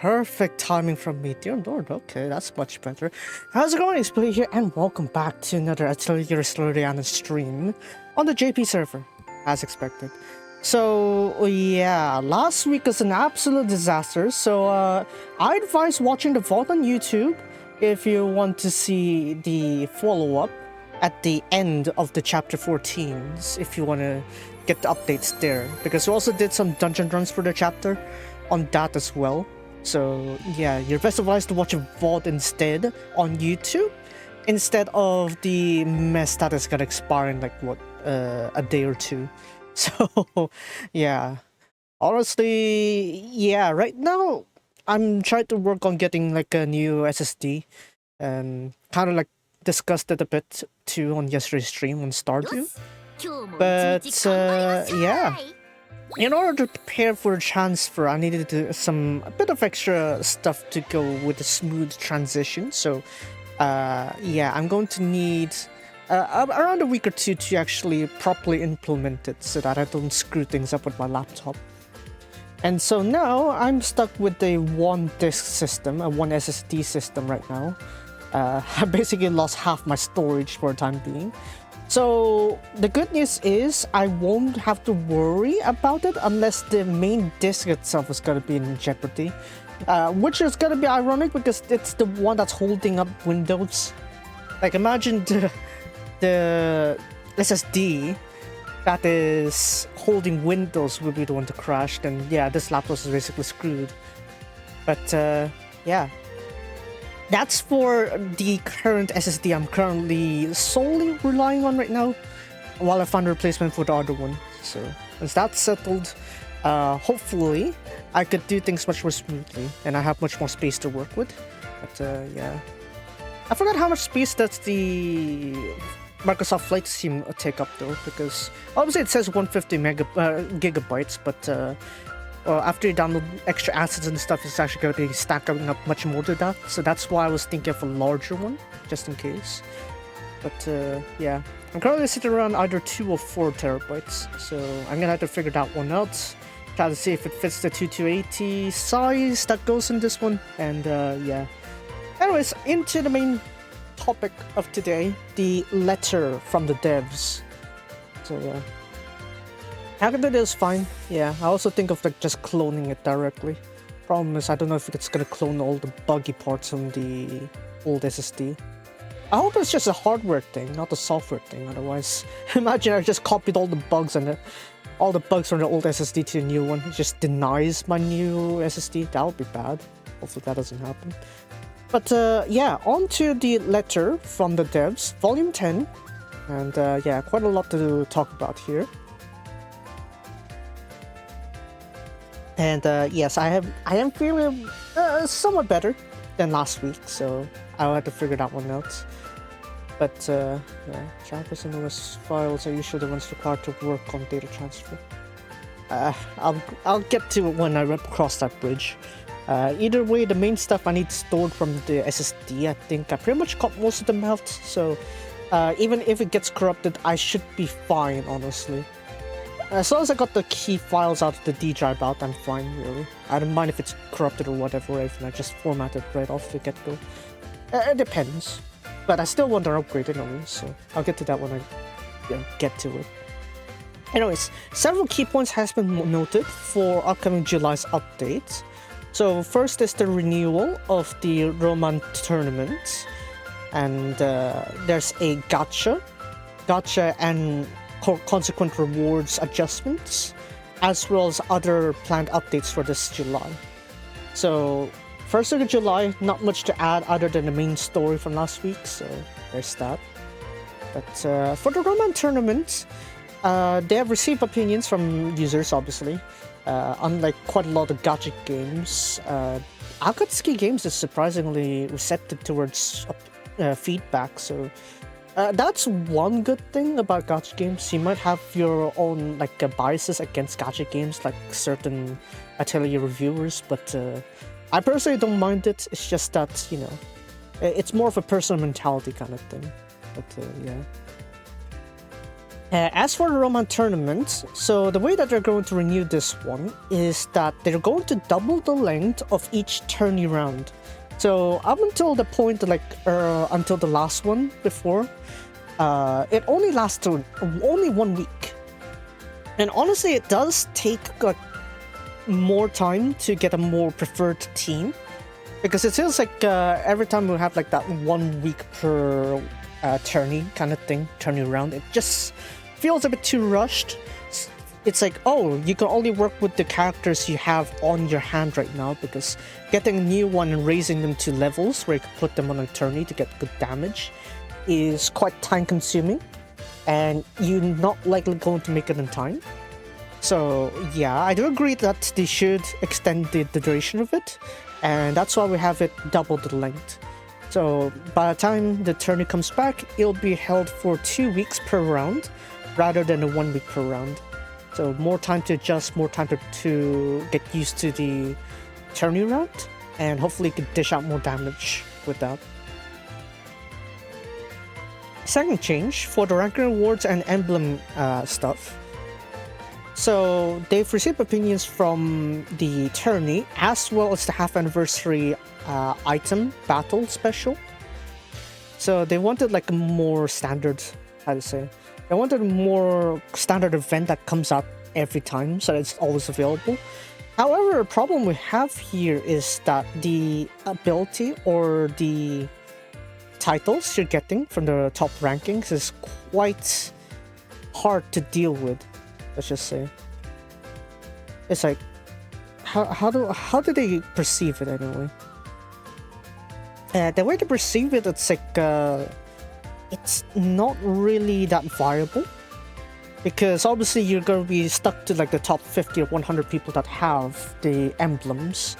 perfect timing from me, dear Lord. Okay, that's much better. How's it going? It's Play here, and welcome back to another Atelier Resleriana stream on the JP server, as expected. So, yeah, last week was an absolute disaster, so I advise watching the VOD on YouTube if you want to see the follow-up at the end of the chapter 14s, if you want to get the updates there, because we also did some dungeon runs for the chapter on that as well. So yeah, you're best advised to watch a VOD instead on YouTube, instead of the mess that is gonna expire in like what, a day or two. So yeah, honestly, yeah, right now I'm trying to work on getting like a new SSD, and kind of like discussed it a bit too on yesterday's stream on Stardew. But yeah, in order to prepare for a transfer, I needed a bit of extra stuff to go with a smooth transition. So yeah, I'm going to need around a week or two to actually properly implement it so that I don't screw things up with my laptop. And so now I'm stuck with a one disk system, a one SSD system right now. I basically lost half my storage for the time being. So the good news is I won't have to worry about it unless the main disk itself is going to be in jeopardy, which is going to be ironic because it's the one that's holding up Windows. Like imagine the SSD that is holding Windows will be the one to crash, then yeah, this laptop is basically screwed. But yeah. That's for the current SSD I'm currently solely relying on right now, while I find a replacement for the other one. So once that's settled, hopefully I could do things much more smoothly, and I have much more space to work with. But yeah, I forgot how much space does the Microsoft Flight Sim take up though, because obviously it says 150 gigabytes, but after you download extra assets and stuff, it's actually going to be stacking up much more to that. So that's why I was thinking of a larger one, just in case. But yeah, I'm currently sitting around either 2 or 4 terabytes. So I'm going to have to figure that one out. Try to see if it fits the 2280 size that goes in this one. And yeah. Anyways, into the main topic of today, the letter from the devs. So yeah. Hackaday is fine, yeah. I also think of like just cloning it directly. Problem is I don't know if it's gonna clone all the buggy parts on the old SSD. I hope it's just a hardware thing, not a software thing, otherwise imagine I just copied all the bugs and all the bugs from the old SSD to the new one. It just denies my new SSD. That would be bad. Hopefully that doesn't happen. But yeah, on to the letter from the devs, volume 10. And yeah, quite a lot to talk about here. And yes, I am feeling somewhat better than last week, so I'll have to figure that one out. But yeah, transfers and OS files are usually the ones required to work on data transfer. I'll get to it when I cross that bridge. Either way, the main stuff I need stored from the SSD, I think I pretty much got most of them out. So even if it gets corrupted, I should be fine, honestly. As long as I got the key files out of the D drive out, I'm fine, really. I don't mind if it's corrupted or whatever, if I just format it right off the get-go. It depends. But I still want to upgrade it anyway, so I'll get to that when I get to it. Anyways, several key points has been noted for upcoming July's update. So first is the renewal of the Roman tournament. And there's a gacha and consequent rewards adjustments, as well as other planned updates for this July. So 1st of July, not much to add other than the main story from last week, so there's that. But for the Roman tournament, they have received opinions from users, obviously. Unlike quite a lot of gacha games, Akatsuki Games is surprisingly receptive towards feedback, so that's one good thing about gacha games. You might have your own like biases against gacha games, like certain Atelier reviewers, but I personally don't mind it. It's just that, you know, it's more of a personal mentality kind of thing. But yeah. As for the Roman tournament, so the way that they're going to renew this one is that they're going to double the length of each tourney round. So up until the point, like until the last one before, it only lasted only 1 week. And honestly, it does take like more time to get a more preferred team, because it feels like every time we have like that 1 week per tourney kind of thing, tourney round, it just feels a bit too rushed. It's like, oh, you can only work with the characters you have on your hand right now, because getting a new one and raising them to levels where you can put them on a tourney to get good damage is quite time consuming, and you're not likely going to make it in time. So yeah, I do agree that they should extend the duration of it, and that's why we have it double the length. So by the time the tourney comes back, it'll be held for 2 weeks per round rather than a 1 week per round. So more time to adjust, more time to get used to the tourney round, and hopefully you can dish out more damage with that. Second change for the ranking rewards and emblem stuff. So they've received opinions from the tourney as well as the half anniversary item battle special. So they wanted like a more standard, how to say, they wanted a more standard event that comes out every time, so that it's always available. However, a problem we have here is that the ability or the titles you're getting from the top rankings is quite hard to deal with, let's just say. It's like, how do they perceive it anyway? The way they perceive it, it's like it's not really that viable, because obviously you're going to be stuck to like the top 50 or 100 people that have the emblems,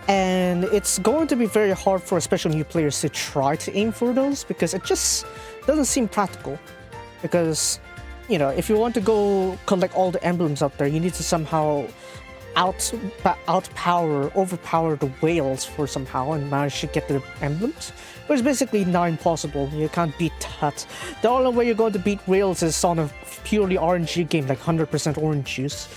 and it's going to be very hard for especially new players to try to aim for those, because it just doesn't seem practical. Because, you know, if you want to go collect all the emblems out there, you need to somehow overpower the whales for somehow and manage to get the emblems, which is basically not impossible. You can't beat that. The only way you're going to beat whales is on a purely RNG game, like 100% orange juice.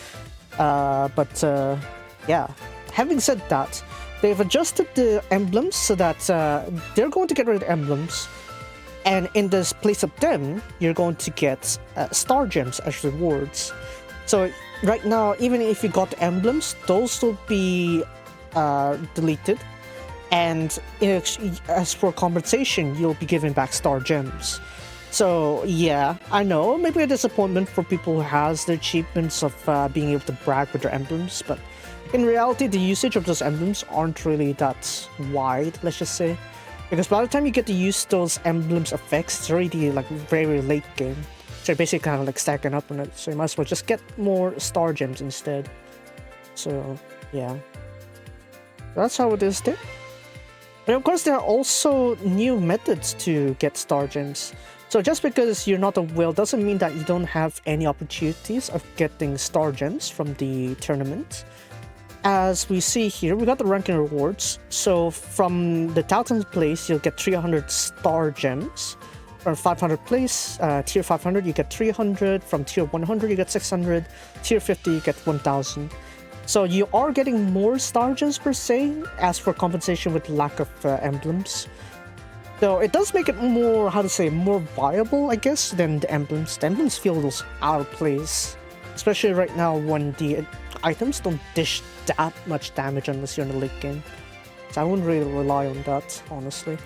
Yeah. Having said that, they've adjusted the emblems so that they're going to get rid of emblems, and in this place of them, you're going to get star gems as rewards. So right now, even if you got emblems, those will be deleted, and as for compensation, you'll be given back star gems. So yeah, I know, maybe a disappointment for people who has the achievements of being able to brag with their emblems, but in reality, the usage of those emblems aren't really that wide, let's just say. Because by the time you get to use those emblems effects, it's already like very late game. So you're basically kind of like stacking up on it, so you might as well just get more star gems instead. So yeah, that's how it is there. And of course, there are also new methods to get star gems. So just because you're not a whale doesn't mean that you don't have any opportunities of getting star gems from the tournament. As we see here, we got the ranking rewards. So from the 1000th place, you'll get 300 star gems. From 500 place, tier 500, you get 300. From tier 100, you get 600. Tier 50, you get 1000. So you are getting more star gems per se, as for compensation with lack of emblems. So it does make it more, how to say, more viable, I guess, than the emblems. The emblems feel out of place, especially right now when the items don't dish that much damage unless you're in the late game. So I wouldn't really rely on that, honestly.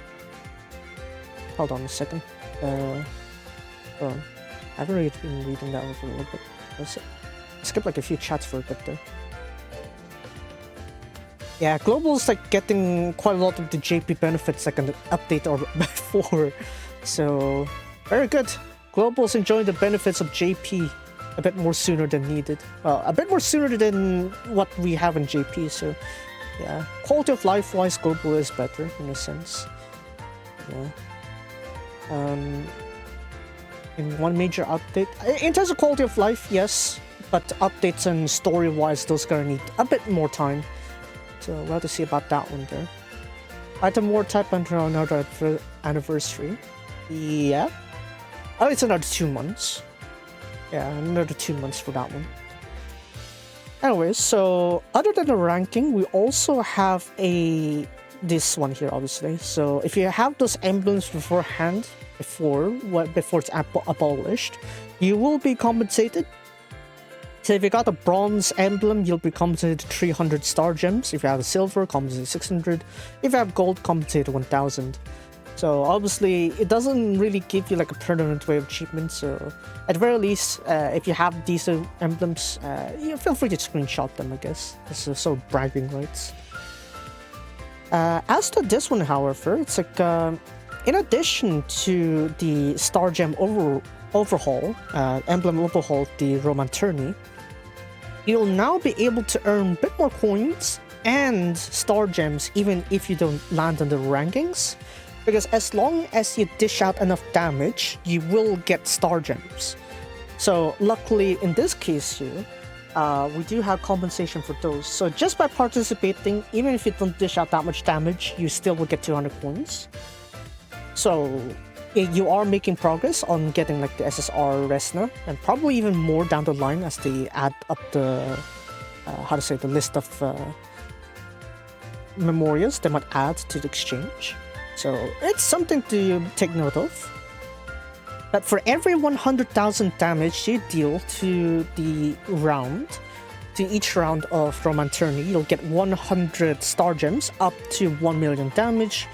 Hold on a second. I haven't really been reading that one for a little bit. Let's skip like a few chats for a bit there. Yeah, Global's like getting quite a lot of the JP benefits like an update or before. So, very good. Global's enjoying the benefits of JP a bit more sooner than needed. Well, a bit more sooner than what we have in JP, so yeah. Quality of life wise, Global is better in a sense. Yeah. In one major update, in terms of quality of life, yes, but updates and story wise, those gonna need a bit more time. So we'll have to see about that one there. Item war type under another anniversary. Yeah. Oh, it's another 2 months. Yeah, another 2 months for that one. Anyways, so other than the ranking, we also have this one here, obviously. So if you have those emblems beforehand, before it's abolished, you will be compensated. So if you got a bronze emblem, you'll be compensated 300 star gems. If you have a silver, compensated 600. If you have gold, compensated 1000. So obviously, it doesn't really give you like a permanent way of achievement. So at the very least, if you have these emblems, you feel free to screenshot them, I guess. This is sort of bragging rights. As to this one, however, it's like in addition to the star gem overhaul, emblem overhaul, the Roman tourney, you'll now be able to earn a bit more coins and star gems even if you don't land on the rankings, because as long as you dish out enough damage, you will get star gems. So luckily in this case here, we do have compensation for those. So just by participating, even if you don't dish out that much damage, you still will get 200 coins. So you are making progress on getting like the SSR Resna, and probably even more down the line as they add up the the list of memorials they might add to the exchange. So it's something to take note of. But for every 100,000 damage you deal to the round, to each round of Roman tourney, you'll get 100 star gems up to 1 million damage,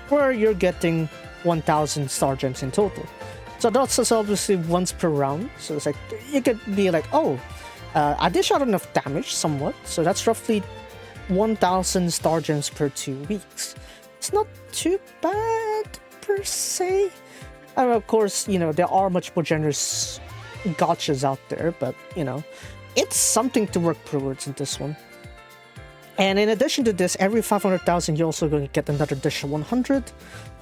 where you're getting 1,000 star gems in total. So that's obviously once per round. So it's like you could be like, oh, I dish out enough damage somewhat, so that's roughly 1,000 star gems per 2 weeks. It's not too bad per se. And of course, there are much more generous gotchas out there, but it's something to work towards in this one. And in addition to this, every 500,000 you're also going to get another additional 100.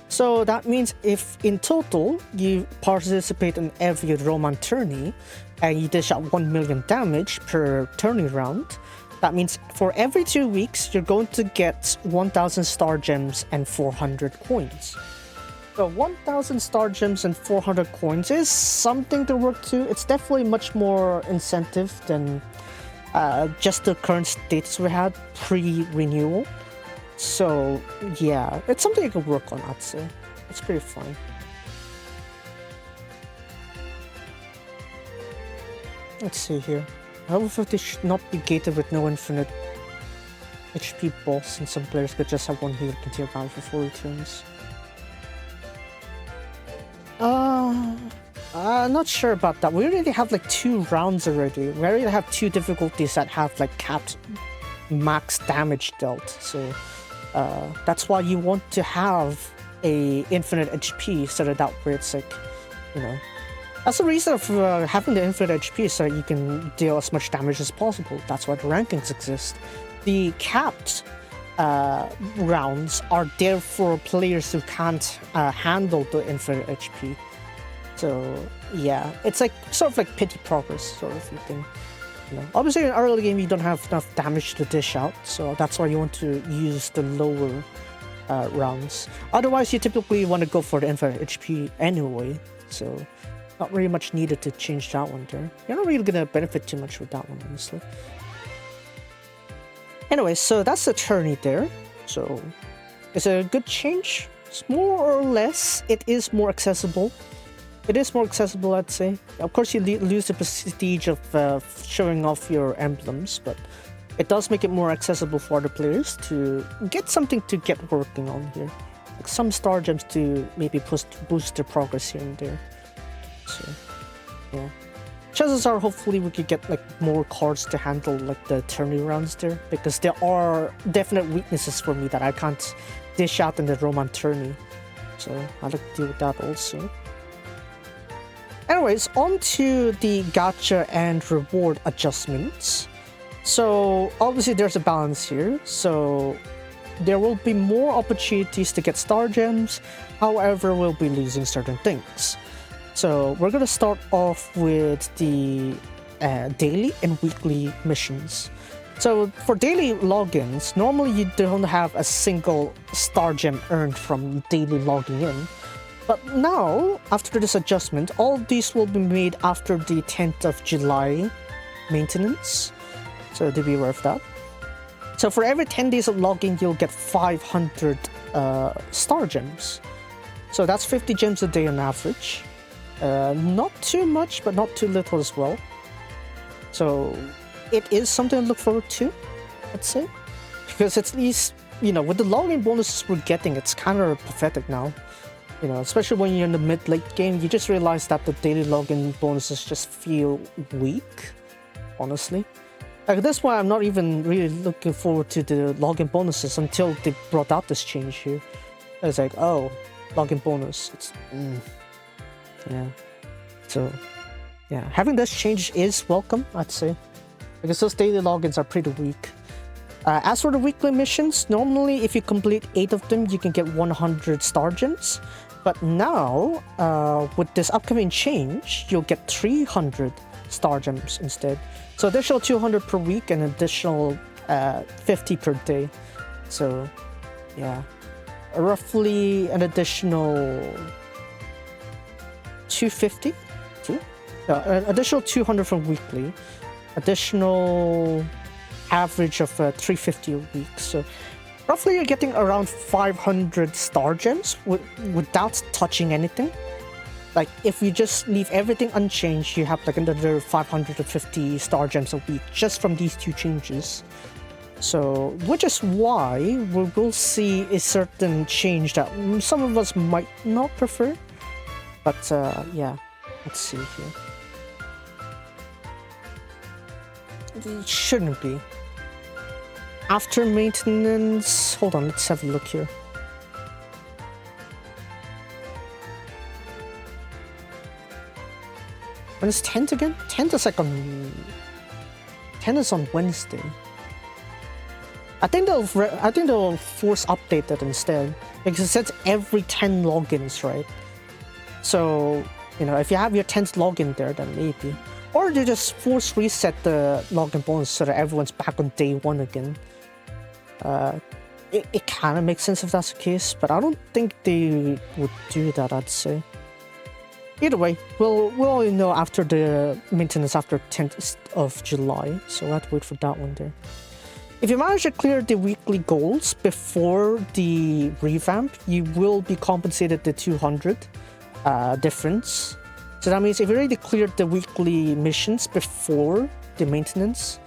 So that means if in total you participate in every Roman tourney and you dish out 1 million damage per tourney round, that means for every 2 weeks you're going to get 1,000 star gems and 400 coins. So 1,000 star gems and 400 coins is something to work to. It's definitely much more incentive than just the current status we had pre-renewal. So yeah, it's something you can work on, I'd say. It's pretty fun. Let's see here. However, they should not be gated with no infinite HP boss, and some players could just have one heal continue around for 4 turns. I'm not sure about that. We already have like 2 rounds already. We already have 2 difficulties that have like capped max damage dealt. So that's why you want to have a infinite HP, so that way it's like, that's the reason of having the infinite HP, so you can deal as much damage as possible. That's why the rankings exist. The capped rounds are there for players who can't handle the infinite HP. So yeah, it's like sort of like pity progress sort of thing. Obviously in early game you don't have enough damage to dish out, so that's why you want to use the lower rounds. Otherwise you typically want to go for the infinite HP anyway, so not really much needed to change that one there. You're not really gonna benefit too much with that one, honestly. Anyway, so that's the tourney there. So it's a good change. It's more or less, it is more accessible. It is more accessible, I'd say. Of course, you lose the prestige of showing off your emblems, but it does make it more accessible for other players to get something to get working on here. Like some star gems to maybe boost their progress here and there. So, yeah. Chances are, hopefully, we could get like more cards to handle like the tourney rounds there, because there are definite weaknesses for me that I can't dish out in the Roman tourney. So I'd like to deal with that also. Anyways, on to the gacha and reward adjustments. So obviously there's a balance here. So there will be more opportunities to get star gems. However, we'll be losing certain things. So we're going to start off with the daily and weekly missions. So for daily logins, normally you don't have a single star gem earned from daily logging in. But now, after this adjustment, all these will be made after the 10th of July maintenance. So to be aware of that. So for every 10 days of logging, you'll get 500 star gems. So that's 50 gems a day on average. Not too much, but not too little as well. So it is something to look forward to, I'd say. Because at least, you know, with the logging bonuses we're getting, it's kind of pathetic now. You know, especially when you're in the mid-late game, you just realize that the daily login bonuses just feel weak, honestly. Like, that's why I'm not even really looking forward to the login bonuses until they brought out this change here. It's like, oh, login bonus. It's, yeah. So, yeah, having this change is welcome, I'd say. Because those daily logins are pretty weak. As for the weekly missions, normally if you complete 8 of them, you can get 100 star gems. But now, with this upcoming change, you'll get 300 star gems instead. So additional 200 per week and additional 50 per day. So, yeah. Roughly an additional 250? Additional 200 from weekly. Additional average of 350 a week. So roughly you're getting around 500 star gems without touching anything. Like, if you just leave everything unchanged, you have like another 550 star gems a week just from these two changes. So, which is why we will see a certain change that some of us might not prefer. But yeah, let's see here. It shouldn't be. After maintenance, hold on, let's have a look here. When is 10th again? 10th is like on... 10th is on Wednesday. I think they'll force update that instead. Because it says every 10 logins, right? So, you know, if you have your 10th login there, then maybe. Or they just force reset the login bonus so that everyone's back on day 1 again. It kind of makes sense if that's the case, but I don't think they would do that, I'd say. Either way, we'll only know after the maintenance after 10th of July, so we'll have to wait for that one there. If you manage to clear the weekly goals before the revamp, you will be compensated the 200 difference. So that means if you already cleared the weekly missions before the maintenance,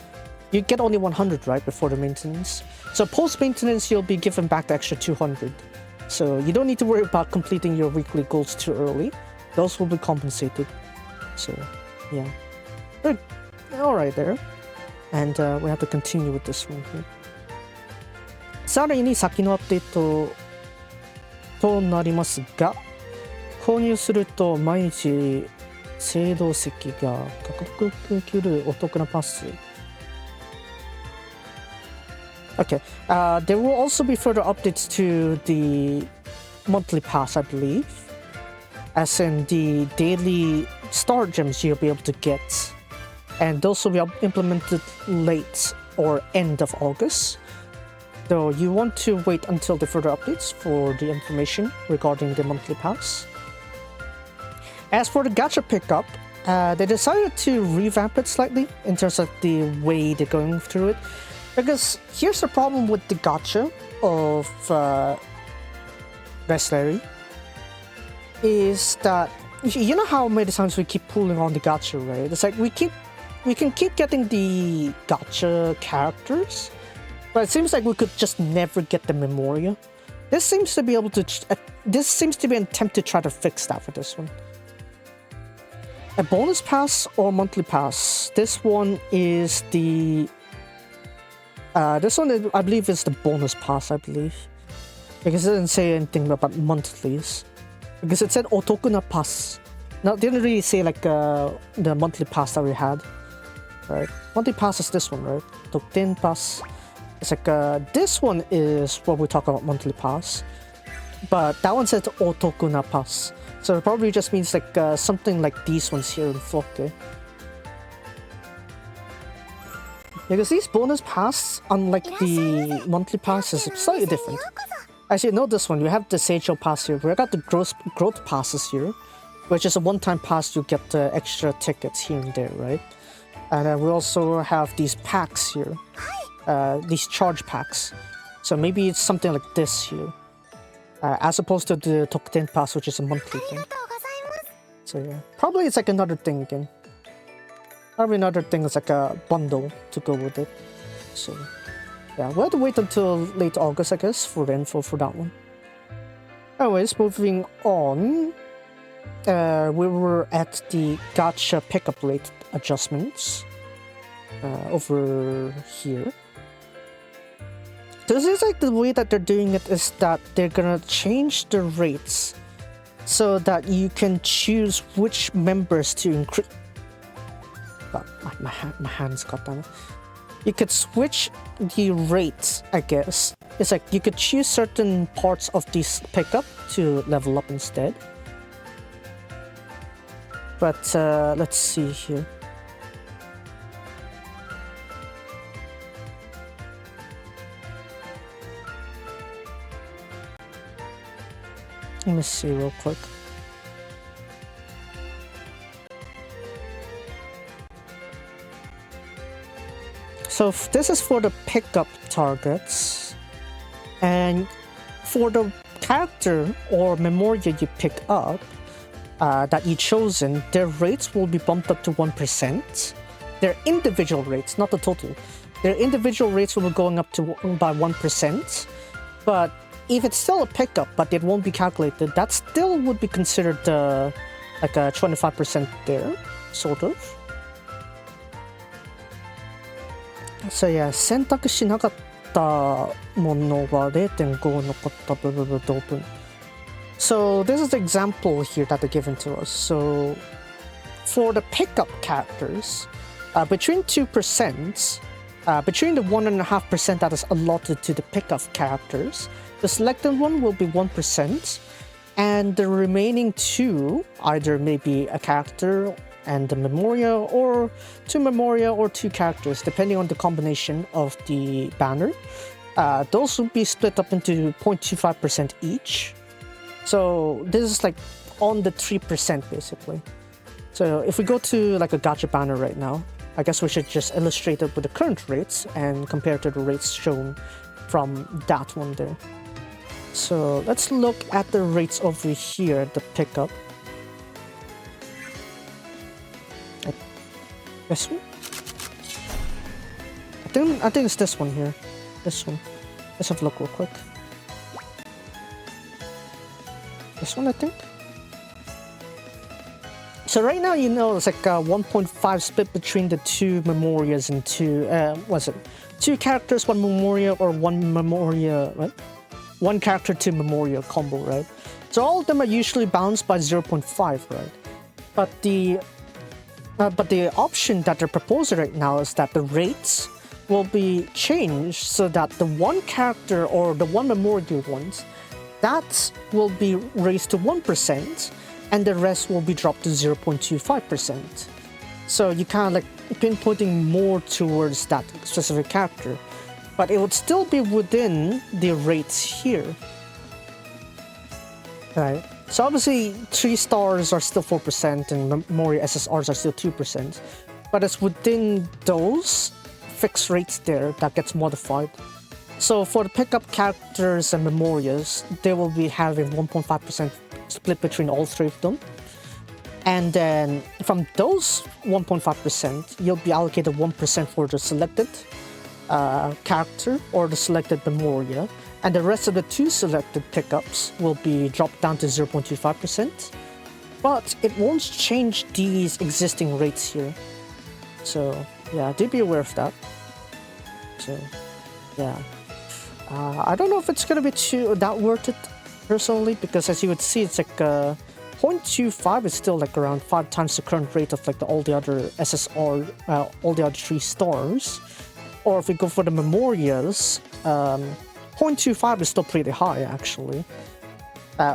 you get only 100, right, before the maintenance. So post-maintenance, you'll be given back the extra 200. So you don't need to worry about completing your weekly goals too early. Those will be compensated. So, yeah. But, alright there. And we have to continue with this one here. さらに先のアップデートとなりますが、購入すると毎日青銅石が価格できるお得なパス。Okay, there will also be further updates to the monthly pass, I believe. As in the daily star gems you'll be able to get. And those will be implemented late or end of August. Though you want to wait until the further updates for the information regarding the monthly pass. As for the gacha pickup, they decided to revamp it slightly in terms of the way they're going through it. Because here's the problem with the gacha of Resleriana, is that you know how many times we keep pulling on the gacha, right? It's like we can keep getting the gacha characters, but it seems like we could just never get the Memoria. This seems to be able to this seems to be an attempt to try to fix that for this one. A bonus pass or monthly pass? This one is the this one I believe is the bonus pass, I believe, because it didn't say anything about monthlies. Because it said Otokuna Pass. No, it didn't really say like the monthly pass that we had. Right? Monthly pass is this one, right? Token Pass. It's like this one is what we talk about monthly pass. But that one says Otokuna Pass. So it probably just means like something like these ones here in Floke. Because these bonus pass, unlike the monthly pass, is slightly different. as you know this one, you have the Seicho pass here. We got the growth passes here, which is a one-time pass. You get the extra tickets here and there, right? And then we also have these packs here, these charge packs. So maybe it's something like this here, as opposed to the Tokuten pass, which is a monthly thing. So yeah, probably it's like another thing again. Probably another thing is like a bundle to go with it. So yeah, we'll have to wait until late August, I guess, for the info for that one. Anyways, moving on. We were at the gacha pickup rate adjustments over here. This is like the way that they're doing it is that they're gonna change the rates so that you can choose which members to increase. My hands got done. You could switch the rates, I guess. It's like you could choose certain parts of this pickup to level up instead. But let's see here. Let me see real quick. So this is for the pickup targets, and for the character or memoria you pick up that you chosen, their rates will be bumped up to 1%. Their individual rates, not the total. Their individual rates will be going up to by 1%. But if it's still a pickup, but it won't be calculated, that still would be considered like a 25% there, sort of. So yeah, 選択しなかったものが 0.5 残った部分と open. So this is the example here that they're given to us. So for the pickup characters, between 2%, between the 1.5% that is allotted to the pickup characters, the selected one will be 1%, and the remaining 2, either maybe a character and the memoria, or 2 memoria or 2 characters, depending on the combination of the banner. Those will be split up into 0.25% each. So this is like on the 3% basically. So if we go to like a gacha banner right now, I guess we should just illustrate it with the current rates and compare to the rates shown from that one there. So let's look at the rates over here, the pickup. This one? I think it's this one here. This one. Let's have a look real quick. This one, I think. So right now, you know, it's like a 1.5 split between the 2 memorias and 2 characters, 1 memoria, or 1 memoria, right? 1 character, 2 memoria combo, right? So all of them are usually balanced by 0.5, right? But the option that they're proposing right now is that the rates will be changed so that the 1 character or the 1 memoria ones, that will be raised to 1%, and the rest will be dropped to 0.25%. So you kind of like pinpointing more towards that specific character, but it would still be within the rates here, right? So obviously 3 stars are still 4% and memoria SSRs are still 2%, but it's within those fixed rates there that gets modified. So for the pickup characters and memorias, they will be having 1.5% split between all 3 of them. And then from those 1.5%, you'll be allocated 1% for the selected character or the selected memoria. And the rest of the 2 selected pickups will be dropped down to 0.25%. But it won't change these existing rates here. So yeah, do be aware of that. So yeah. I don't know if it's gonna be that worth it personally, because as you would see, it's like 0.25 is still like around 5 times the current rate of like all the other SSR, all the other 3 stars. Or if we go for the memorias, 0.25 is still pretty high actually,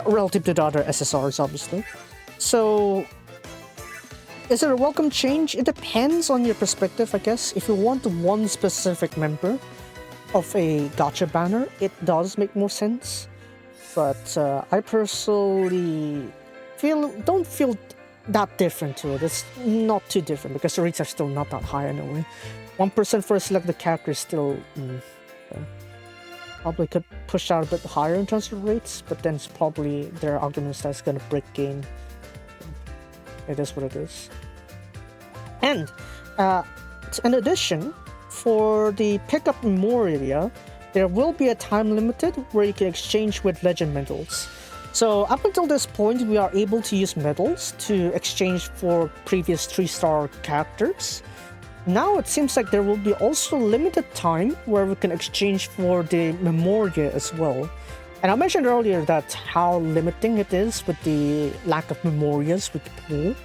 relative to the other SSRs obviously. So is it a welcome change? It depends on your perspective, I guess. If you want one specific member of a gacha banner, it does make more sense. but I personally don't feel that different to it. It's not too different because the rates are still not that high anyway. 1% for a selected character is still yeah. Probably could push out a bit higher in terms of rates, but then it's probably there are arguments that's gonna break game. It is what it is. And in addition, for the pickup Memoria, there will be a time limited where you can exchange with legend medals. So up until this point, we are able to use medals to exchange for previous 3-star characters. Now it seems like there will be also limited time where we can exchange for the Memoria as well. And I mentioned earlier that how limiting it is with the lack of Memorias with the pool.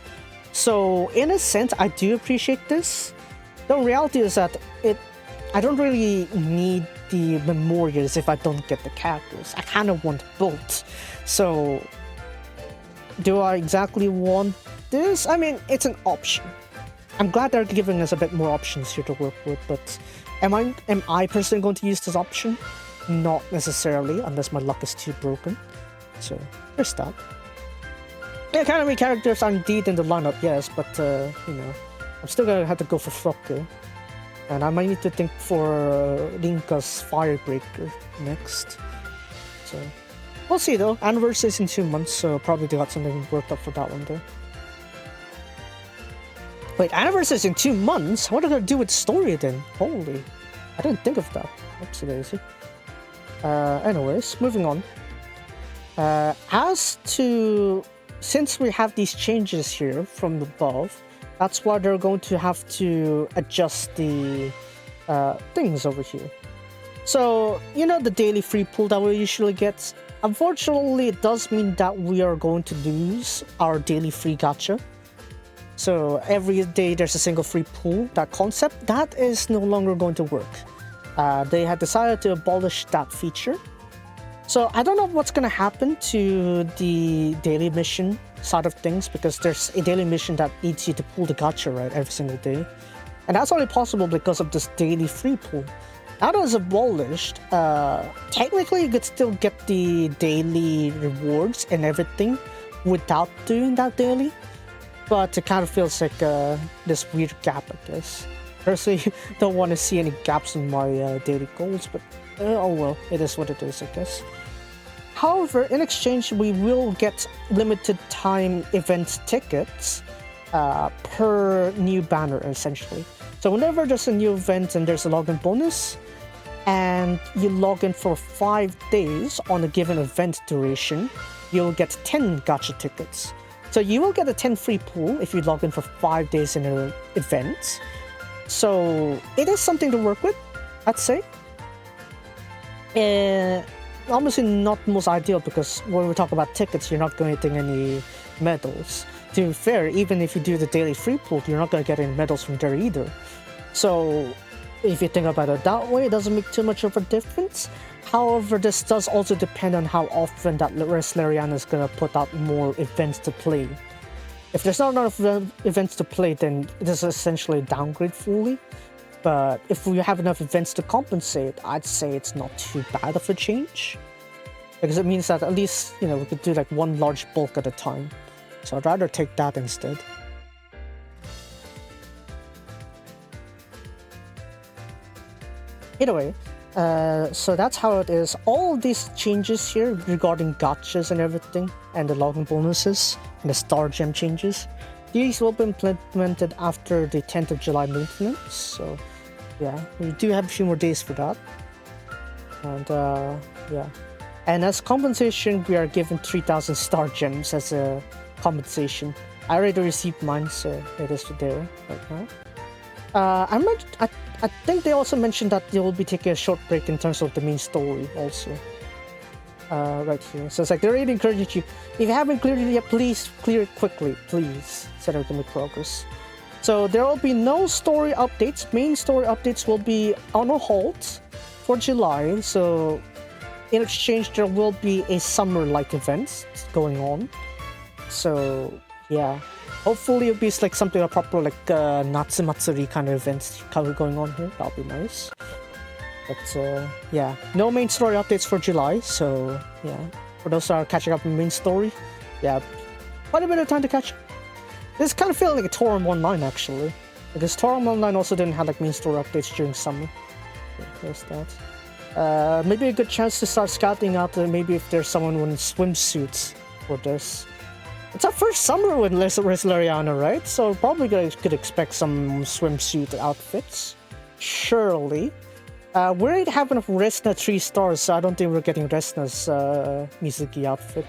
So in a sense, I do appreciate this. The reality is that I don't really need the Memorias if I don't get the characters. I kind of want both. So do I exactly want this? I mean, it's an option. I'm glad they're giving us a bit more options here to work with, but am I personally going to use this option? Not necessarily, unless my luck is too broken. So there's that. The Academy characters are indeed in the lineup, yes, but you know, I'm still gonna have to go for Frocke. And I might need to think for Linka's Firebreaker next. So we'll see though. Anniversary is in 2 months, so probably they got something worked up for that one though. Wait, Anniversary is in 2 months? What are they gonna do with story then? Holy, I didn't think of that. Oopsie daisy. Anyways, moving on. Since we have these changes here from above, that's why they're going to have to adjust the things over here. So, you know the daily free pool that we usually get? Unfortunately, it does mean that we are going to lose our daily free gacha. So every day there's a single free pool. That concept, that is no longer going to work. They have decided to abolish that feature. So I don't know what's going to happen to the daily mission side of things, because there's a daily mission that needs you to pull the gacha, right, every single day. And that's only possible because of this daily free pool. Now that it's abolished, technically you could still get the daily rewards and everything without doing that daily. But it kind of feels like this weird gap, I guess. Personally, don't want to see any gaps in my daily goals, but oh well, it is what it is, I guess. However, in exchange, we will get limited time event tickets per new banner, essentially. So whenever there's a new event and there's a login bonus, and you log in for 5 days on a given event duration, you'll get 10 gacha tickets. So you will get a 10 free pool if you log in for 5 days in an event. So it is something to work with, I'd say. Obviously not most ideal, because when we talk about tickets, you're not going to get any medals. To be fair, even if you do the daily free pool, you're not going to get any medals from there either. So if you think about it that way, it doesn't make too much of a difference. However, this does also depend on how often that Resleriana is going to put out more events to play. If there's not enough events to play, then it is essentially a downgrade fully. But if we have enough events to compensate, I'd say it's not too bad of a change. Because it means that at least, you know, we could do like one large bulk at a time. So I'd rather take that instead. Anyway, so that's how it is. All of these changes here regarding gachas and everything, and the login bonuses, and the star gem changes, these will be implemented after the 10th of July maintenance. So yeah, we do have a few more days for that. And yeah. And as compensation, we are given 3,000 star gems as a compensation. I already received mine, so it is there right now. I think they also mentioned that they will be taking a short break in terms of the main story also. Right here. So it's like they're really encouraging you. If you haven't cleared it yet, please clear it quickly, please, so that we can make progress. So there will be no story updates. Main story updates will be on a halt for July. So in exchange, there will be a summer-like event going on. So yeah. Hopefully it'll be like something a proper like Natsumatsuri kind of events going on here. That'll be nice. But yeah, no main story updates for July, so yeah. For those that are catching up on the main story, yeah, quite a bit of time to catch up. This kind of feels like a Torum Online actually, because Torum Online also didn't have like main story updates during summer. So there's that. Maybe a good chance to start scouting out maybe if there's someone in swimsuits for this. It's our first summer with Resleriana, right? So probably could expect some swimsuit outfits. Surely. We already have enough Resna 3 stars, so I don't think we're getting Resna's Mizuki outfit.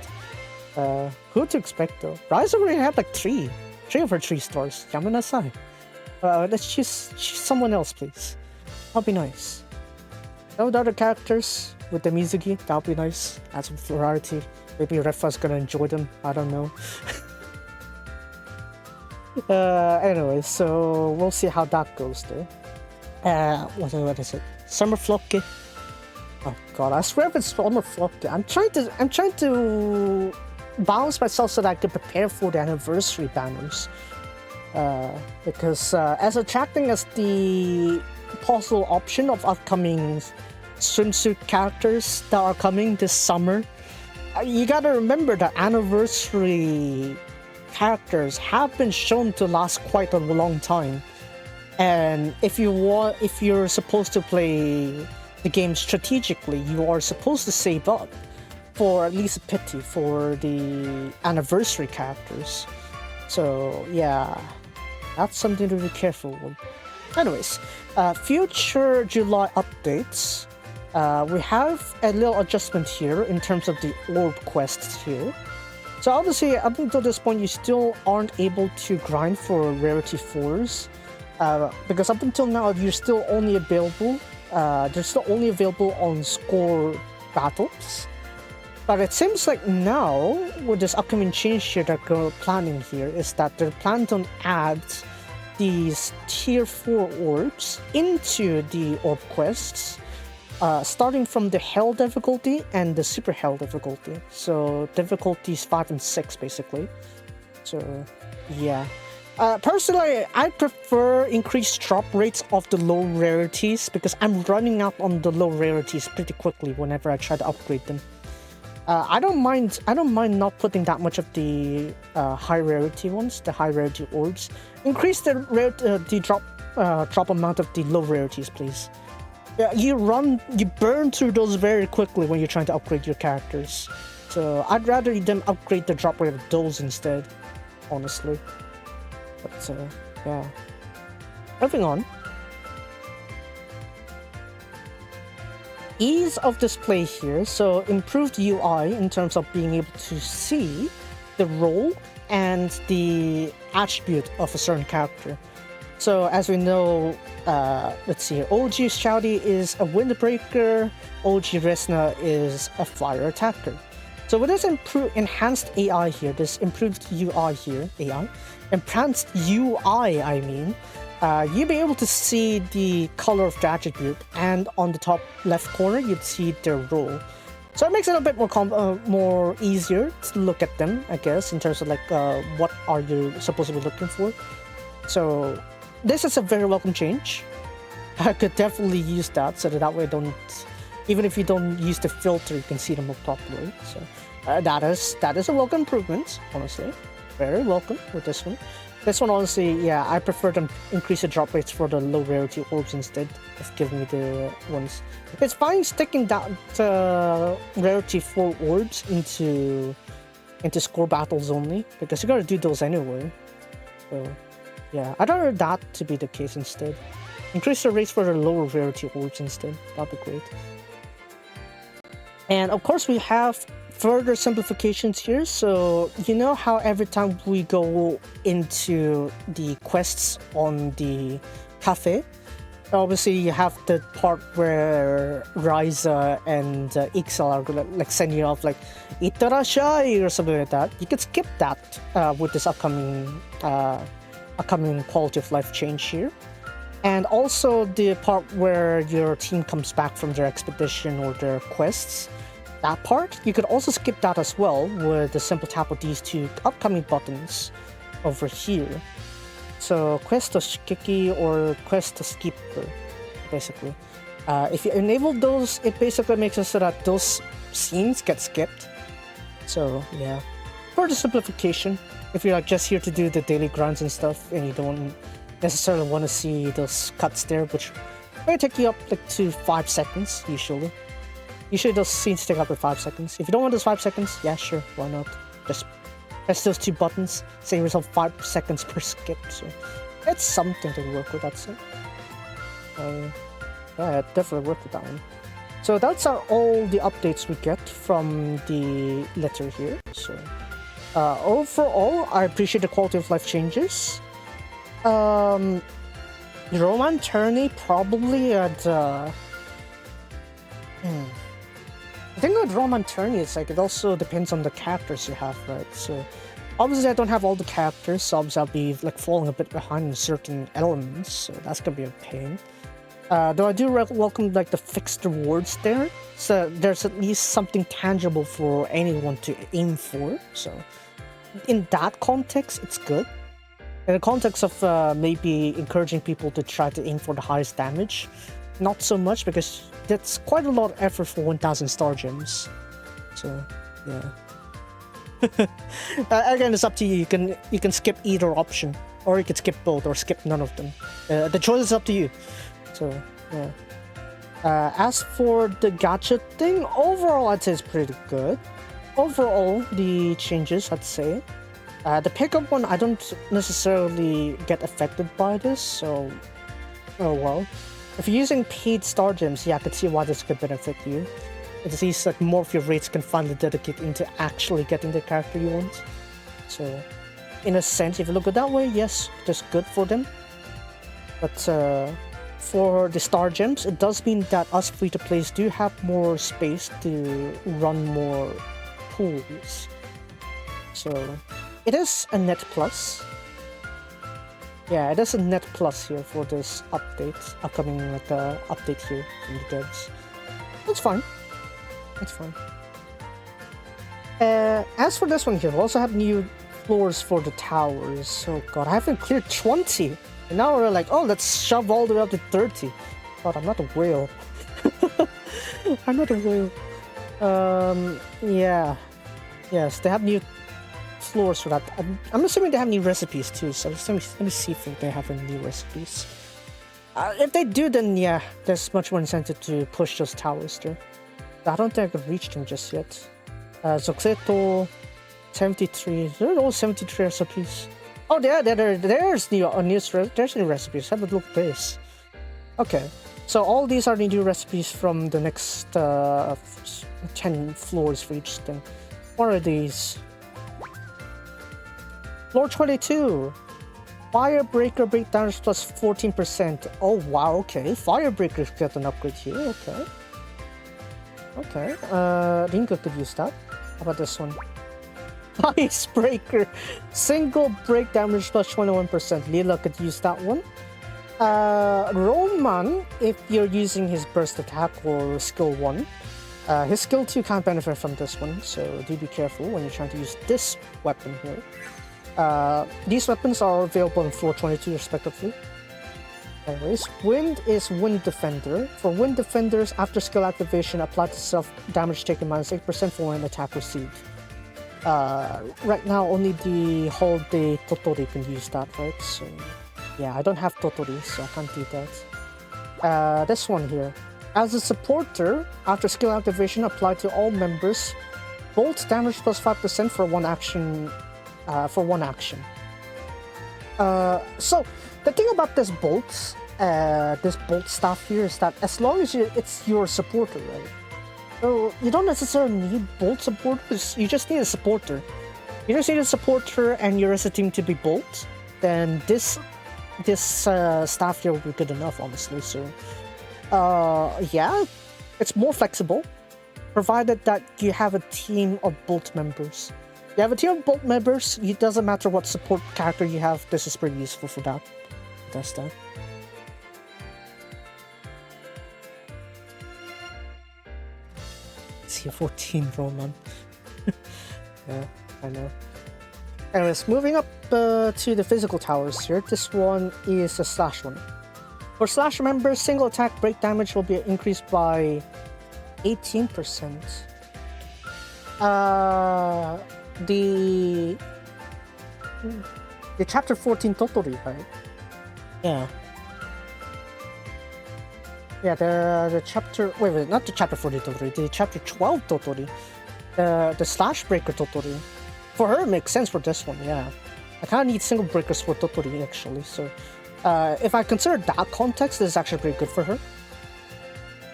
Who to expect though? Rise already had like 3 of her 3 stars. Yamanasai. Let's choose someone else, please. That'll be nice. No other characters with the Mizuki, that'll be nice. Add some variety. Maybe Refa's gonna enjoy them, I don't know. Anyway, so we'll see how that goes though. What is it? Summer Flocky. Oh god, I swear if it's Summer Flocky. I'm trying to balance myself so that I can prepare for the anniversary banners. Because as attracting as the possible option of upcoming swimsuit characters that are coming this summer, you gotta remember that anniversary characters have been shown to last quite a long time. And if you're supposed to play the game strategically, you are supposed to save up for at least a pity for the anniversary characters. So yeah, that's something to be careful with. Anyways, future July updates. We have a little adjustment here in terms of the orb quests here. So obviously, up until this point, you still aren't able to grind for rarity 4s. Because up until now, you're still only available. They're still only available on score battles. But it seems like now, with this upcoming change here that they're planning here, is that they're planning to add these tier 4 orbs into the orb quests, starting from the hell difficulty and the super hell difficulty. So difficulties 5 and 6 basically. So yeah. Personally, I prefer increased drop rates of the low rarities because I'm running out on the low rarities pretty quickly whenever I try to upgrade them. I don't mind not putting that much of the high rarity ones, the high rarity orbs. Increase the drop amount of the low rarities, please. Yeah, you burn through those very quickly when you're trying to upgrade your characters. So I'd rather them upgrade the drop rate of those instead, honestly. But yeah. Moving on. Ease of display here, so improved UI in terms of being able to see the role and the attribute of a certain character. So as we know, let's see here, OG Shouty is a windbreaker, OG Resna is a fire attacker. So with this enhanced AI here, this improved UI here, enhanced UI I mean, you'll be able to see the color of the attribute, and on the top left corner you'd see their role. So it makes it a bit more easier to look at them, I guess, in terms of like what are you supposed to be looking for. So this is a very welcome change. I could definitely use that so that way even if you don't use the filter, you can see them more properly. So that is a welcome improvement, honestly. Very welcome with this one. This one, honestly, yeah, I prefer them increase the drop rates for the low rarity orbs instead of giving me the ones. It's fine sticking that rarity 4 orbs into score battles only, because you gotta do those anyway. So yeah, I'd rather that to be the case instead. Increase the rates for the lower rarity orbs instead. That'd be great. And of course, we have further simplifications here. So you know how every time we go into the quests on the cafe, obviously you have the part where Ryza and Ixal are gonna like send you off like Itarashai or something like that. You can skip that with this upcoming quality of life change here. And also the part where your team comes back from their expedition or their quests. That part, you could also skip that as well with the simple tap of these 2 upcoming buttons over here. So Quest to Shikiki or Quest to Skipper, basically. If you enable those, it basically makes it so that those scenes get skipped. So yeah, for the simplification, if you're like just here to do the daily grinds and stuff, and you don't necessarily want to see those cuts there, which may take you up like to 5 seconds usually. Usually those scenes take up to 5 seconds. If you don't want those 5 seconds, yeah, sure, why not? Just press those 2 buttons, save yourself 5 seconds per skip. So it's something to work with. That's it. Yeah, definitely work with that one. So that's all the updates we get from the letter here. So overall, I appreciate the quality of life changes. Roman Turney probably at I think with Roman Turney, it's like it also depends on the characters you have, right? So obviously I don't have all the characters, so obviously I'll be like falling a bit behind in certain elements, so that's gonna be a pain. Though I do welcome like the fixed rewards there, so there's at least something tangible for anyone to aim for. So in that context, it's good. In the context of maybe encouraging people to try to aim for the highest damage, not so much, because that's quite a lot of effort for 1000 star gems. So yeah. Again, it's up to you. You can skip either option, or you could skip both, or skip none of them. The choice is up to you. So yeah. As for the gadget thing, overall I'd say it's pretty good. Overall, the changes, I'd say. The pickup one, I don't necessarily get affected by this, so oh well. If you're using paid star gems, yeah, I could see why this could benefit you. At least like more of your rates can finally dedicate into actually getting the character you want. So, in a sense, if you look at it that way, yes, that's good for them. But for the star gems, it does mean that us free-to-plays do have more space to run more pools. So, it is a net plus. Yeah, it is a net plus here for this update, upcoming like update here from the devs. It's fine. It's fine. As for this one here, we also have new floors for the towers. Oh god, I haven't cleared 20! And now we're like, oh, let's shove all the way up to 30. God, I'm not a whale. I'm not a whale. Yeah. Yes, they have new floors for that. I'm assuming they have new recipes too, so let me see if they have any new recipes. If they do, then yeah, there's much more incentive to push those towers there. I don't think I can reach them just yet. Zoxeto, 73. There are all 73 recipes. Oh, there's new recipes. Have a look at this. Okay, so all these are the new recipes from the next 10 floors for each thing. What are these? Floor 22. Firebreaker break damage plus 14%. Oh wow, okay. Firebreaker's got an upgrade here, okay. Okay, Ringo could use that. How about this one? Icebreaker! Single break damage plus 21%. Lila could use that one. Roman, if you're using his burst attack or skill 1, his skill 2 can't benefit from this one, so do be careful when you're trying to use this weapon here. These weapons are available in floor 22 respectively. Anyways, Wind is Wind Defender. For Wind Defenders, after skill activation, apply to self damage taken minus 8% for an attack received. Right now, only the Holiday Totori can use that, right? So, yeah, I don't have Totori, so I can't do that. This one here. As a supporter, after skill activation, apply to all members. Bolt damage plus 5% for one action. So the thing about this bolt stuff here is that as long as it's your supporter, right? So you don't necessarily need bolt supporters. You just need a supporter. You just need a supporter and your rest of the team to be bolt. Then this staff here will be good enough, honestly. So yeah, it's more flexible, provided that you have a team of bolt members. You have a team of bolt members, it doesn't matter what support character you have, this is pretty useful for that. That's that. See 14 Roman. Yeah, I know. Anyways, moving up to the physical towers here. This one is a slash one. For slash members, single attack break damage will be increased by 18%. Uh, the the chapter 14 Totori, right? Yeah. Yeah, the chapter wait, not the chapter 14 Totori, the chapter 12 Totori. The slash breaker Totori. For her it makes sense for this one, yeah. I kinda need single breakers for Totori actually, so if I consider that context, this is actually pretty good for her.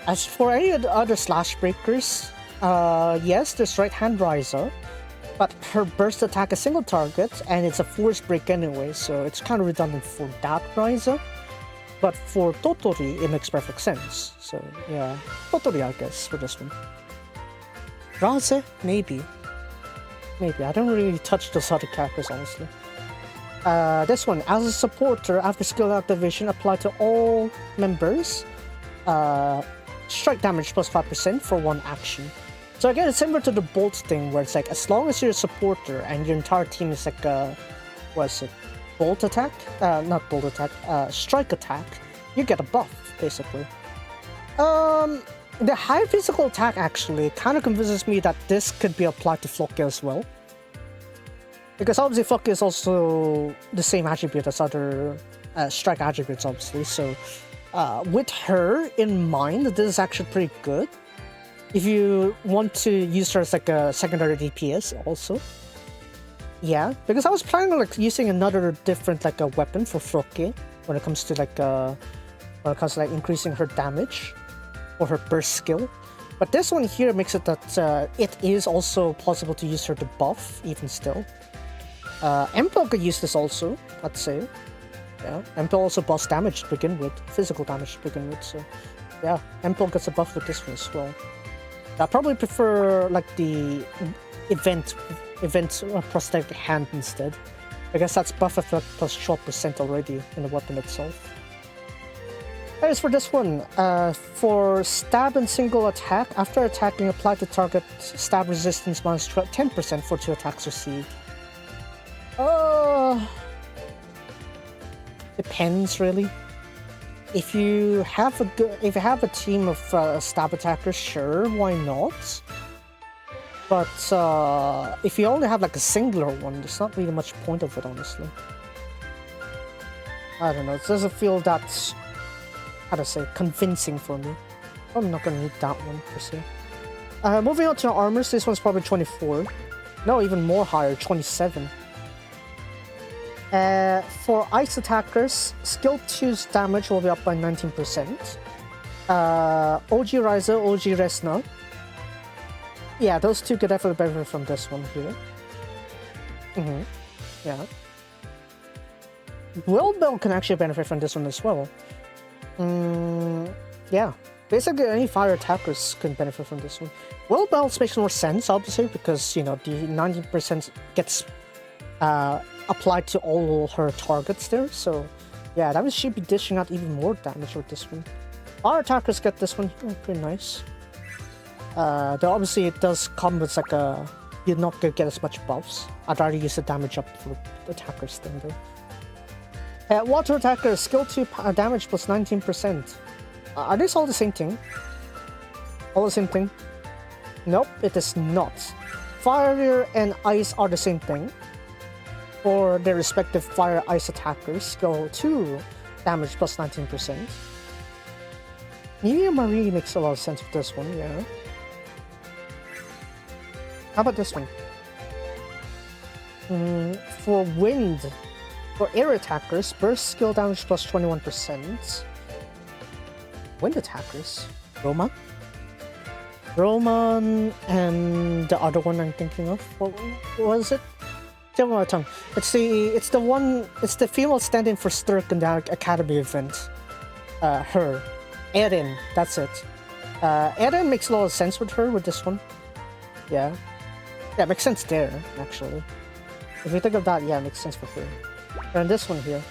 As for any of the other slash breakers, yes, there's right hand riser, but her burst attack is single target and it's a force break anyway, so it's kind of redundant for that riser. But for Totori, it makes perfect sense. So yeah, Totori I guess for this one. Raze? Maybe. Maybe. I don't really touch those other characters honestly. This one, as a supporter, after skill activation, apply to all members. Strike damage plus 5% for one action. So again, it's similar to the Bolt thing, where it's like, as long as you're a supporter and your entire team is like a, what is it, Bolt attack? Not Bolt attack, Strike attack, you get a buff, basically. The high physical attack actually kind of convinces me that this could be applied to Floki as well. Because obviously Floki is also the same attribute as other strike attributes, obviously, so with her in mind, this is actually pretty good. If you want to use her as like a secondary DPS also. Yeah, because I was planning on like using another different like a weapon for Floki when it comes to like increasing her damage or her burst skill. But this one here makes it that it is also possible to use her to buff even still. Empel could use this also, I'd say. Yeah, Empel also buffs damage to begin with, physical damage to begin with, so yeah, Empel gets a buff with this one as well. I probably prefer like the event prosthetic hand instead. I guess that's buff effect plus 12% already in the weapon itself. As for this one, for stab and single attack, after attacking, apply to target stab resistance minus 10% for 2 attacks received. Depends really. If you have a team of stab attackers, sure, why not? But if you only have like a singular one, there's not really much point of it, honestly. I don't know. It doesn't feel that, how to say, convincing for me. I'm not gonna need that one per se. Moving on to armors, this one's probably 24. No, even more higher, 27. For ice attackers, skill 2's damage will be up by 19%. OG Riser, OG Resna. Yeah, those two could definitely benefit from this one here. Yeah. Will Bell can actually benefit from this one as well. Yeah. Basically, any fire attackers can benefit from this one. Will Bells makes more sense, obviously, because, you know, the 19% gets applied to all her targets there, so yeah, that means she'd be dishing out even more damage with this one. Fire attackers get this one here, pretty nice. Though obviously it does come with like a, you're not gonna get as much buffs. I'd rather use the damage up for the attackers thing though. Water attacker, skill 2 damage plus 19%. Are these all the same thing? All the same thing? Nope, it is not. Fire and ice are the same thing. For their respective fire ice attackers, skill 2 damage plus 19%. Nivea Marie makes a lot of sense with this one, yeah. How about this one? For wind, for air attackers, burst skill damage plus 21%. Wind attackers? Roman? Roman and the other one I'm thinking of. What was it? Tip of my tongue. It's the female stand-in for Sturk in the Academy event. Her. Erin, that's it. Erin makes a lot of sense with her, with this one. Yeah. Yeah, it makes sense there, actually. If you think of that, yeah, it makes sense for her. And this one here.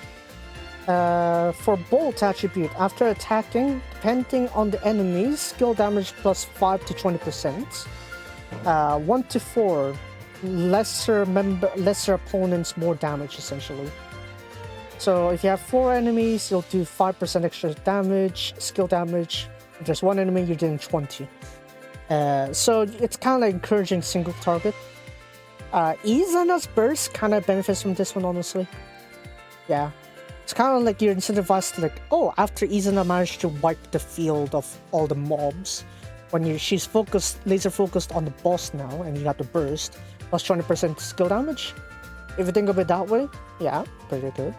For Bolt attribute, after attacking, depending on the enemies, skill damage plus 5 to 20%. 1 to 4. Lesser opponents, more damage essentially. So if you have 4 enemies, you'll do 5% extra damage, skill damage. If there's 1 enemy, you're doing 20. So it's kind of like encouraging single target. Izana's burst kind of benefits from this one, honestly. Yeah. It's kind of like you're incentivized to like, oh, after Izana managed to wipe the field of all the mobs, when she's focused, laser focused on the boss now, and you got the burst, plus 20% skill damage. If you think of it that way, yeah, pretty good.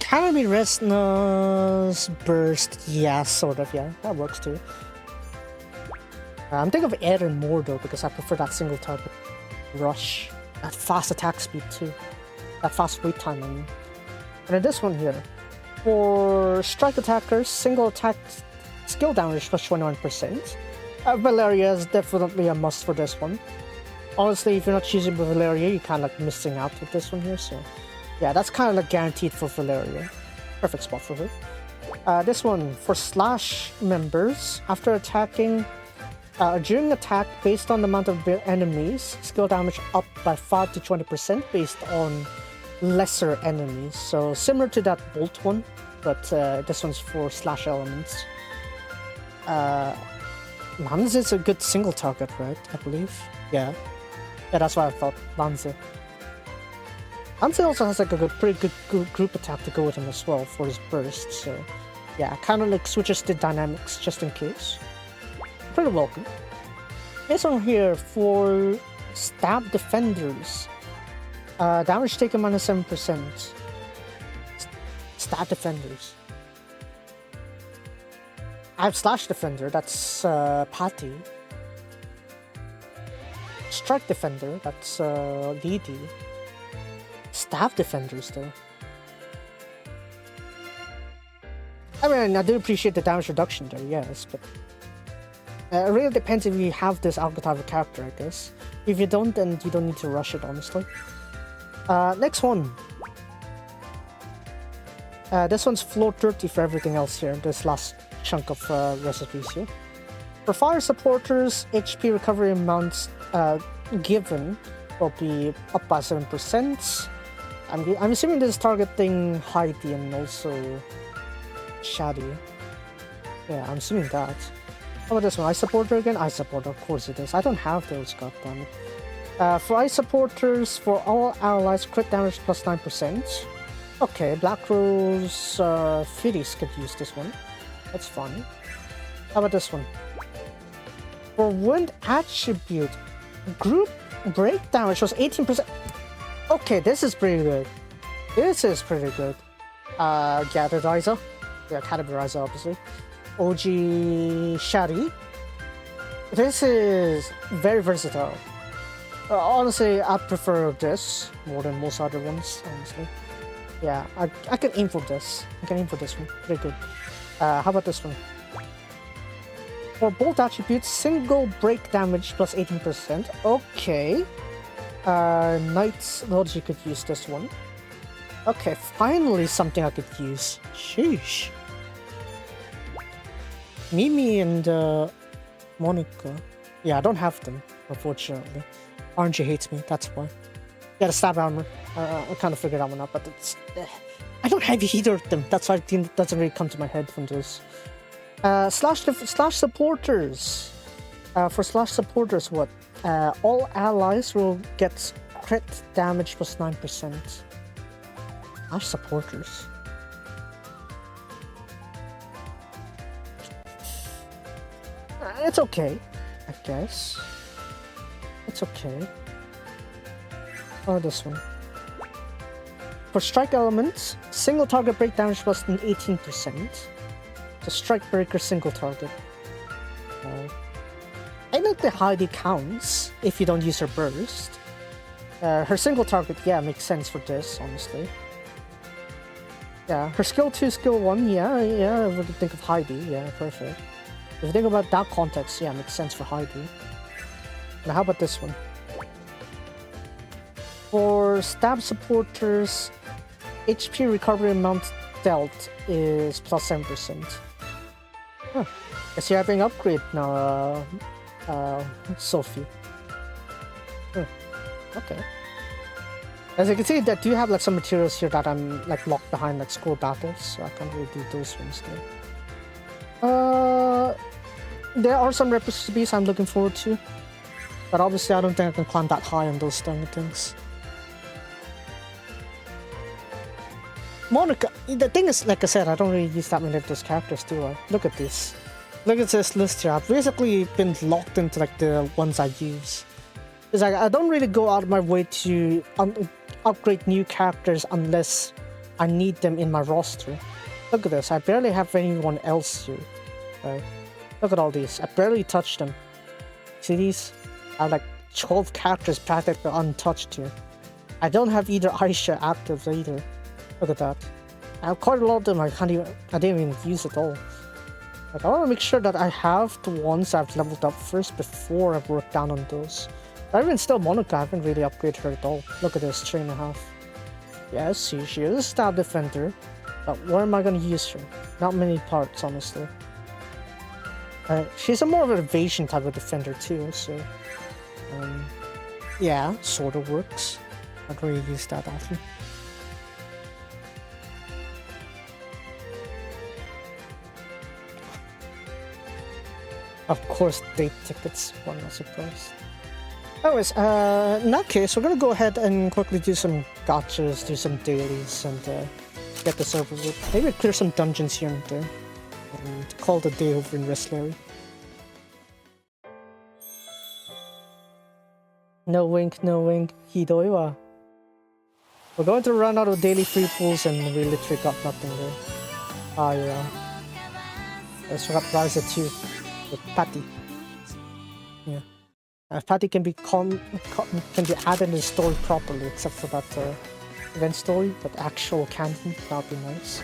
Academy Resna's burst, yeah, sort of, yeah, that works too. I'm thinking of Eren more though, because I prefer that single target rush. That fast attack speed too. That fast wait time, I mean. And then this one here. For strike attackers, single attack skill damage plus 21%. Valeria is definitely a must for this one. Honestly, if you're not choosing Valeria, you're kind of like missing out with this one here, so... Yeah, that's kind of like guaranteed for Valeria. Perfect spot for her. This one, for Slash members, after attacking... during attack, based on the amount of enemies, skill damage up by 5 to 20% based on lesser enemies. So similar to that Bolt one, but this one's for Slash elements. Lanze is a good single target, right? I believe. Yeah. Yeah, that's what I thought. Lanze. Lanze also has like a pretty good group attack to go with him as well for his burst. So yeah, kind of like switches the dynamics just in case. Pretty welcome. This one here for stab defenders. Damage taken minus 7%. Stab defenders. I have slash defender, that's Patty. Strike defender, that's Lady. Stab defenders though. I mean, I do appreciate the damage reduction there, yes, but it really depends if you have this archetype of character, I guess. If you don't, then you don't need to rush it, honestly. Next one. This one's floor 30 for everything else here, this last chunk of recipes here. For fire supporters, HP recovery amounts given will be up by 7%. I'm assuming this is targeting Heidi and also Shadi. Yeah, I'm assuming that. How about this one? Ice supporter again? Ice supporter, of course it is. I don't have those, goddammit. For ice supporters, for all allies, crit damage plus 9%. Okay, Black Rose Fiddies could use this one. That's fine. How about this one? For wind attribute, group break damage was 18%. Okay, this is pretty good. This is pretty good. Gather-riser. Yeah, categorizer, obviously. OG Shari. This is very versatile. Honestly, I prefer this more than most other ones, honestly. Yeah, I can aim for this. I can aim for this one. Pretty good. How about this one? For bolt attributes, single break damage plus 18%. Okay. Knight's Logi could use this one. Okay, finally something I could use. Sheesh. Mimi and Monica. Yeah, I don't have them, unfortunately. RNG hates me, that's why. Yeah, the stab armor. I kind of figured that one out, but it's... I don't have either of them. That's why it doesn't really come to my head from those. Slash supporters. For slash supporters, what? All allies will get crit damage plus 9%. Slash supporters. It's okay, I guess. It's okay. Oh, this one. For strike elements, single target break damage plus 18%. The strike breaker single target. I think the Heidi counts if you don't use her burst. Her single target, yeah, makes sense for this, honestly. Yeah, her skill 2, skill 1, yeah, I would think of Heidi, yeah, perfect. If you think about that context, yeah, makes sense for Heidi. Now, how about this one? For stab supporters, HP recovery amount dealt is plus 7%. Huh. Guess you're having an upgrade now, Sophie. Okay. As you can see, that do have like some materials here that I'm like locked behind, like score battles, so I can't really do those ones there. Uh, there are some recipes I'm looking forward to, but obviously I don't think I can climb that high on those kind of things. Monica, the thing is, like I said, I don't really use that many of those characters, do I? Look at this. Look at this list here. I've basically been locked into like the ones I use. It's like I don't really go out of my way to upgrade new characters unless I need them in my roster. Look at this. I barely have anyone else here. Right? Look at all these. I barely touch them. See these? I have like 12 characters practically untouched here. I don't have either Aisha active either. Look at that. I have quite a lot of them I didn't even use at all. Like, I want to make sure that I have the ones I've leveled up first before I work down on those. But even still, Monica, I haven't really upgraded her at all. Look at this, 3.5. Yes, she is a stab defender. But where am I going to use her? Not many parts, honestly. She's a more of an evasion type of defender too, so... yeah, sort of works. I don't really use that often. Of course, date tickets. One not surprised. Anyways, in that case, we're gonna go ahead and quickly do some gotchas, do some dailies, and get this over with. Maybe clear some dungeons here and there, and call the day over in Resleriana. No wink, no wink. Hidoi wa. We're going to run out of daily free pools, and we literally got nothing there. Ah, yeah. Let's forgot Riser too. With Patty. Yeah. Patty can be added in the story properly, except for that event story, but actual canon, that'd be nice.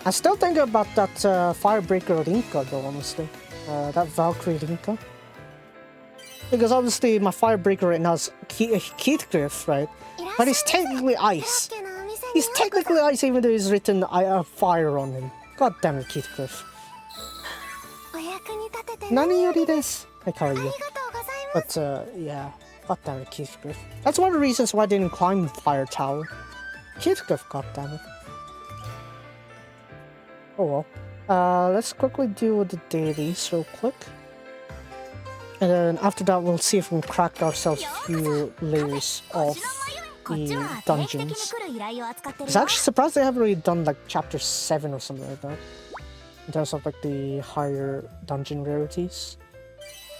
I'm still thinking about that Firebreaker Linka though, honestly. That Valkyrie Linka. Because obviously my Firebreaker right now is Keithcliff, right? But he's technically ice. He's technically ice even though he's written fire on him. God damn it, Keithcliff. Nani yori desu. Like how are you? But yeah, god damn it, Keithcliff. That's one of the reasons why I didn't climb the fire tower. Keithcliff, god damn it. Oh well. Let's quickly do the dailies real quick. And then after that we'll see if we can crack ourselves a few layers of the dungeons. I was actually surprised they haven't really done like chapter 7 or something like that. In terms of like the higher dungeon rarities.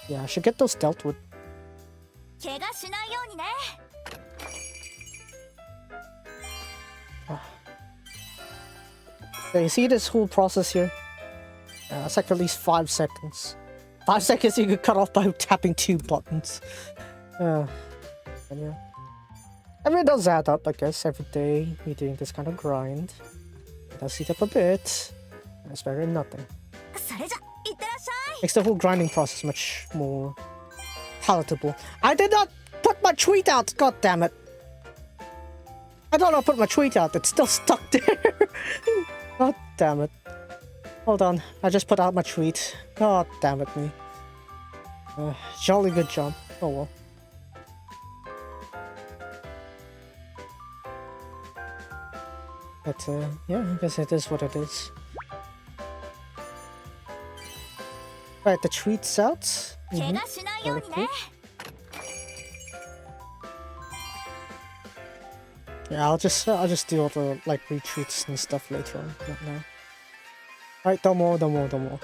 Yeah, I should get those dealt with. So you see this whole process here? It's like at least 5 seconds. 5 seconds you could cut off by tapping 2 buttons. And yeah. I mean, it does add up, I guess, every day you're doing this kind of grind. It does eat up a bit. It's better than nothing. Makes the whole grinding process much more palatable. I did not put my tweet out, god damn it! I thought I put my tweet out, it's still stuck there. God damn it. Hold on, I just put out my tweet. God damn it me. Jolly good job. Oh well. But yeah, I guess it is what it is. Right, the tweet's out. Okay. Yeah, I'll just do all the like retweets and stuff later on, not now. Alright, domo.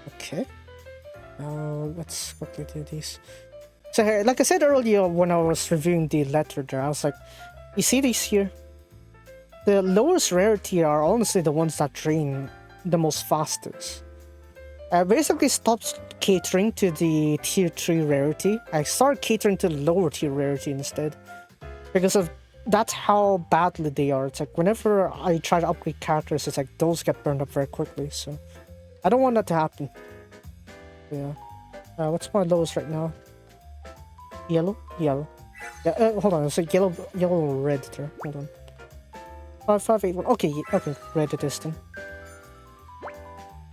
Okay. Now let's quickly do these. So like I said earlier when I was reviewing the letter there, I was like, you see these here? The lowest rarity are honestly the ones that drain the most fastest. I basically stopped catering to the tier 3 rarity. I started catering to the lower tier rarity instead. Because of that's how badly they are. It's like whenever I try to upgrade characters, it's like those get burned up very quickly. So I don't want that to happen. Yeah. What's my lowest right now? Yellow? Yellow. Yeah, hold on. It's like yellow, red there. Hold on. 5581. Okay, red it is then.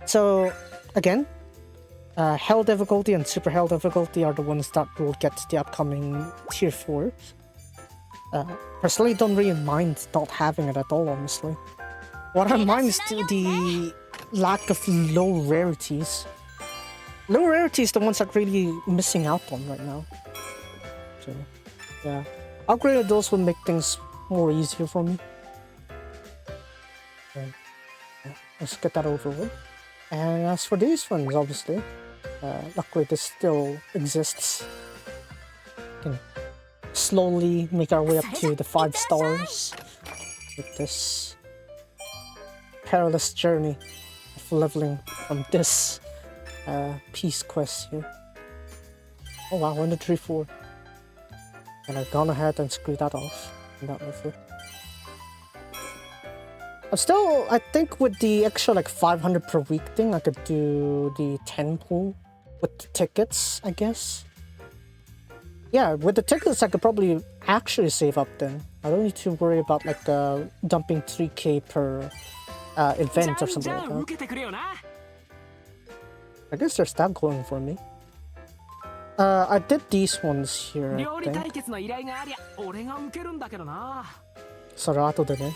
So, again, hell difficulty and super hell difficulty are the ones that will get the upcoming tier 4. Personally, don't really mind not having it at all, honestly. What I mind is the lack of low rarities. Low rarities, the ones that really missing out on right now. So, yeah. Upgrading those would make things more easier for me. Right. Yeah. Let's get that over with. And as for these ones, obviously, luckily this still exists. Can slowly make our way up to the 5 stars with this perilous journey of leveling from this peace quest here. Oh wow, 1, 2, 3, 4. And I've gone ahead and screwed that off in that method. I'm still, I think with the extra like 500 per week thing, I could do the 10 pool with the tickets, I guess. Yeah, with the tickets I could probably actually save up then. I don't need to worry about like dumping 3k per event or something like that. I guess there's that going for me. I did these ones here, I think. それ後でね。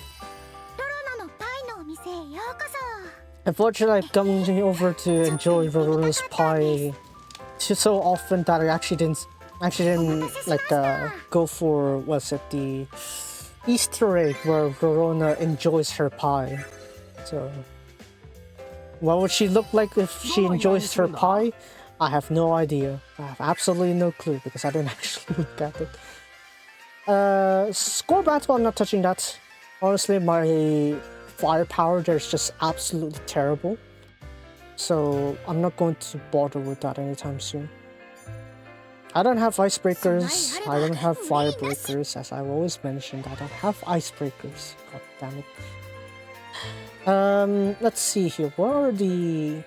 Unfortunately, I've come over to enjoy Rorona's pie so often that I actually didn't like go for, what's it, the Easter egg where Rorona enjoys her pie. So what would she look like if she enjoys her pie? I have no idea. I have absolutely no clue because I didn't actually look at it. Score battle, I'm not touching that. Honestly, my firepower there is just absolutely terrible. So I'm not going to bother with that anytime soon. I don't have icebreakers, I don't have firebreakers, as I've always mentioned. I don't have icebreakers. God damn it. Let's see here. Where are the...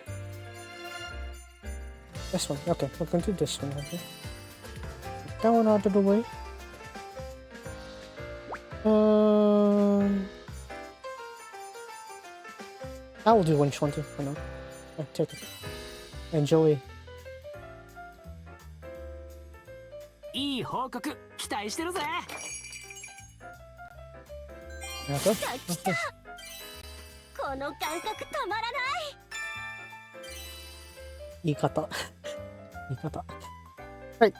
This one. Okay, we're going to do this one. Okay. Get that one out of the way. I will do 120 for now. Yeah, take it. Enjoy. いい報告期待してるぜ。やった。この感覚たまらない。言い方。言い方。Right,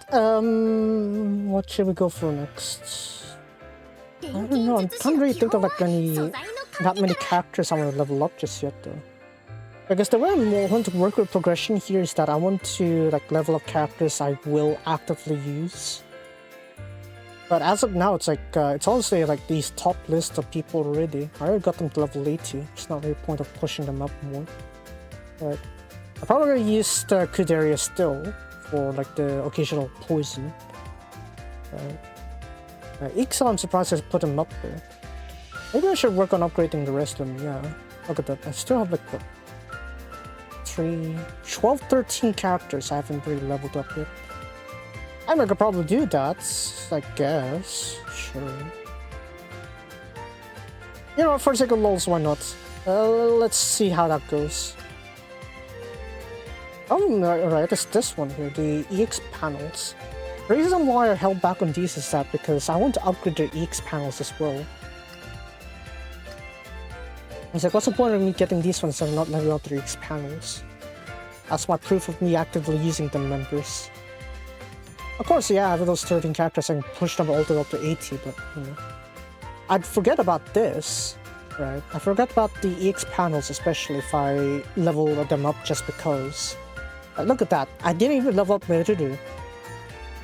what should we go for next? I don't know, I can't really think of like that many characters I want to level up just yet though. I guess the way I want to work with progression here is that I want to like level up characters I will actively use. But as of now, it's like it's honestly like these top list of people already. I already got them to level 80. It's not really a point of pushing them up more. But I'm probably gonna use the Kuderia still for like the occasional poison. Ixel, I'm surprised I put him up there. Maybe I should work on upgrading the rest of them. Yeah, look at that. I still have like what, 12, 13 characters I haven't really leveled up yet. I could probably do that, I guess. Sure. You know, for the sake of lols, why not? Let's see how that goes. Oh, right, it's this one here, the EX panels. The reason why I held back on these is that because I want to upgrade the EX panels as well. It's like, what's the point of me getting these ones and not leveling up the EX panels? That's my proof of me actively using them, members. Of course, yeah, I have those 13 characters and push them all the way up to 80, but, you know. I'd forget about this, right? I forget about the EX panels, especially if I level them up just because. Look at that, I didn't even level up Meriru.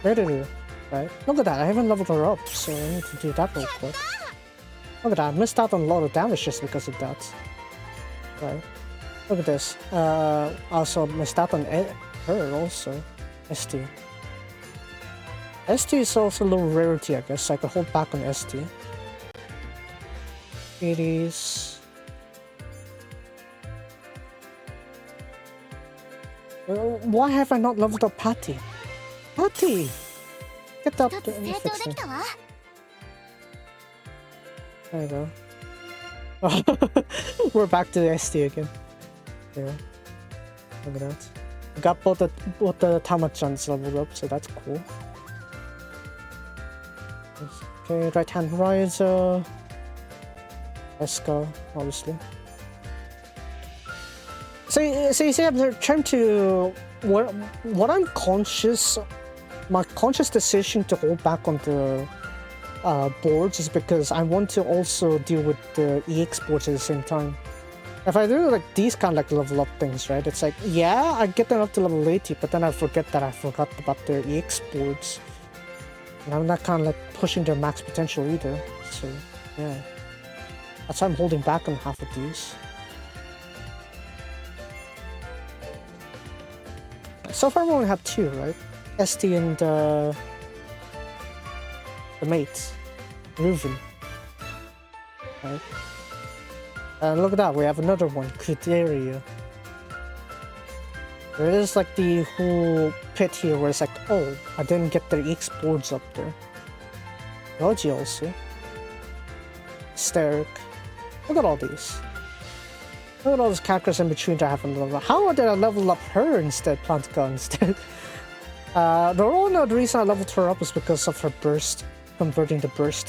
Meriru, right? Look at that, I haven't leveled her up, so I need to do that real quick. Look at that, I missed out on a lot of damage just because of that. Right? Look at this. I also missed out on her also. ST. ST is also a low rarity, I guess, so I could hold back on ST. It is... Why have I not leveled up Patty? Patty! Get up there and fix it. There you go. We're back to the ST again. Yeah. Look at that. I got both the Tamachans leveled up, so that's cool. Okay, right hand riser. Let's go, obviously. So you see, I'm trying to what I'm conscious. My conscious decision to hold back on the boards is because I want to also deal with the EX boards at the same time. If I do like these kind of like level up things, right? It's like, yeah, I get them up to level 80, but then I forget that I forgot about their EX boards. And I'm not kind of like pushing their max potential either. So, yeah. That's why I'm holding back on half of these. So far we only have 2, right? ST and the mate, Reuven. Right? And look at that, we have another one, Atelier. There is like the whole pit here where it's like, oh, I didn't get the EX boards up there. Logi also. Steric. Look at all these. Look at all these characters in between that I haven't leveled up. How did I level up her instead, Plantka instead? The only reason I leveled her up is because of her burst, converting the burst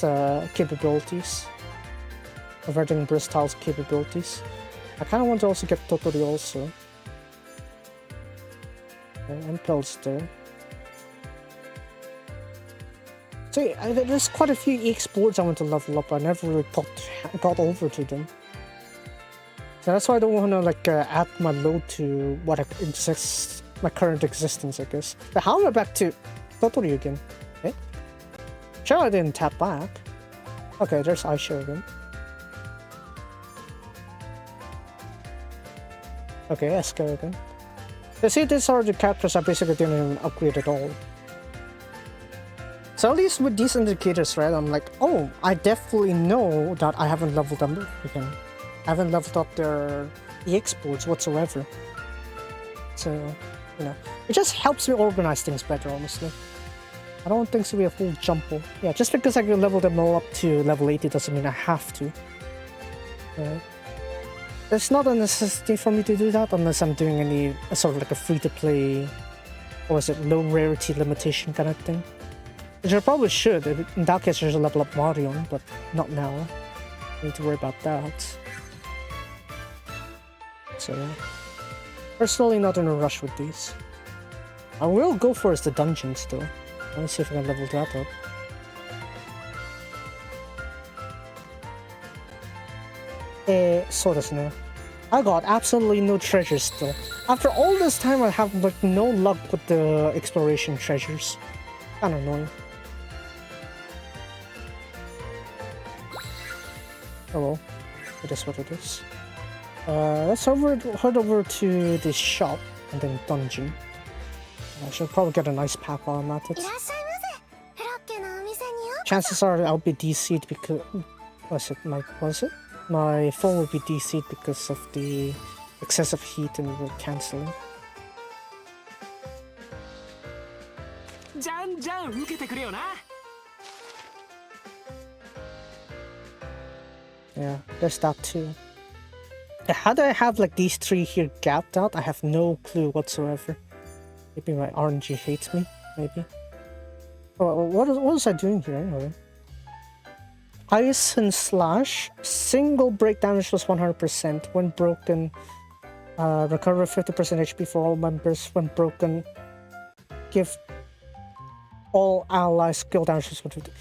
capabilities. Converting burst tiles capabilities. I kind of want to also get Toturi also. Okay, Impulse there. See, there's quite a few EX boards I want to level up. I never really got over to them. So that's why I don't want to like add my load to what exists, my current existence, I guess. But how am I back to Toturi again? Eh? Sure, I didn't tap back. Okay, there's Aisha again. Okay, Eska again. You see, these are the characters I basically didn't even upgrade at all. So at least with these indicators, right, I'm like, oh, I definitely know that I haven't leveled them again. I haven't leveled up their EX boards whatsoever. So, you know, it just helps me organize things better, honestly. I don't think so we have full jumble. Yeah, just because I can level them all up to level 80 doesn't mean I have to. There's not a necessity for me to do that unless I'm doing any sort of like a free-to-play, or is it low rarity limitation kind of thing. Which I probably should. In that case, there's a level up Marion, but not now. I need to worry about that. So yeah. Personally, not in a rush with these. I will go for is the dungeons though. Let's see if I can level that up. So desu ne. I got absolutely no treasures still. After all this time, I have like no luck with the exploration treasures. Kinda annoying. Oh well, it is what it is. Let's head over to the shop and then dungeon. I should probably get a nice pack while I'm at it. Chances are I'll be DC'd because... My phone will be DC'd because of the excessive heat and will cancel. Yeah, there's that too. How do I have like these 3 here gapped out? I have no clue whatsoever. Maybe my RNG hates me, maybe. Oh, what was I doing here anyway? Ice and Slash. Single break damage plus 100%. When broken, recover 50% HP for all members. When broken, give all allies skill damage plus 150.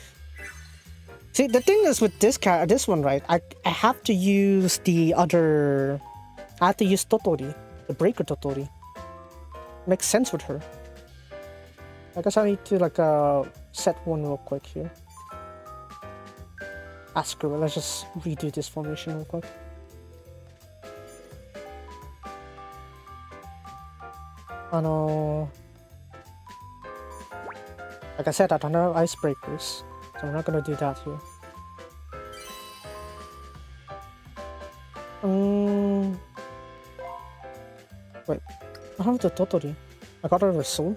See, the thing is with this one, right? I have to use the other... I have to use Toturi. The Breaker Toturi. Makes sense with her. I guess I need to like set one real quick here. Ah, screw it. Let's just redo this formation real quick. Like I said, I don't have icebreakers, so I'm not gonna do that here. Wait, I have the Toturi. I got it over Soul.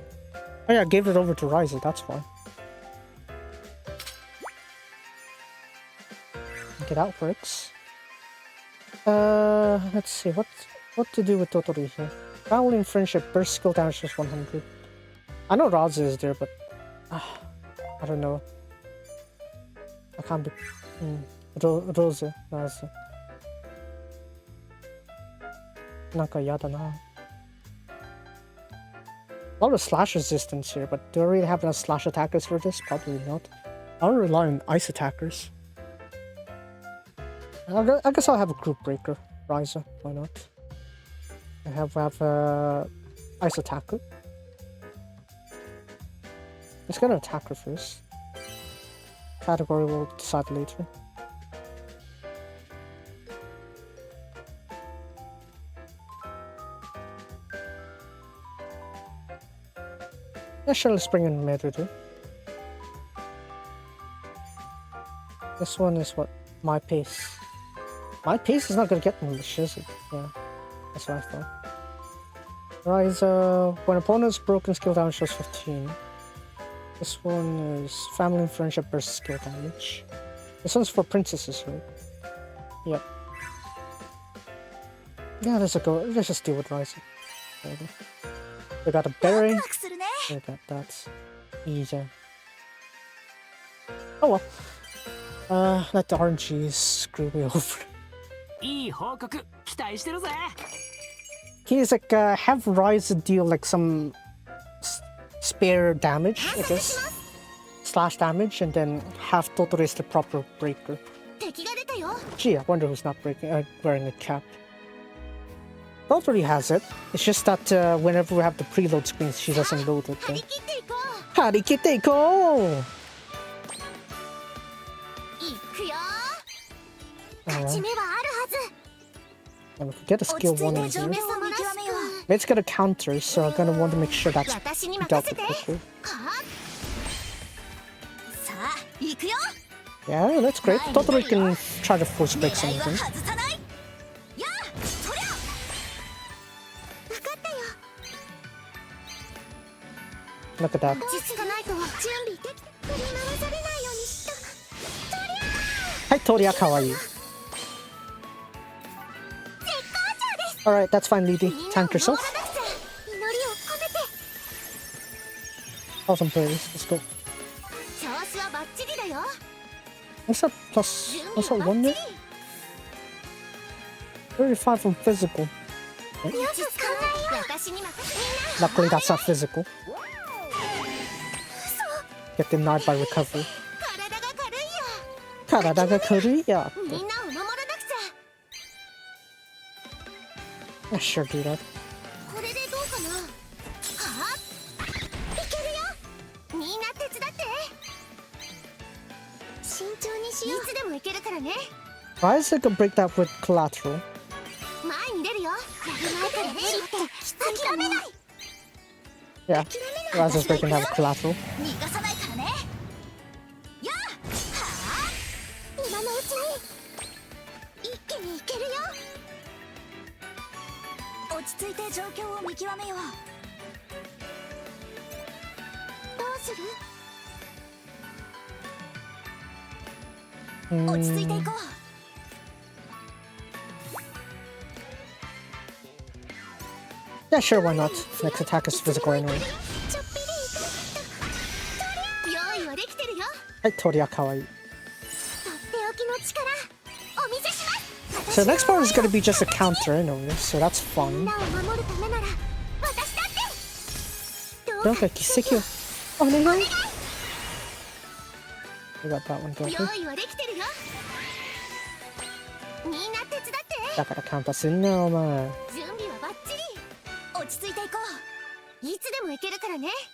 Oh yeah, I gave it over to Ryza, that's why. Okay, that works. Let's see, what to do with Toturi here? Traveling Friendship, burst skill damage plus 100. I know Ryza is there, but... I don't know. can't be. Rose, Naze. なんかやだな. A lot of slash resistance here, but do I really have enough slash attackers for this? Probably not. I'll rely on ice attackers. I guess I'll have a group breaker. Ryza, why not? I have ice attacker. Let's get an attacker first. Category will decide later. Yeah, sure, let's bring in Merudu. This one is what? My pace. My pace is not gonna get English, is it? Yeah, that's what I thought. Ryza, when opponent's broken skill damage shows 15. This one is family and friendship versus skill damage. This one's for princesses, right? Yep. Yeah, let's go. Let's just deal with Ryza. We got a berry. We got that. Easy. Oh well. Let the RNGs screw me over. いい報告期待してるぜ He's like, have Ryza deal like some spare damage, I guess. Slash damage, and then have Totoro the proper breaker. Gee, I wonder who's not wearing a cap. Totoro has it. It's just that whenever we have the preload screens, she doesn't load it. Harikite go! Alright. And we can get a skill 1 in here. Let's get a counter, so I'm gonna want to make sure that's dealt with quickly. Yeah, that's great. Totoro can try to force break something. Look at that. Hi, Toria, kawaii. Alright, that's fine, Lady. Tank yourself. Awesome plays. Let's go. What's that plus? What's that 1 there? 35 from physical. Okay. Luckily, that's not physical. Get denied by recovery. Karada ga karui ya. I sure do that. Why is it gonna break that with collateral? Yeah, Ryza's breaking that with collateral. Yeah, sure, why not? Next attack is physical anyway. Hi, Toria kawaii. So the next part is gonna be just a counter anyway, so that's fun. Don't get Kiseki. Oh no! We got that one going. だからカンパすんなお前。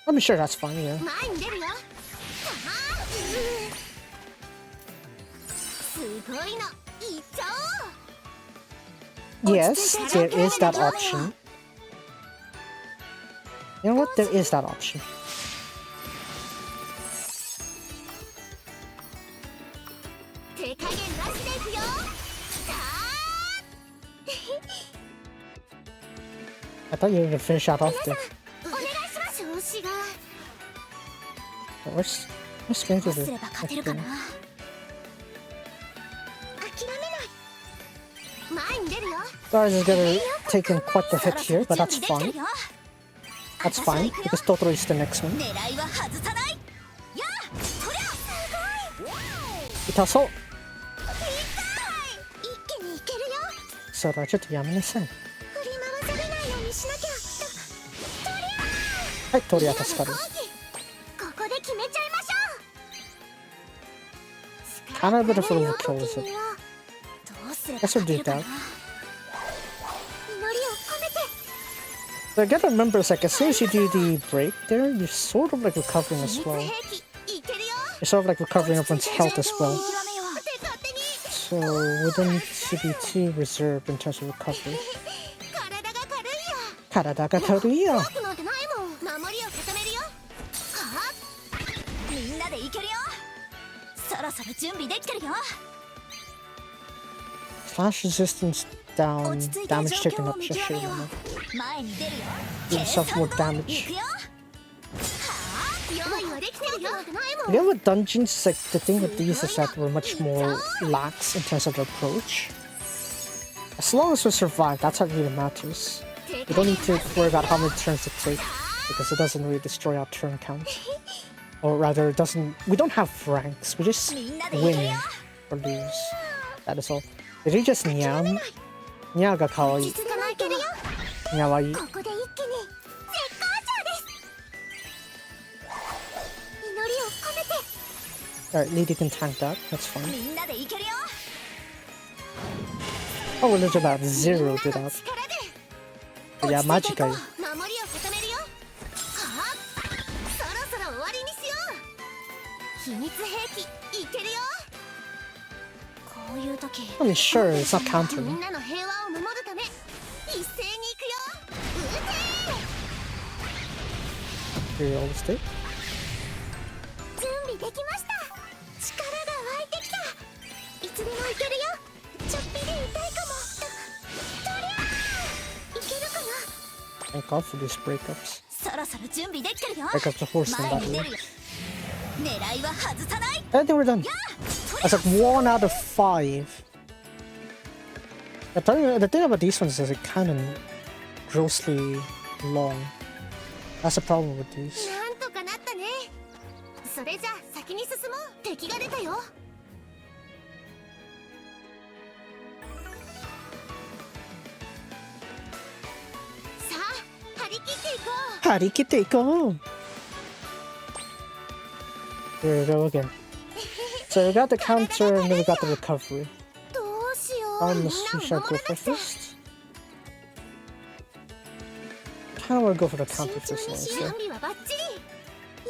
I'm sure that's fine, yeah. Yes, there is that option. You know what? There is that option. I thought you were gonna finish that off there. Where's Stranger there? Guys is gonna take in quite the hit here, but that's fine. That's fine, because Totoro is the next one. 痛そう。一気にいけるよ。それはちょっとやめなさい。振り回されないようにしなきゃ。はい、鳥は助かる。ここで決めちゃいましょう。 Kind of a bit of a overkill, is it? どうすれば Guess we'll 勝て do るか that. な。祈りを込めて。 But I gotta remember, it's like as soon as you do the break there, you're sort of like recovering as 秘密 well. 兵器いけるよ。 You're sort of like recovering everyone's health as well. 見極めよう。って勝手に So we don't need to be too reserved in terms of recovery. 体が軽いや。 体が軽いよ。怖くなんてないもん。守りを固めるよ。はあ、みんなでいけるよ。そろそろ準備できてるよ。 Slash resistance 落 down, ち着いて damage 状 taken 況を up 見 just 極 sure めよ enough. う。前に出るよ。 Give yourself more 行 damage. くよ。はあ、用意はできてるよ。ないもん。 You know, with dungeons, it's like the thing with these is that we're much more lax in terms of the approach. As long as we survive, that's what really matters. We don't need to worry about how many turns it takes because it doesn't really destroy our turn count. Or rather, it doesn't. We don't have ranks. We just win or lose. That is all. Did he just nyam? Nya ga kawaii. 落ち着かないけるよ。 Nyawaii. ここで一気に絶好調です。祈りを込めて。 Alright, Lady can tank that. That's fine. みんなでいけるよ。 Oh, we're literally about zero to that. いや、マジかよ。守りを固めるよ。はあ、そろそろ終わりにしよう。秘密兵器いけるよ。こういう時、 I mean, sure, it's not み countering. んなの平和を守るため一斉に行くよ。撃て。 Here, all this tape. 準備できました。力が湧いてきた。いつでもいけるよ。ちょっぴり痛いかも。とりゃー、いけるかな。 Thank God for these breakups. そろそろ準備できてるよ。 Breakups are horse in 前 that に出 way. るよ。狙いは外さない。 I think we're done. That's like 1 out of 5. The thing about these ones is it kind of grossly long. That's the problem with these. なんとかなったね。それじゃあ先に進もう。敵が出たよ。さあ、張り切っていこう。 Harikite, go! Here we go again. So we got the counter and then we got the recovery. どうしよう。 I'm みん gonna なを should I 守 go ら for なくちゃ。 first? Kinda wanna go for the 慎 counter 重 first, にし honestly. 準備はバッチリ。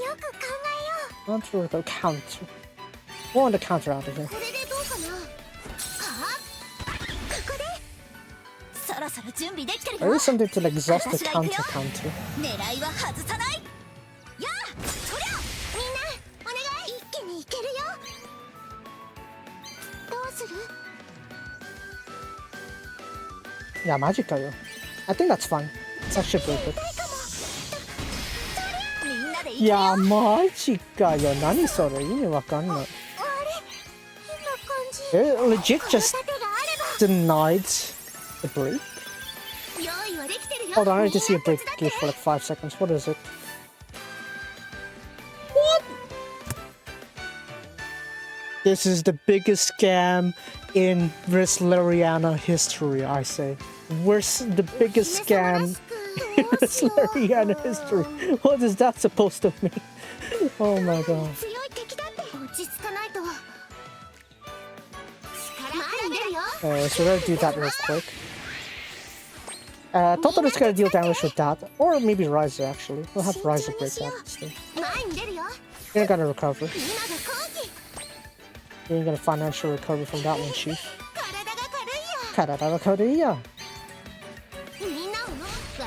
よく考えよ Counter with the counter. We want the counter out of here. う。これでどうかな。はあ、ここで。そろそろ準備できてる There よ。 is something to like exhaust the 私が行く counter よ。 counter. 狙いは外さない。やあ、そりゃ。みんな、お願い。一気にいけるよ。どうする？ Yeah, magic yo. I think that's fine. That should break it. みんなでいけるよ。 Yeah, magic yo. Nani sore? 意味わかんない。あれ、変な感じ。 It legit just 盾があれば。 denied the break. 用意はできてるよ。 Hold on, I need to see a みんな break 手伝って gift for like 5 seconds. What is it? This is the biggest scam in Resleriana history, I say. Worst, the biggest scam in Resleriana history. What is that supposed to mean? Oh my god. 強い敵だって落ち着かないと。前に出るよ。 So we're gonna do that real quick. Total is gonna deal damage with that. Or maybe Riser actually. We'll have Riser break that instead. 前に出るよ。 You're gonna recover. 今が後期。 You're gonna financial recover from that one, Chief. 体が軽いよ。 Karada. みんなを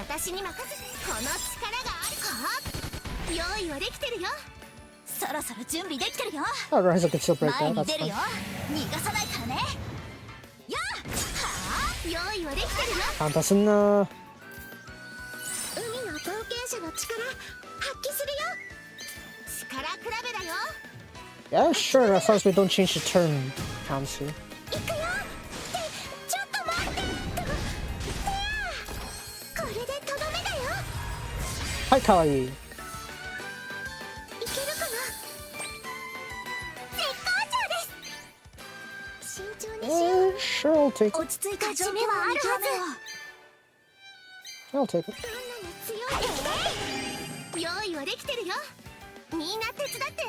私に任せ。この力があるか。用意はできてるよ。そろそろ準備できてるよ。 Oh, Riser can still break 前 that, に that's 出る fine. よ。逃がさないからね。やあ、はあ、用意はできてるよ。 Fantasuna. 海の冒険者の力発揮するよ。力比べだよ。 Yeah, sure, as long as we don't change the turn counts here. 行くよ。ってちょっと待って。これでとどめだよ。 Hi, Kawaii. いけるかな。絶好調です。Sure, I'll take it. 落ち着いた状況を見極めよう I'll take it. 用意はできてるよみんな手伝って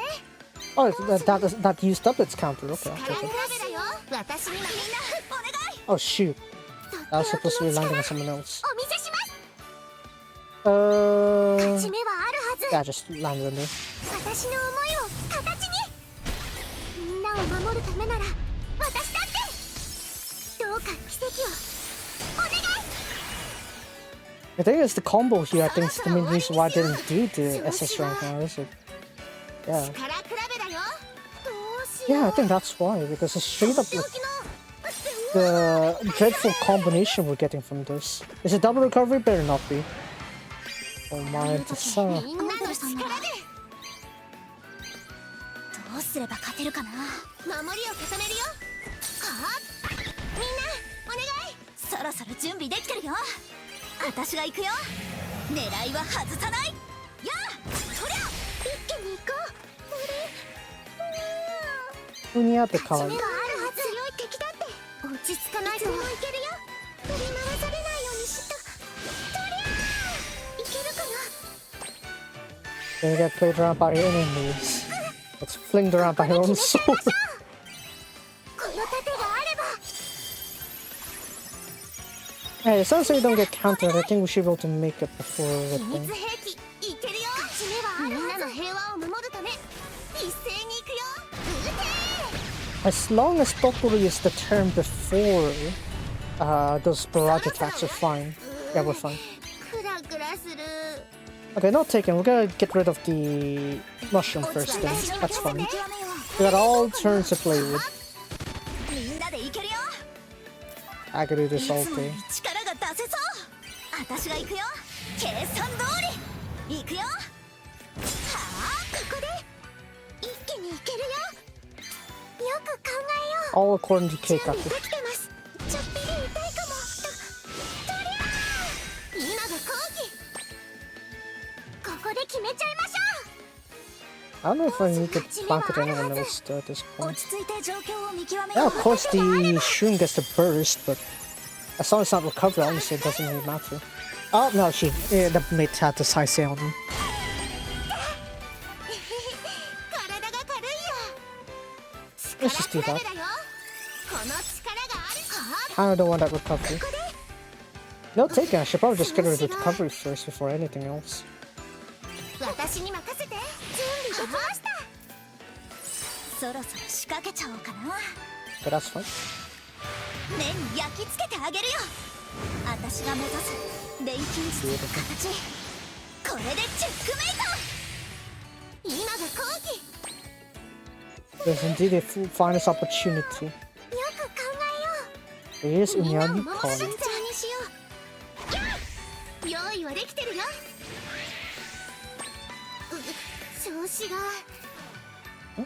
Oh, that used up its counter. Okay, I'll 力 take 比 it. べだよ私にみんなお願い Oh shoot, I was supposed to be landing on someone else. お見せします Uh, 勝ち目はあるはず yeah, just landed on me. 私の思いを形にみんなを守るためなら私だってどうか奇跡をお願い The thing is, the combo here, I think, is the main reason why I didn't do the SS rank now, is it? Yeah. 力比べだよどうしよ Yeah, う I think that's why, because it's straight up 病 like 気の the dreadful combination we're getting from this. Is it double recovery? Better not be. Oh my, it's みんなの力でどうすれば勝てるかな守りを固めるよはあみんなお願いそろそろ準備できてるよ私が行くよ狙いは外さないやあそりゃ一気に行こうUnia って可愛い。目はあるはず強い敵だって落ち着かないといつでもいけるよ振り回されないようにしととりゃあいけるかな They get played around by enemies. It's flinged around by her own sword. この盾があれば Hey, as long as we don't get countered, I think we should be able to make it before the 秘 thing. 密兵器いけるよ勝ち目はあるみんなの平和を守るため一斉に行くよ撃て As long as Totally is the turn before those barrage attacks are fine. Yeah, we're fine. クラクラする Okay, not taken. We're gonna get rid of the mushroom first then. That's fine. We got all turns to play with. みんなでいけるよ I could do this all いつもよ day. り力が出せそう私が行くよ計算通り行くよはあここで一気に行けるよよく考えよ All according to う K 準備 Kaku. できてますちょっぴり痛いかもとりゃあ今が後期ここで決めちゃいましょ I don't know if I need to plant it anyone else at this う point. 落ち着いて状況を見極め Yeah, よ of course the shroom gets to burst, but as long as it's not recovered, honestly, it doesn't really matter. Oh, no, the mate had the side sail on him. 体が軽いよ Let's just do 力 that. 比べだよこの力があるか I don't want that recovery. ここで No, taken. I should probably just get rid of the recovery first before anything else. 私に任せて準備できましたそろそろ仕掛けちゃおうかな But that's fine. 目に焼き付けてあげるよ私が目指す錬金術の形これでチェックメイト今が後期 There's indeed a finest opportunity. よく考え Here's ようみんなを Unyani 守る Khan. 慎重にしよう用意はできてるよ調子が諦め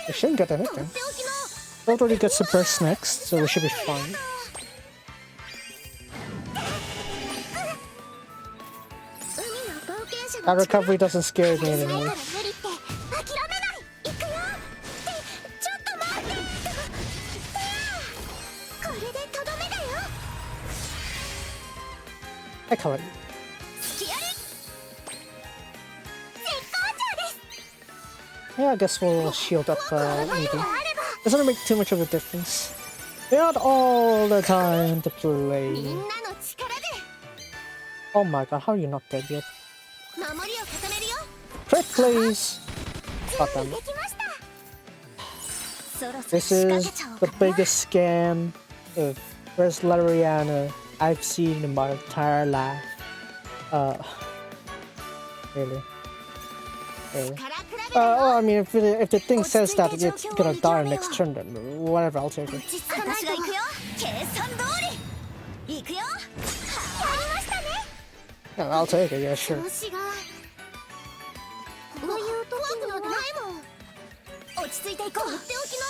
We shouldn't get とって anything. おきの Totally gets the burst next, so we should be fine. 海の冒険者 That の recovery doesn't scare me ない anymore. から無理って諦めない行くよってちょっと待ってこれでとどめだよ I call it. 隙あり絶好調です Yeah, I guess we'll shield up あ Edie. れば Doesn't make too much of a difference. We're not all the time to み play. んなの力で Oh my god, how are you not dead yet? 守りを固めるよ Crit, please! 準 God 備 damn で it. きましたそろそろ This 仕掛 is けちゃおう the かな biggest scam of Resleriana I've seen in my entire life. Really? Really? 力比べだ Oh, よ I mean, if the thing says that it's gonna die next turn, then whatever, I'll take it. 落ち着かないと私が行くよ計算通り行くよやりましたね Yeah, I'll take it, yeah, sure. 調子がこういう時のないもん落ち着いていこうとっておきの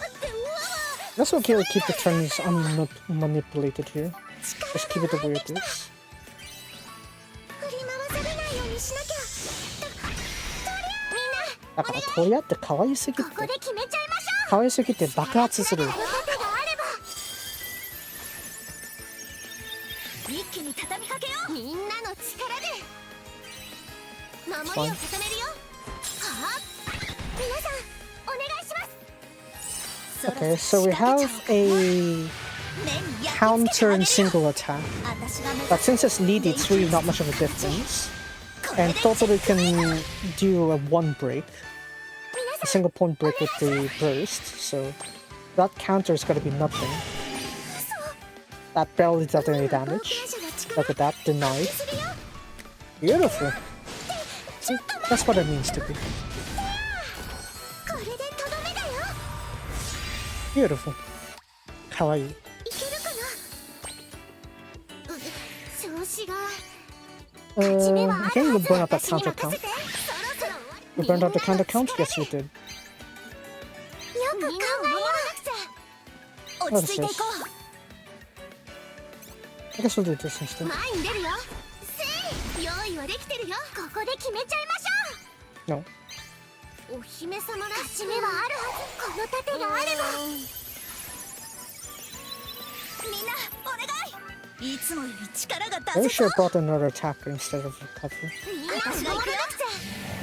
ってうわ That's okay to keep the turns unmanipulated here. Just keep it the way it is. 振り回されないようにしなきゃみんなだから、トリアって可愛すぎて、ここで決めちゃいましょう可愛すぎて爆発する。この盾があればみんなの力で守りを固めるよ。はあ、皆さんお願いします。 Okay, so we have a counter and single attack. But since it's needy, it's really not much of a difference. And totally can do a one break. A single point break with the burst, so that counter is gonna be nothing. That barely does any damage. Look at that, denied. Beautiful. See, that's what it means to be. Beautiful. Kawaii. Okay, you burn up that counter count. You burned up the counter count? Yes, you did. What is this? I guess we'll do this instead. No. お姫様らしめはあるはず。この盾があれば。みんなお願い。いつもより力が I 出 wish せ I た。 brought another attacker instead of recovery. みんな私が行くよ。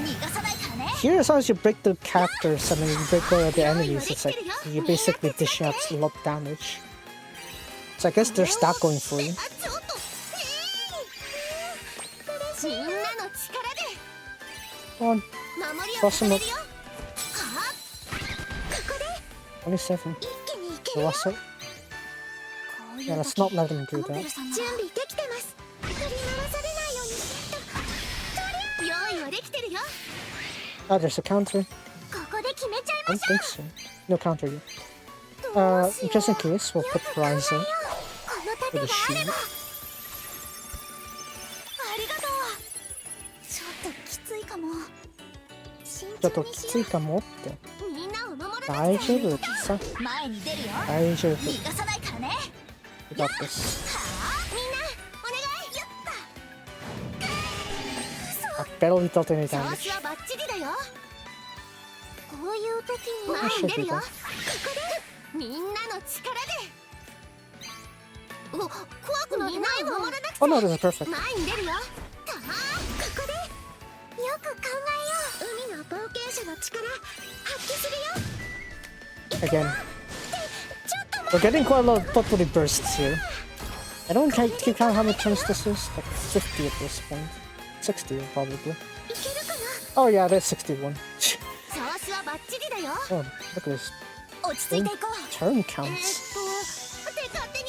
逃がさないからね。 Here, as long as you break the characters and then you break all of the enemies, it's like you basically dish out a lot of damage. So I guess there's that going for you. あ、ちょっと。みんなの力で Come on, 守りを toss 固 him め up. るよ。はあ、ここで 27. 一気にいけ The るよ。 last hit. こういう Yeah, 時 let's not let him do モペル that. 様準備できてます。振り回されないようにしないと。用意はできてるよ。 Oh, there's a counter. ここで決めちゃい I ま don't しょ think so. No counter yet. う。どうしよう。 Just in case, we'll よ put く考えよ Ryza う。この盾 with が a あれ shield. ば。ありがとう。ちょっときついかも。慎ちょっと重にしよきついかもって。う。みんなを守らなくちゃ。大丈夫さ。前に出るよ。大丈夫。逃がさないからね。 We got this. はあ、みんなお願い。やった。 I barely dealt any 調 damage. 子はバッチリだよ。こういう時に前 should に出る be よ。 that. ここでみんなの力で。お、怖くなってないわ。守らなくちゃ。 Oh no, this is perfect. 前に出るよ。はあ、ここでよく考えよう。海の冒険者の力発揮するよ。 Again. ちょっと We're getting quite a lot of totally bursts here. I don't keep count how many turns this is. Like 50 at this point. 60 probably. いけるかな。 Oh yeah, that's 61. 調子はバッチリだよ。 Oh, look at this. 落ち着いていこう。 Turn 手 counts. 勝手に。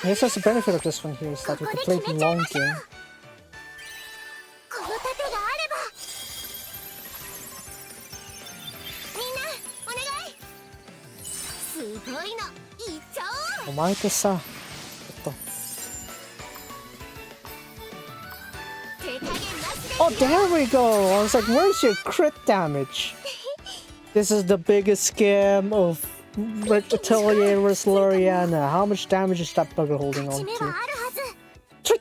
Here's just the benefit of this one here is that you can play the long game. この盾があれば。みんなお願い。すごいのいっちゃおう。お前ってさ、ちょっと。手加減なしで。 Oh, there we go! I was like, where's your crit damage? This is the biggest scam of Atelier Resleriana. How much damage is that bugger holding 勝 on ち目は to? あるはず。ちょい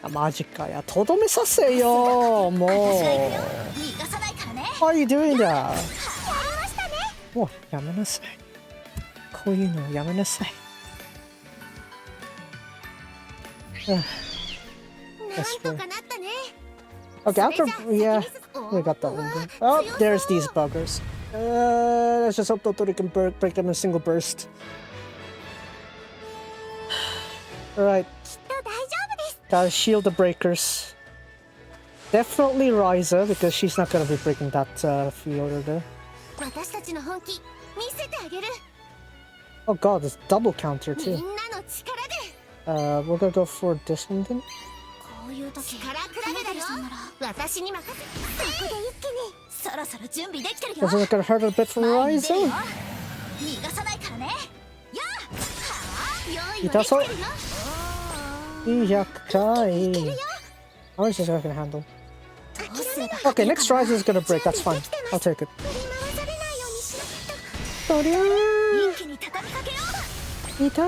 あ、マジかや。とどめさせよもう。逃がさないからね。 Why are you doing that? やりましたね。もうやめなさい。こういうのやめなさい。なんとかなったね。 Okay, after yeah, we got that one. Good. Oh, there's these buggers. Let's just hope Tottori can break them in a single burst. Alright, きっと大丈夫です。 gotta shield the breakers. Definitely Ryza, because she's not gonna be breaking that field there. 私たちの本気見せてあげる。 Oh god, it's double counter み too. んなの力で。 We're gonna go for this one then. こういう時力比べだよ。私に任せ。そこで一気に。そろそろ準備できてるよ。 Isn't it gonna hurt a bit for 前に出るよ。 Ryza? 逃がさないからね。やあ、用意痛そうはできてるよ。 200 How much is that gonna handle? どうすれば Okay, next Ryza is gonna break, that's fine. I'll take it. 振り回されないようにしないと。とりゃー一気に畳みかけよう。痛い絶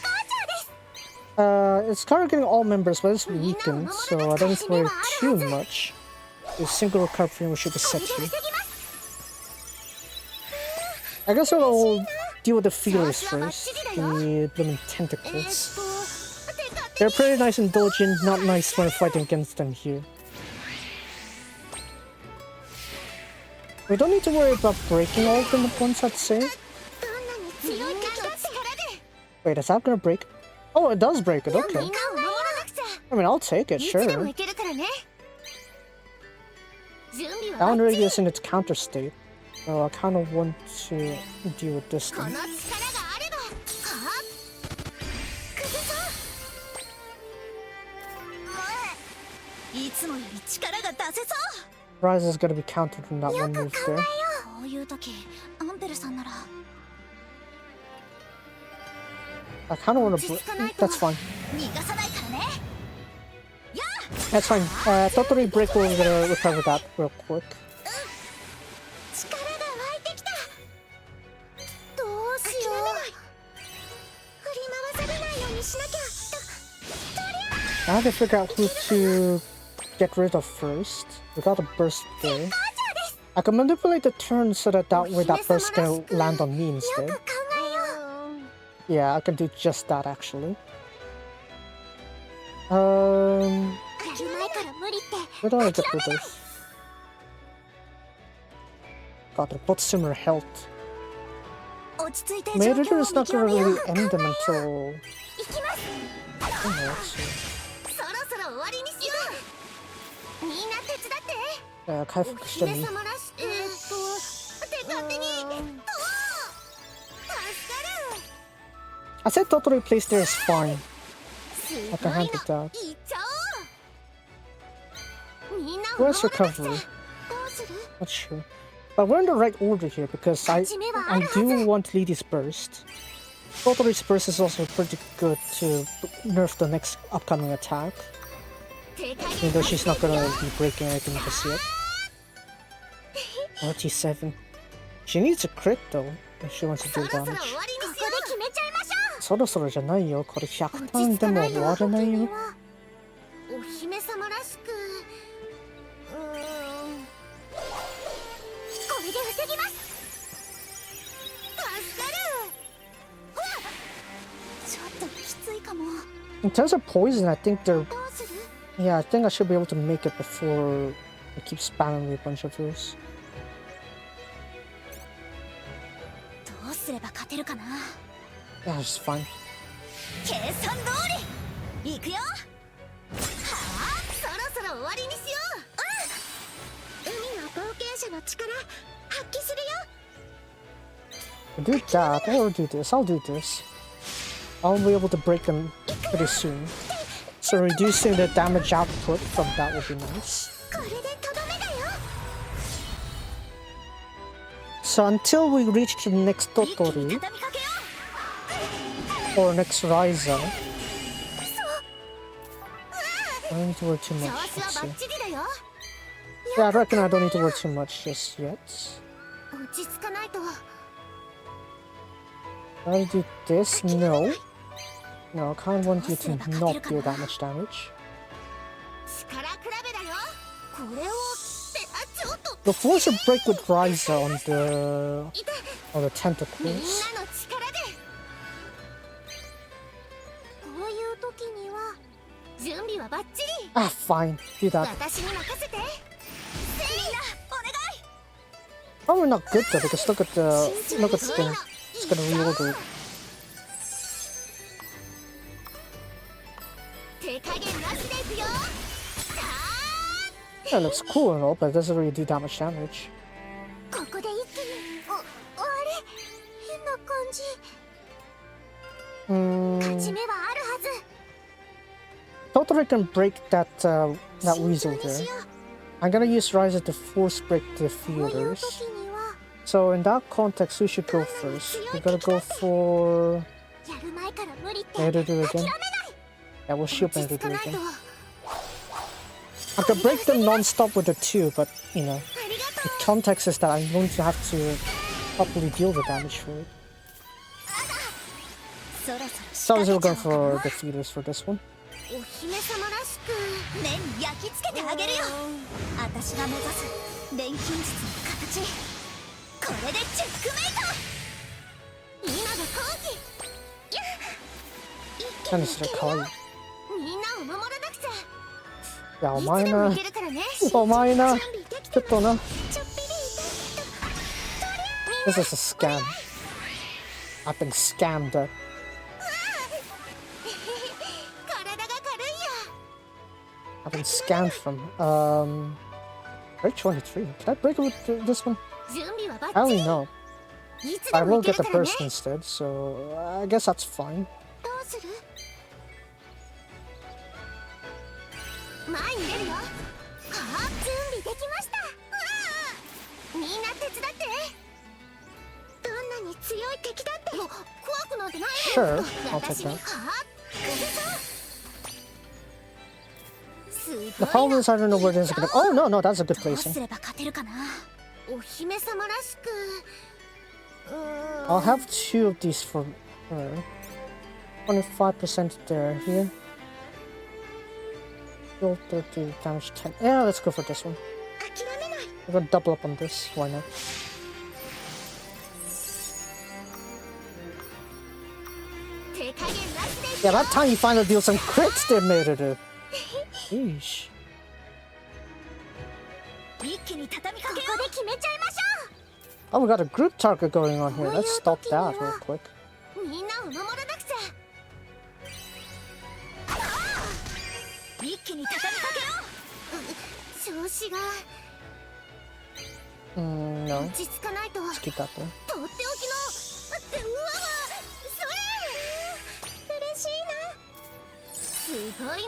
好調です。 It's targeting all members, but it's weakened, so I don't need to worry too much. A single recovery, we should be これ set で防 here. ぎます。 I guess we'll deal with the feelers first. The blooming tentacles. They're pretty nice and indulgent, not nice when fighting against them here. We don't need to worry about breaking all of them at once, I'd say. Wait, is that gonna break? Oh, it does break it, okay. I mean, I'll take it, sure. That one already is in its counter state. So I kind of want to deal with this thing. Rise is gonna be countered from that one move there. I kind of want to. That's fine. That's fine. Totally break. We're gonna recover that real quick. I have to figure out who to get rid of first. We got a burst there. I can manipulate the turn so that way that burst can land on me instead. Yeah, I can do just that actually. Where do I get rid of? God, they're both similar health. My editor is not gonna really end them until... I said totally place there is fine. I can handle that. Where's recovery? Not sure. But we're in the right order here because I do want Lidi's burst. Totaly's burst is also pretty good to nerf the next upcoming attack. Even though she's not gonna be breaking anything just yet. RT7. She needs a crit though, if she wants to do damage. そろそろじゃないよ。これ100ターンでも終わらないよ。お姫様らしく、これで防ぎます。助かる。ほら、ちょっときついかも。In terms of poison, I think they're. Yeah, I think I should be able to make it before I keep spamming with a bunch of those. どうすれば勝てるかな。Yeah, it's fine. Do that or do this. I'll do this. I'll be able to break them pretty soon. So reducing the damage output from that would be nice. So until we reach the next Totori, or next Ryza, I don't need to worry too much. Let's see. Yeah, I reckon I don't need to worry too much just yet. I'll do this? No. No, I kind of want you to not deal that much damage. The force a break with Ryza on the tentacles. Ah, fine. Do that. Probably not good though, because look at the thing. It's gonna reorder it. That looks cool and all, but it doesn't really do that much damage. Totally can break that weasel there. I'm gonna use Ryza to force break the fielders. So in that context, who should go first? We're gonna go for Editor again. Yeah, we'll shoot Editor again. I could break them non-stop with the 2, but you know, the context is that I'm going to have to properly deal the damage for it. So we're going for the feeders for this one. 何それかわいい。みんなを守らなくちゃ。いや、お前な。いつでも行けるからね。お前な。準備できちょっとな。ちょっぴり痛い。 This is a scam. I've been scammed. 体が軽いよ。 I've been scammed from. Break 23. Can I break it with this one? 準備はバ I ッチ only リ。 know. いつ I でも will 行け get る the からね。 burst instead, so I guess that's fine. どうする？前に出るよ。はあ、準備できました。みんな手伝って。どんなに強い敵だって怖くなんてないもん。 Sure, I'll take 私に that. はあ、すごい The problem is I don't know where it is. Oh no, no, that's a good どう placing. すれば勝てるかな。お姫様らしく。I'll have 2 of these for her. 25% there, here. Roll 30, damage 10. Yeah, let's go for this one. 諦めない。 We're gonna double up on this. Why not? 手加減なしで。 Yeah, that time you finally deal some crits there, made it. Yeesh. 一気に畳みかけよう。ここで決めちゃいましょ Oh, we got a group target going on here. Let's stop that real quick. う。みんなを守らなくちゃ。一気に畳みかけよう。調子が No. 落ち着かないと。 Let's keep that there. とっておきの。うわわ、それ嬉しいな。すごいの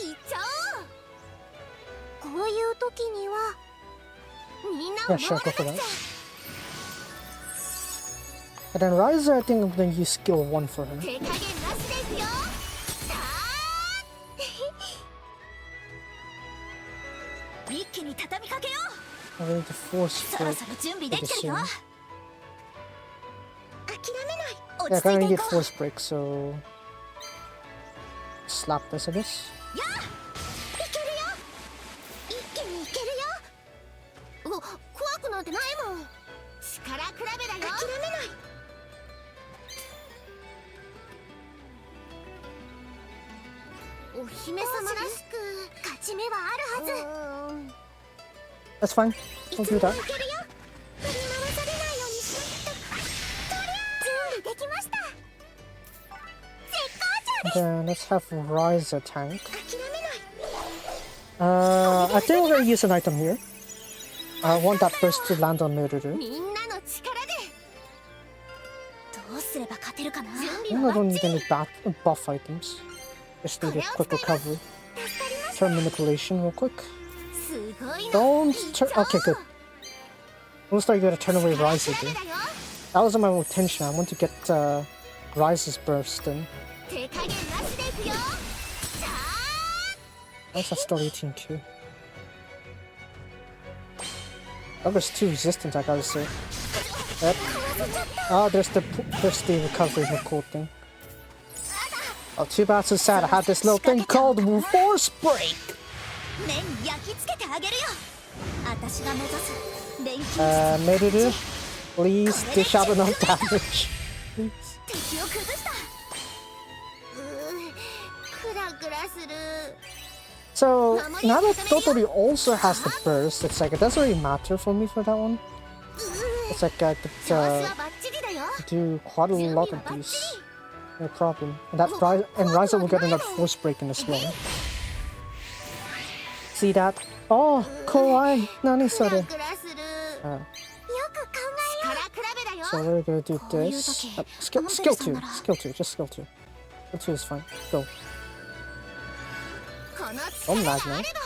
いっちゃおう。こういう時にはみんなを Yeah, 守 sure, ら go な for く that. ちゃ。 And then Riser, I think I'm gonna use skill 1 for her. 手加減なしですよ。さあ一気に畳みかけよ I need to force う。そろ break そろ準備 for で the きてるよ。 scene. 諦めない。 Yeah, 落 I ち着い kinda てい need こう。 force break, so slap this, I guess. やあ、いけるよ。一気にいけるよ。怖くなんてないもん。力比べだよ。諦めない。お姫様らしく勝ち目はあるはず。 That's fine. い I'll つ do でも that. いけるよ。振り回されないようにしないと。とりゃあ準備できました。絶好調 And で then let's have Riser tank. す。諦めない。 I think we're gonna use an item here. I want that burst to land on Murderer. みんなの力で。どうすれば勝てるかな。準 I 備は don't バッ need チリ。 any buff items. Just need a quick recovery. 助かりました。 Turn manipulation real quick. すごいの。 Don't いっちゃ turn. おう。 Okay, good. Looks like you gotta turn away Riser, 力比 dude. べだよ。 That wasn't my intention. I want to get Riser's burst in. 手加減なしですよ。さあ That's still 18 too. That was too resistant, I gotta say. Yep. Oh, there's the recovery cool thing. Oh, too bad, so sad. I had this little thing called force break. 目に焼き付けてあげるよ。私が目指す錬金術 Murderer, please dish out enough damage. Please. 敵を崩した。クラクラする。 So now that Totally also has the burst, it's like it doesn't really matter for me for that one. It's like I 調子 could はバッチリだよ。 do quite a 準 lot 備 of はバッ these. チリ。 No problem. And Riser will get another force break in as well. See that? Oh, kawaii. Nani ク sore? ラクラする。 Uh, よく考えよう。力比べだよ。 so we're gonna do こういう this. 時 Skill アンベル 2. さんなら Skill 2. Just skill 2. Skill 2 is fine. Go. この Don't 力が lag あ now. れば。は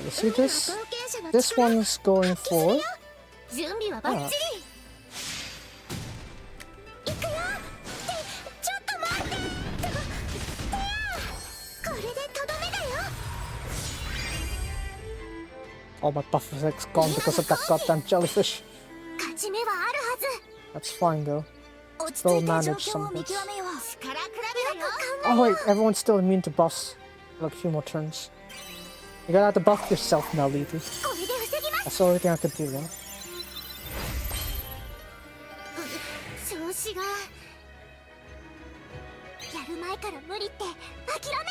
You see this? 冒険者の This 力 one's going 発揮する for. よ。準備はバッチリ。行くよ。ちょっと待って。これでとどめだよ。 Oh, my buff is like gone because of that goddamn jellyfish. 勝ち目はあるはず。 That's fine though. 落ち着い Still て状 manage 況 some を見 bits. 極めよう。力比べだよ。 Oh wait, everyone's still immune to buffs. Like a few more turns. You gotta have to buff yourself now, Lady. これで防ぎます。 That's the only thing I could do, right? 調子がやる前から無理って諦めな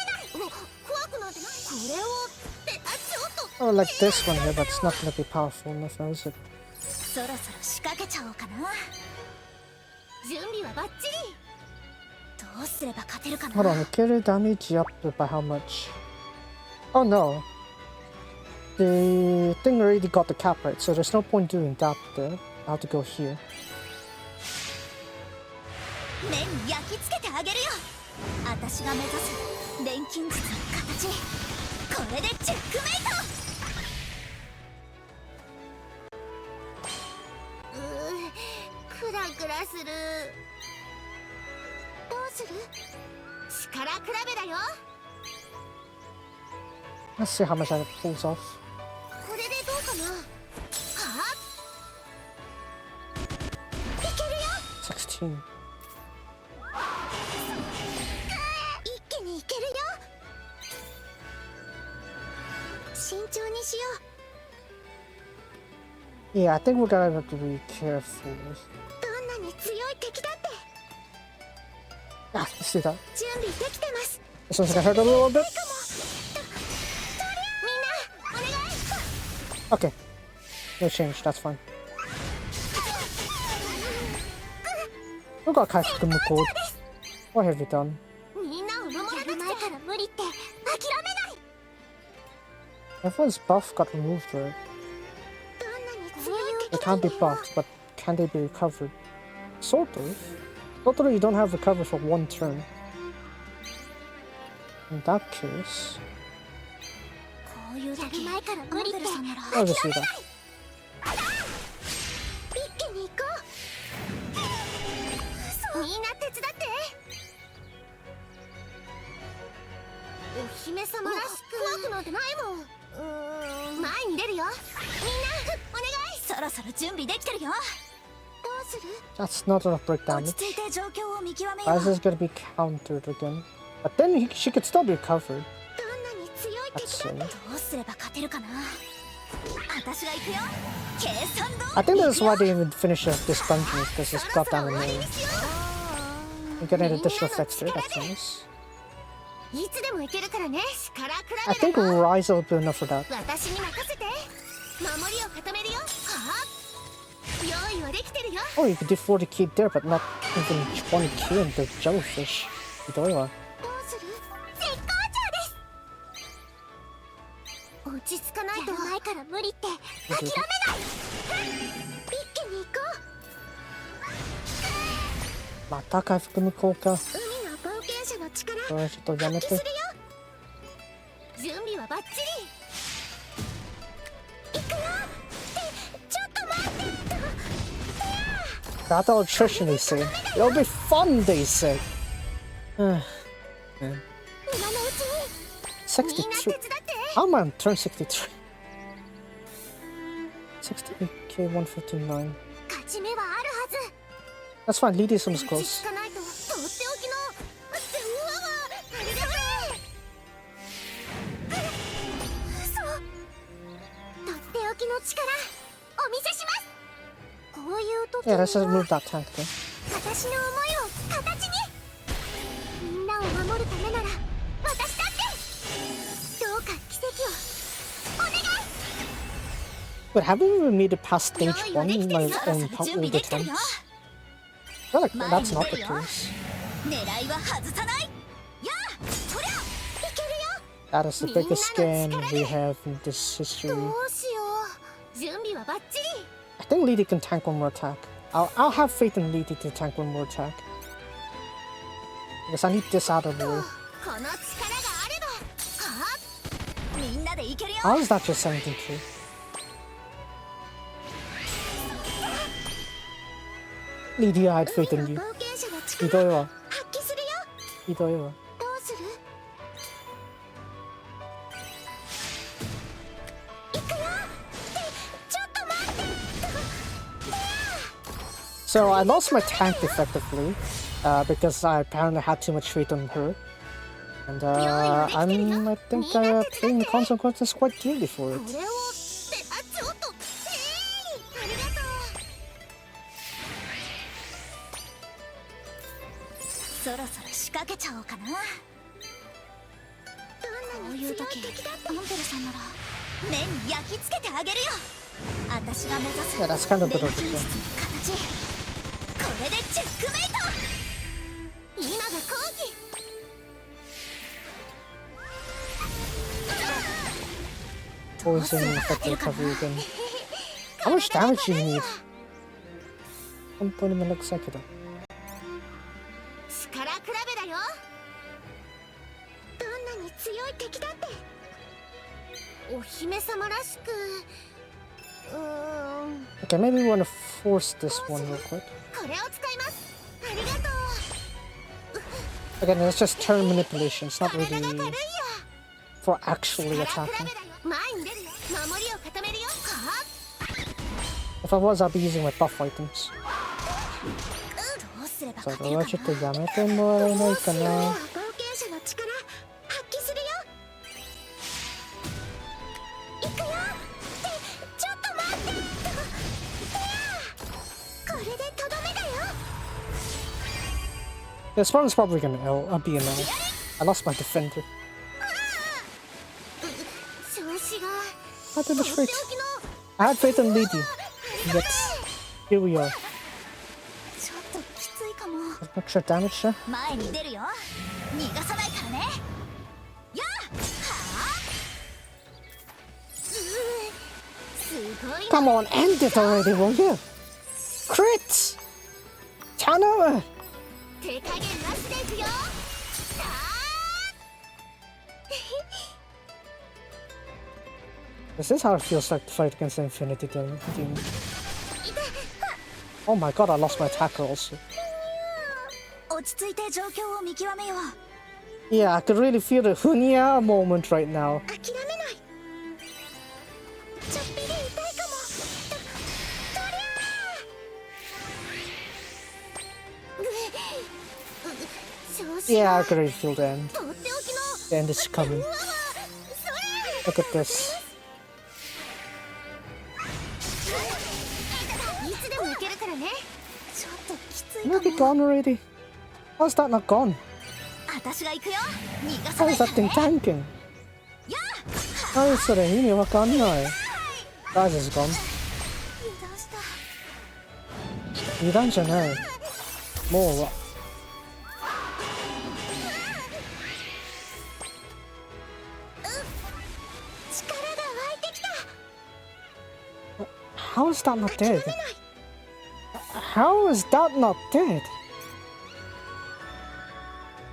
い。怖くなんてない。これをってちょっと Oh, like this one here, but it's not gonna be powerful enough, is it? そろそろ仕掛けちゃおうかな。準備はバッチリ。どうすれば勝てるかな。 Hold on, carry damage up by how much? Oh no. The thing already got the cap right, so there's no point doing that there. I have to go here. 麺に焼き付けてあげるよ。私が目指す錬金術の形、これでチェックメイト。クラクラする。どうする？力比べだよ。 Let's see how much that pulls off. これでどうかな。はあ、いけるよ。16. 一気にいけるよ。慎重にしよう。 Yeah, I think we're gonna have to be careful. どんなに強い敵だって Ah, let's do that. 準備できてます。 This one's gonna hurt a little bit. みんなお願い。 Okay. No change, that's fine. We got Kaikumu code. What have you done? みんなを守らなくて。やる前から無理って諦めない。 Everyone's buff got removed, right? どんなに強い They 敵 can't be だって。 buffed, but can they be recovered? Sort of. Totally, you don't have recovery for one turn. In that case, こういうやる前から無理って I'll just do that. 一気に行こう。みんな手伝って。お姫様らしく。怖くなんてないもん。前に出るよ。みんなお願い。そろそろ準備できてるよ。どうする？ That's not enough break 落 damage. ち着いて状況を見極めよう。 Why is this gonna be countered again? But then she could still be recovered. どんなに強い敵だって。どうすれば勝てるかな。私が行くよ。計算通り。 I think that's why they even finish up this dungeon, is because it's goddamn annoying. You get an additional effects there, that's nice. いつでも行けるからね。力比 I べ think だよ。 Rise will be enough for that. 私に任せて。守りを固めるよ。はあ。用意はできてるよ。 Oh, you could do 40 keep there, but not even 20 key in the jellyfish. You don't want. どうする？絶好調です。落ち着かないと。やる前から無理って諦めない。一気に行こう。また回復無効か。海の冒険者の力これちょっとやめて。発揮するよ。準備はバッチリ。行くよ。ちょっと待って。 Battle attrition, they say. It'll be fun, they say. Man. 今のうちに。みんな手伝63. って。 How am I on turn 63? 68k 159. 勝ち目はあるはず。 That's fine, Lydia's almost 落ち close. 着かないととっておきの。うわわありがとう。そう。とっておきの力お見せします。こういう時 Yeah, に let's just は move that tank then. 私の思いを形に。みんなを守るためなら私だって。どうか奇跡をお願い。 But haven't we even made it past stage 1 in my own そろそろ準備 all で the きてる times? よ。 I feel like that's not the case. 狙いは外さない。やあ、そりゃいけるよ。 That is the biggest game we have in this history. どうしよう。準備はバッチリ。 I think Lydia can tank one more attack. I'll have faith in Lydia to tank one more attack. Because I need this out of the way. この力があれば。はあ。みんなでいけるよ。 How is that just 73? Lydia, I had faith in 海 you. の冒険者のひ力どいわ。発揮するよ。ひどいわ。どうする？行くよ。ちょっと待って。 So I lost my tank effectively because I apparently had too much faith on her. And I think paying the consequences quite dearly for こ it. れをちょっと。ありがとう。そろそろ仕掛けちゃおうかな。こういう時アンペルさんなら麺に焼き付けてあげるよ。私が目指す Yeah, that's kind of 錬 good. 金術の形、これでチェックメイト。今が好機。Poison effect recovery again. How much damage do you need? 本当にめんどくさいけど。力比べだよ。どんなに強い敵だってお姫様らしく。Okay, maybe we want to force this one real quick. これを使います。ありがとう。 Again, it's just turn manipulation. It's not 体が軽い really よ。 for actually 力比べ attacking. だよ。前に出るよ。守りを固めるよ。はっ。 If I was, I'd be using my buff items. どうすれば So, 勝てるかな。ちょっとやめてもらえないかな。冒険者の力発揮するよ。行くよ。ってちょっと待って。これでとどめだよ。 This one is probably gonna be an L. I lost my defender. 調子が I did と this ってお right. きの I had faith in Lady. But here we are. ちょっときついかも。 Extra damage, sir. 前に出るよ。逃がさないからね。やあ。はあ。すごいな。 Come on, end it already, will you? Crit! 頼む! 手加減なしでいくよ。さあ。 Is this how it feels like to fight against the Infinity Demon? Oh my god, I lost my attacker also. 落ち着いて状況を見極めよう。 Yeah, I could really feel the Hunya moment right now. 諦めない。ちょっぴり痛いかも。とりゃー。調子 Yeah, I could really feel the end. とっておきの。 The end is coming. うわわ。それ。 Look at this. いつでもいけるからね。ちょっときつい Am I か be も。 gone already? How's that not gone? 私が行くよ。逃がさ How ない is か that ら thing ね。 tanking? やあ。 How is that? 意味わかんない. Guys is gone. 油断した。油断じゃない。もう力が湧いてきた。 How is that not dead? How is that not dead?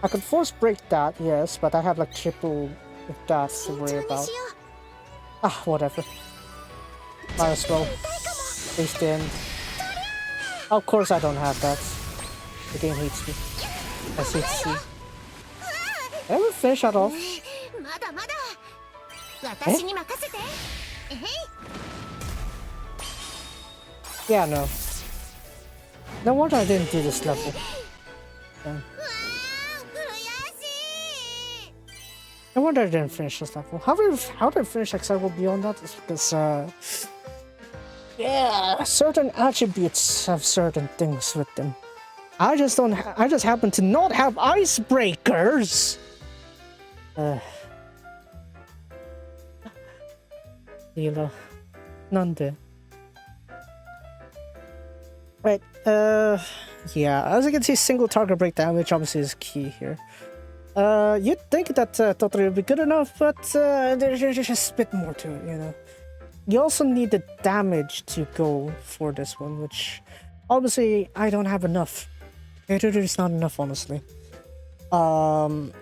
I could force break that, yes, but I have like triple of that to 慎 worry 重に about. しよう。 Ah, whatever. Might as well. 痛いかも。 Face the end. Of course I don't have that. The game hates me. As you see. Did I ever finish that off? まだまだ。私に任せて。えへい。 Yeah, no. No wonder I didn't do this level. うわー、悔しい。 No wonder I didn't finish this level. How did I finish X level beyond that? It's because, yeah, certain attributes have certain things with them. I just don't. I just happen to not have icebreakers. Hilo, nande. Right. Yeah. As you can see, single target break damage obviously is key here. You'd think that totally would be good enough, but there's just a bit more to it, you know. You also need the damage to go for this one, which obviously I don't have enough. It's not enough, honestly. The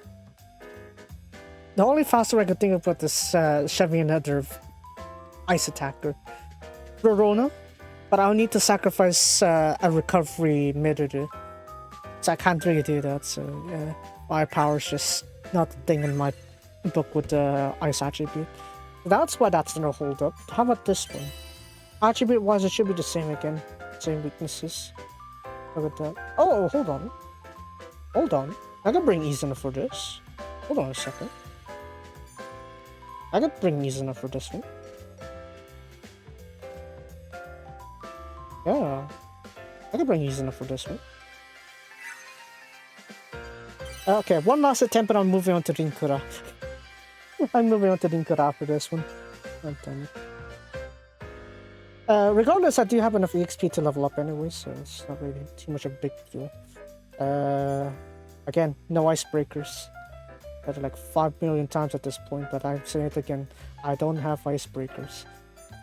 only faster I could think about is shoving another ice attacker, Verona, but I'll need to sacrifice a recovery Midori. So I can't really do that. So my power's just not the thing in my book with the ice attribute. That's why that's gonna hold up. How about this one? Attribute wise, it should be the same again. Same weaknesses. Look at that. Oh, hold on. Hold on. I can bring Izuna for this. Hold on a second. I can bring Izuna for this one. Yeah. I can bring Izuna for this one. Okay, one last attempt and I'm moving on to Rinkura. I'm moving on to Rinkura after this one. God damn it. Regardless, I do have enough EXP to level up anyway, so it's not really too much of a big deal. Again, no icebreakers. Said it like 5 million times at this point, but I'm saying it again. I don't have icebreakers.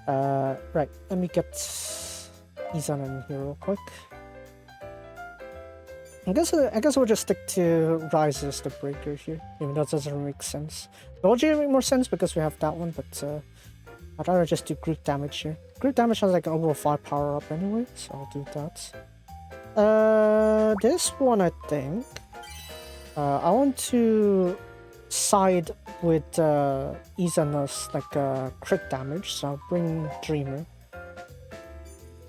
Right, let me get Izana in here real quick. I guess we'll just stick to Rise as the breaker here, even though it doesn't make sense. Doji make more sense because we have that one, but I'd rather just do group damage here. Group damage has like an overall 5 power up anyway, so I'll do that. This one I think I want to side with Izana's like crit damage, so I'll bring Dreamer.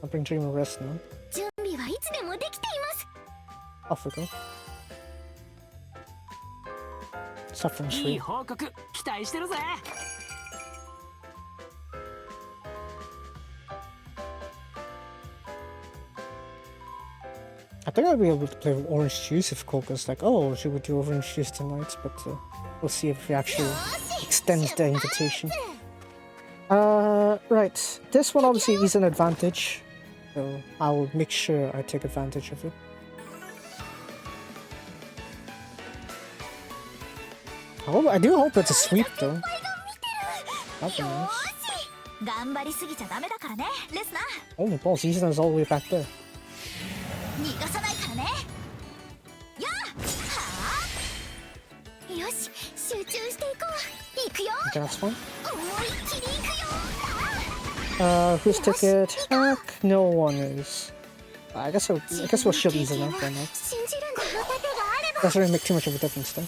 I'll bring Dreamer rest now. 準備はいつでもできています Off we go. Suffering いい free. 報告期待してるぜ。 I think I'll be able to play with orange juice if Koko's like, oh, should we do orange juice tonight? But we'll see if he actually extends the invitation. Right. This one obviously is an advantage, so I will make sure I take advantage of it. I do hope it's a sweep though. That'd be nice. 頑張りすぎちゃダメだからねレスナー Oh my balls, Izana's all the way back there. 逃がさないからねやあはあよし集中していこう行くよ Okay, that's fine. 思いっきり行くよ Who's taking attack? No one is. I guess we'll shield Izana for now. 信じるんだこの盾があれば Doesn't really make too much of a difference though.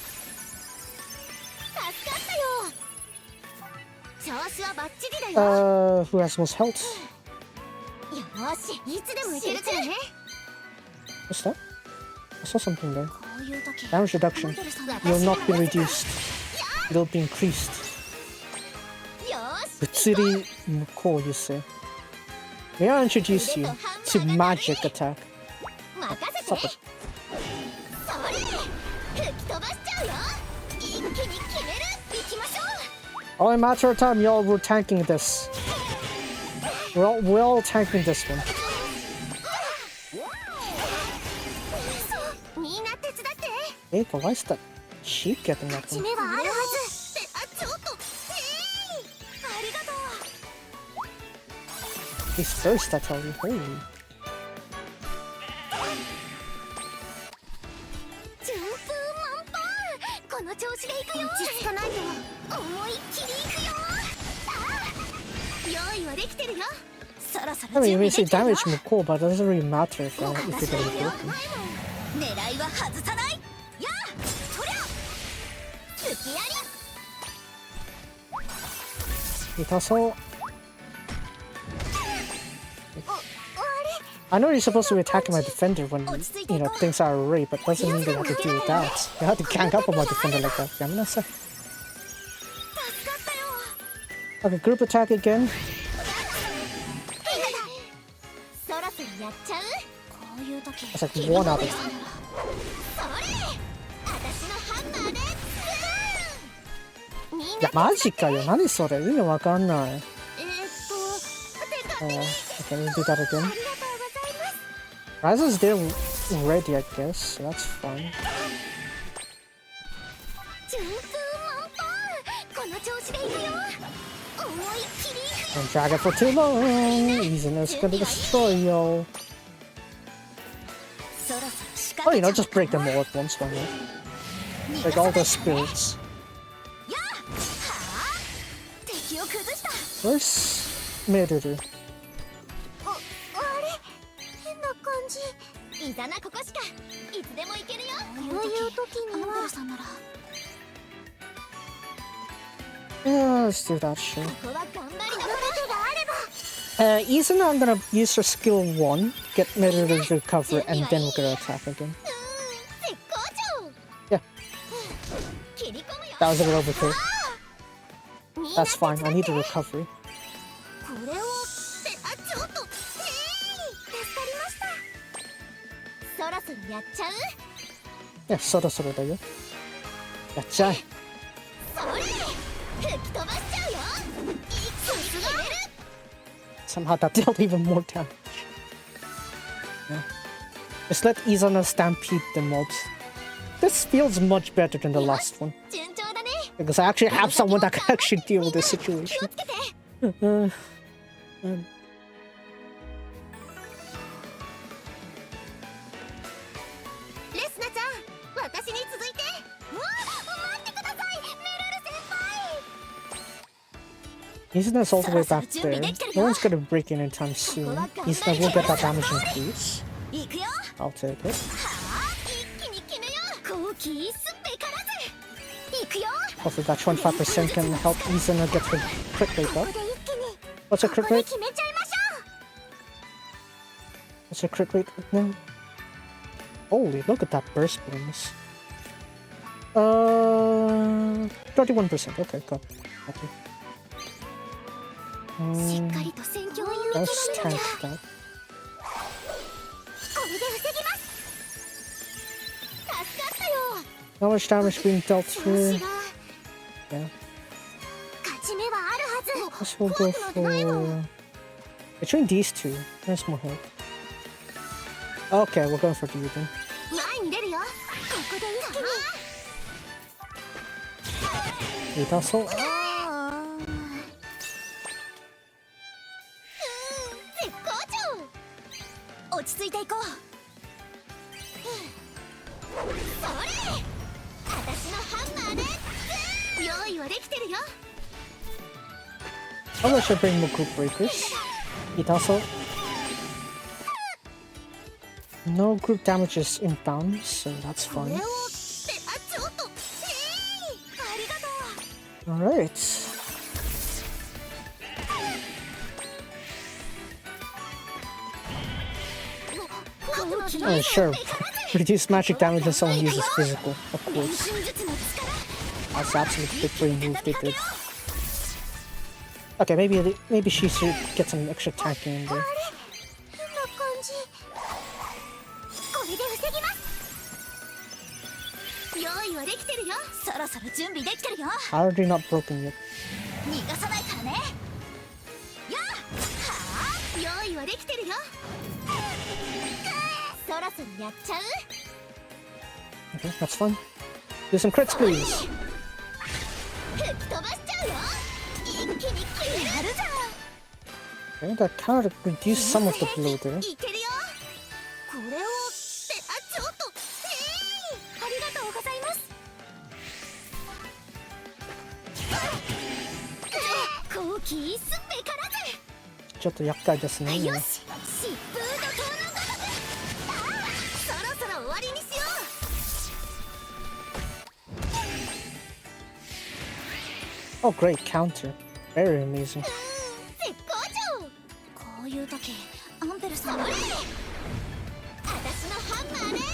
助かったよ調子はバッチリだよ Who has most health? よしいつでも行けるからね What's that? I saw something there. こういう時 Damage reduction. You'll not be reduced. It'll be increased. よし Utsuri Muko, you say. May I introduce you to magic attack? 任せて Stop it. それ吹き飛ばしちゃうよ一気に決める行きましょう Oh, in a matter of time, y'all were tanking this. We're all tanking this one. みんな手伝って Hey, but why is that sheep getting that 勝ち one? 目はあるはずってちょっとありがとう He's first, I tell you. Holy. 順風満帆この調子で行くよ落ち着かないと思いっきり行くよさあ用意はできてるよそろそ I ろ mean, 準 you 備 may で say きてるよ damage Muko, but it doesn't really matter if, if you're 私 gonna は be やる broken. 狙いは外さないやあそりゃ突きやり Itaso. あ I know you're supposed to be attacking my defender when, you know, things are array, but doesn't mean they have to do that. You have to gang up on my defender like that. Yeah, I'm gonna say. 助かったよ Okay, group attack again. そろそろやっちゃうこういう時 That's like one out of それ私のハンマーでみんな Yeah, マジかよ。何それ？意味わかんない。手勝手に Okay, we'll do that あ again. りがとうございます Riser's there already, I guess, so that's fine. 順風満帆この調子でいくよ思いっきりいくよ Don't drag it for too long. Izana's gonna destroy you. そろそろ仕 Oh, 掛 you け know, ちゃ just break them all at once, why not? Like all the spirits. やあはあ敵を崩した Where's Meruru? あれ変な感じいざなここしかいつでも行けるよこういう時にはアンベルさんなら Yeah, let's do that shit. ここは頑張りの手があれば Izana, I'm gonna use her skill 1, get Meruru's recovery, and then we're gonna attack again. 絶好調 Yeah, 切り込むよ that was a bit overkill. みんな That's fine, I need a recovery. これをちょっと助かりましたそろそろやっちゃうや、そろそろだよ。やっちゃえ。それ吹き飛ばしちゃうよ。一気に決める。 Somehow that dealt even more damage. Yeah. Just let Izana stampede the mobs. This feels much better than the last one. 順調だね。 Because I actually have someone that can actually deal with this situation. 気をつけて。 レスナちゃん、私に続いて。うわ、待ってください、メルル先輩。 Izana's all the way back there. No one's gonna break in anytime soon. Izana will get that damage increase. 行くよ。 I'll take it. はあ、一気に決めよう。好奇すべからず。行くよ。 Hopefully that 25% can help Izana get her crit rate こ up. こで一気に。 What's her こ crit こで rate? 決めちゃいましょ What's her crit rate right now? Holy, look at that burst bonus. 31%. Okay, cool. Okay. う。しっかりと戦況を見 Let's 極めな tank きゃ。 that. これで防ぎます。助かったよ。 How much damage being dealt 調子 here? が Yeah. 勝ち目はあるはず。 Guess we'll go for... Between these two, there's more help. Okay, we're going for the Eden. 前に出るよ。ここで一気に。 Wait, also... 絶好調。落ち着いていこう。それ、私のハンマーで。用意はできてるよ。 How much should bring more group breakers? It also... No group damage is inbound, so that's これ fine. を。ちょっと。ありがとう。 Alright. Sure. Reduce magic damage when someone uses physical, of course. That's absolutely big brain move they did. Okay, maybe she should get some extra tanking in there. こんな感じ。これで防ぎます。用意はできてるよ。そろそろ準備できてるよ。 How are they not broken yet? 逃がさないからね。やあ、はあ、用意はできてるよ。そろそろやっちゃう。 Okay, that's fine. Do some crits, please. 吹き飛ばしちゃうよ。一気に決めるじゃん。 Okay, that kind of reduced some of the blow there. いけるよ。これをちょっと。ありがとうございます。好奇すべからず。ちょっと厄介ですね。よし、疾風怒涛のごとく。そろそろ終わりにしよう。 Oh, great counter. Very amazing. 絶好調。こういう時、アンベルさんは。私のハンマーで絶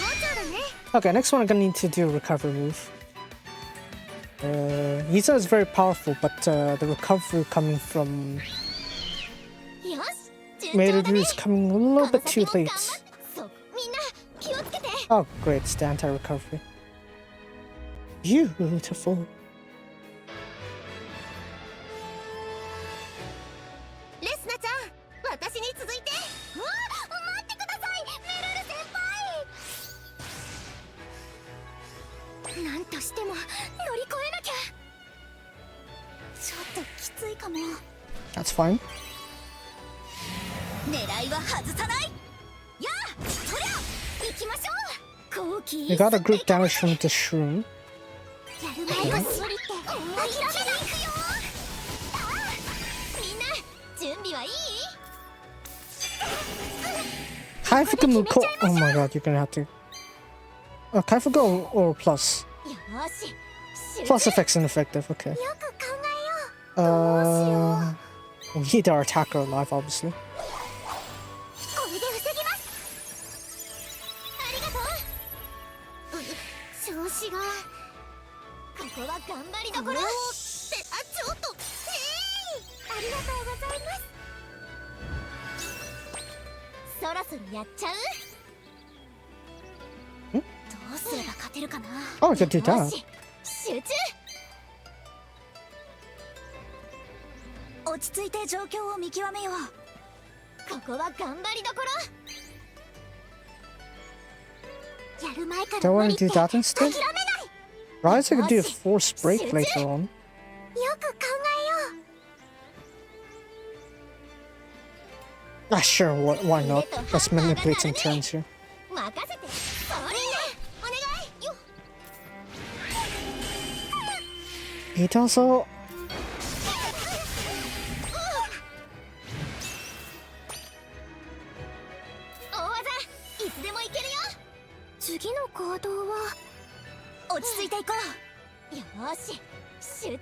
好調だね。 Okay, next one I'm gonna need to do a recovery move. Isa is very powerful, but the recovery coming from よし、順調だ Meru ね。 is coming a little bit too late. そう、みんな気をつけて。 Oh, great, it's the anti-recovery. Beautiful. レスナちゃん、私に続いて。うわ、待ってください、メルル先輩。なんとしても乗り越えなきゃ。ちょっときついかも。 That's fine. 狙いは外さない。やあ、そりゃ行きましょう。好奇 We got a group damage from the shroom. やる前が無理って諦めないくよ。ああ、みんな準備はいい？ Kaifuku Oh my god, you're gonna have to. Kaifuku or plus? よし、 Plus effects ineffective, okay. よく考えよう。 We need our attacker alive, obviously. これで防ぎます。ありがとう。調子が。ここは頑張りどころ。ちょっと。ありがとうございます。そろそろやっちゃう？どうする？てるかな。 Oh, I could do that. よし集中。落ち着いて状況を見極めよう。ここは頑張りどころ。やる前から Do I 無 want 理 to って do 諦 that instead? めない。 Right, I could do a forced break later on. よく考えよう。 Ah, sure, why not? Let's manipulate some turns here. 任せて。それお願いよ。 It also... 大技いつでもいけるよ。次の行動は落ち着いていこう。よーし集中。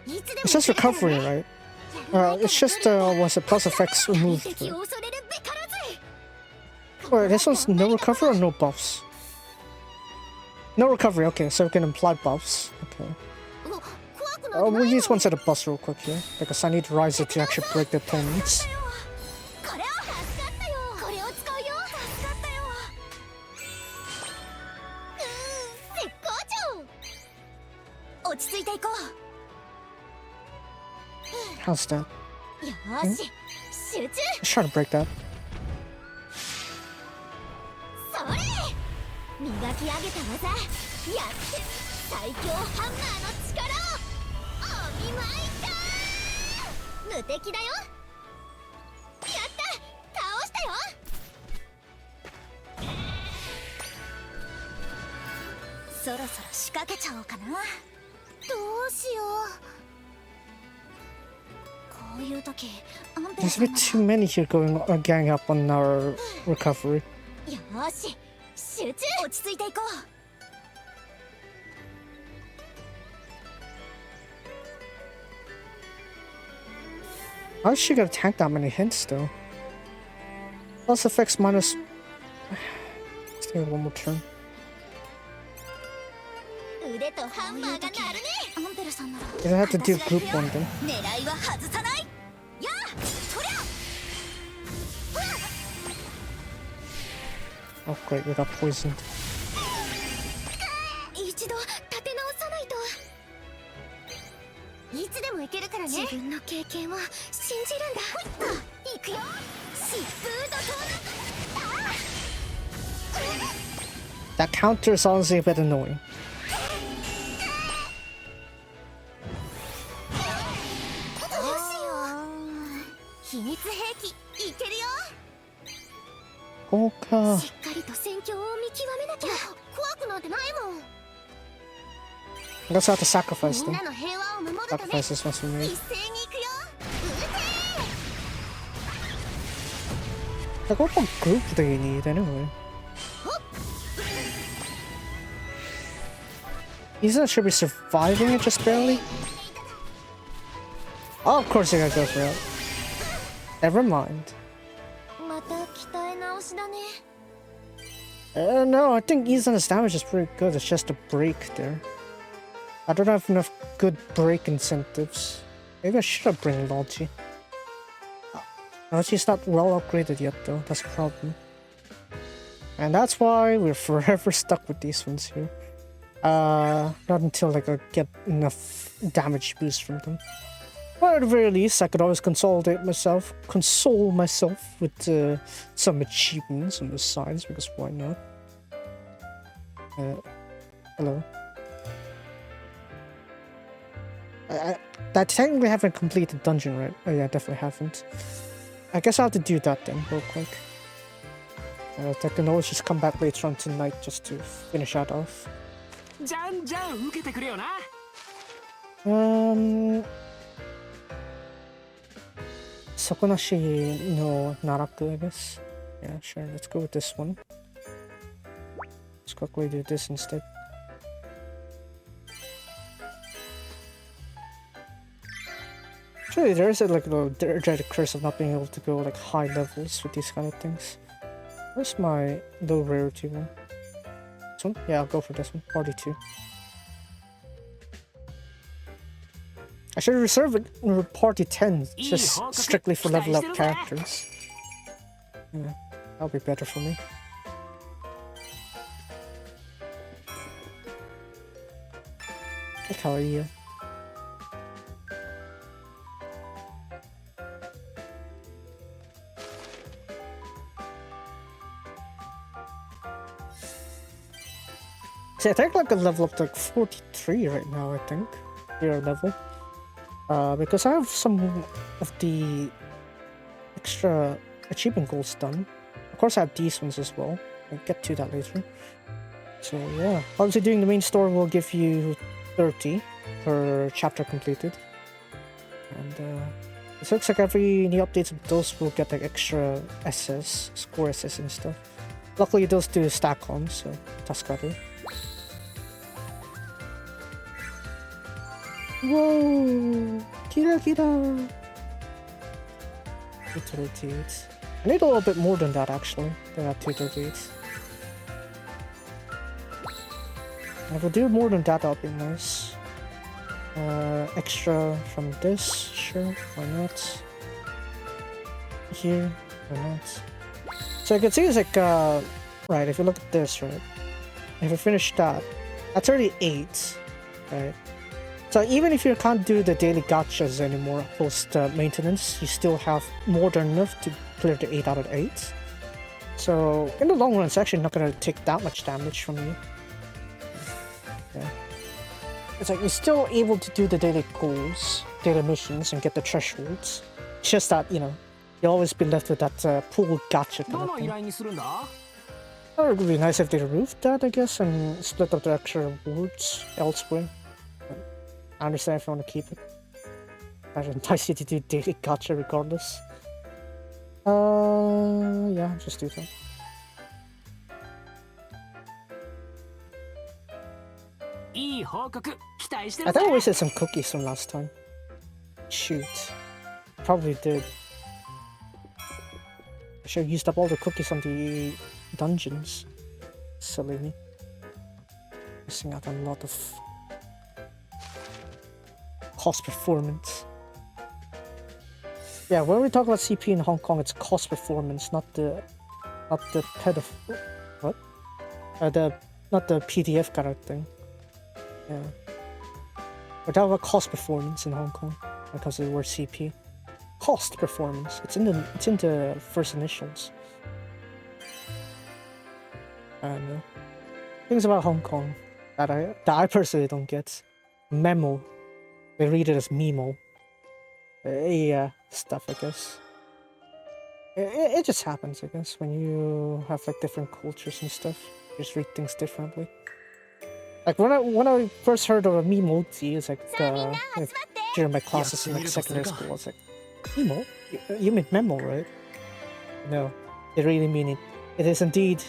いつでも It's just recovery, right? It's just, was a plus effects removed.敵を恐れるべからず。 Wait, this one's no recovery or no buffs? No recovery, okay, so we can apply buffs. Okay. 怖くな We'll use one set of buffs real quick here, because I need Riser to actually break the opponents. これを助かったよ。これを使うよ。助かったよ。絶好調。落ち着いていこ How's that? う。よーし集中。 Let's try to break that. それ磨き上げた技やって最強ハンマーの力をお見舞いだ。無敵だよ。やった倒したよ。そろそろ仕掛けちゃおうかな。どうしよう。こういう時アンペラ There's さ a ん bit な too many here gang up on our recovery. らよーし集中。落ち着いていこう。 How is she gonna tank that many hints though? Plus effects minus... Let's do one more turn. 腕とハンマーが鳴るね。アンペルさんなら You don't have to do group one then. 狙いは外さない。やあ、そりゃ。 Oh great, we got poisoned. 一度立て直さないと。いつでもいけるからね。自分の経験を信じるんだ。行くよ。疾風怒涛の。 That counter is honestly a bit annoying. どうしよう。秘密兵器いけるよ。 Okay. しっかりと戦況を見極めなきゃ。怖くなんてないもん。 I guess I have to sacrifice みん them. なの平和を守るため Sacrifice this once we 一 made. 斉に行くよ。 Like, what group do you need anyway? Isn't should be surviving it just barely? Oh, of course you gotta go for it. Never mind. また鍛え直しだね。 No, I think Izana's damage is pretty good. It's just a break there. I don't have enough good break incentives. Maybe I should have bring Logi. Logi's not well upgraded yet though, that's a problem. And that's why we're forever stuck with these ones here. Not until like I get enough damage boost from them. But at the very least, I could always console myself with some achievements on the sides, because why not? Hello. I technically haven't completed the dungeon, right? Oh yeah, I definitely haven't. I guess I'll have to do that then, real quick. I can always just come back later on tonight just to finish that off. じゃんじゃん受けてくれよな。Sokonashi no Naraku, I guess. Yeah, sure, let's go with this one. Let's quickly do this instead. Actually, there is like a dreaded curse of not being able to go like high levels with these kind of things. Where's my low rarity one? This one? Yeah, I'll go for this one. Party 2. I should reserve it party 10 just strictly for level up characters. Yeah, that'll be better for me. How are you? See, I think like a level up to like 43 right now, I think. Hero level. Because I have some of the extra achievement goals done. Of course I have these ones as well. I'll get to that later. So yeah. Obviously doing the main story will give you 30 per chapter completed. And it looks like every new updates of those will get like extra SS, score SS and stuff. Luckily those do stack on, so that's good. Whoa! Kira Kira! 238. I need a little bit more than that actually. Than that 238. If I do more than that, that'll be nice. Extra from this, sure, why not? Here, why not? So I can see it's like, right, if you look at this, right? If I finish that, that's already 8, right? So even if you can't do the daily gachas anymore post maintenance, you still have more than enough to clear the 8 out of 8. So in the long run, it's actually not going to take that much damage from you. Yeah. It's like you're still able to do the daily goals, daily missions, and get the thresholds. It's just that, you know, you'll always be left with that pool gacha kind of thing. It would be nice if they removed that, I guess, and split up the extra rewards elsewhere. I understand if you want to keep it. I should entice you to do daily gacha regardless. Yeah, just do that. I think I wasted some cookies from last time. Shoot. Probably did. I should have used up all the cookies on the dungeons. Silly me. Missing out on a lot of cost performance. Yeah, when we talk about CP in Hong Kong, it's cost performance, not the what? Not the PDF kind of thing. Yeah. We're talking about cost performance in Hong Kong because of the word CP. Cost performance. It's in the first initials. I don't know. Things about Hong Kong that I personally don't get. Memo. They read it as memo. Yeah, stuff, I guess. It just happens, I guess, when you have like different cultures and stuff. You just read things differently. Like when I first heard of a memoji, it's like during my classes in like secondary school, I was like, memo? You mean memo, right? No, they really mean it. It is indeed,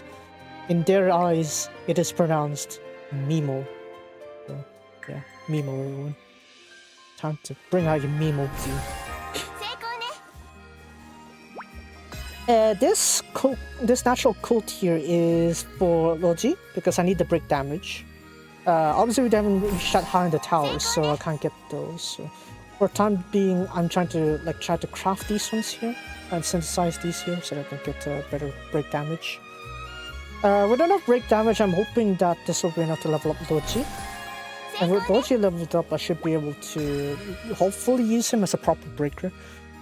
in their eyes, it is pronounced memo. So, yeah, memo, everyone. Time to bring out your memoji. This natural cult here is for Logi because I need the break damage. Obviously we haven't reached that high in the towers, so I can't get those. So for the time being, I'm trying to craft these ones here and synthesize these here so that I can get better break damage. With enough break damage, I'm hoping that this will be enough to level up Logi. And with Logi leveled up, I should be able to hopefully use him as a proper breaker.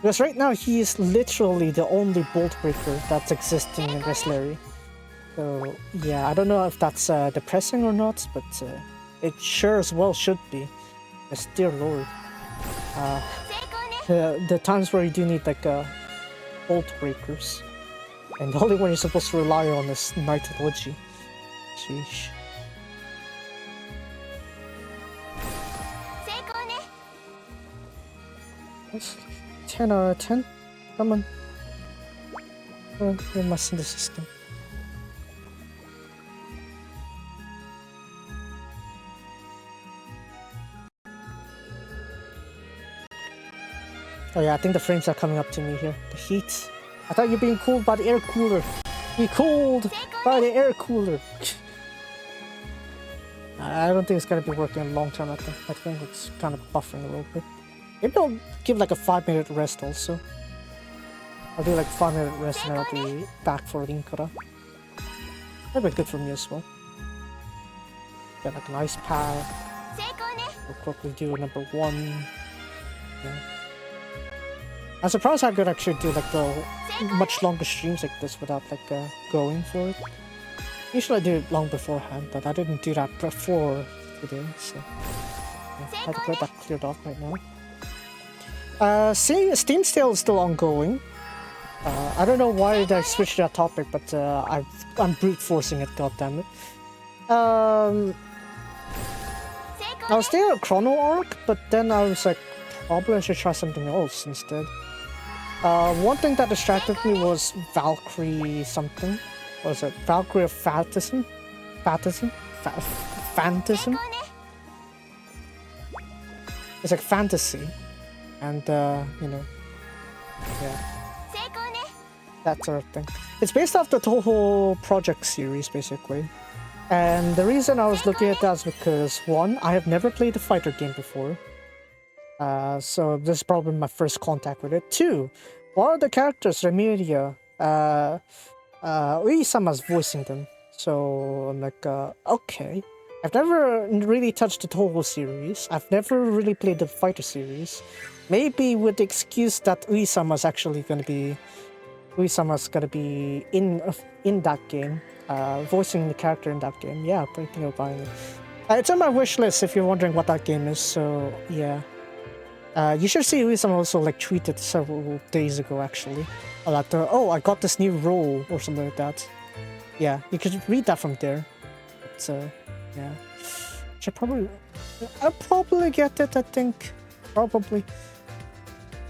Because right now he is literally the only bolt breaker that's existing in Resleriana. So yeah, I don't know if that's depressing or not, but it sure as well should be. Yes, dear lord. The times where you do need like bolt breakers. And the only one you're supposed to rely on is Knight Logi. Sheesh. Yes. 10 out of 10? Come on. You're messing the system. Oh yeah, I think the frames are coming up to me here. The heat. I thought you're being cooled by the air cooler. Be cooled by the air cooler. I don't think it's gonna be working in the long term. I think it's kind of buffering a little bit. Maybe I'll give like a 5-minute rest also. I'll do like 5-minute rest and I'll be back for Rinkara. That'd be good for me as well. Get like an ice pad. We'll quickly do number 1. Yeah. I'm surprised I could actually do like the much longer streams like this without like going for it. Usually I do it long beforehand, but I didn't do that before today, so yeah, I had to get that cleared off right now. Steam sale is still ongoing. I don't know why I switched that topic, but I'm brute forcing it, goddammit. I was thinking of Chrono Arc, but then I was like, probably I should try something else instead. One thing that distracted me was Valkyrie something. What was it? Valkyrie of Phantasm? Phantasm? Phantasm? It's like fantasy. And, you know, yeah. That sort of thing. It's based off the Toho Project series, basically. And the reason I was looking at that is because, one, I have never played a fighter game before. So this is probably my first contact with it. 2, one of the characters, Remedia, Uisama's voicing them. So I'm like, okay. I've never really touched the Toho series. I've never really played the fighter series. Maybe with the excuse that Uisama's gonna be in that game, voicing the character in that game. Yeah, I'm thinking of buying it. It's on my wish list if you're wondering what that game is. So yeah, you should see Uisama also like tweeted several days ago actually about oh, I got this new role or something like that. Yeah, you could read that from there. But yeah, I'll probably get it. I think probably.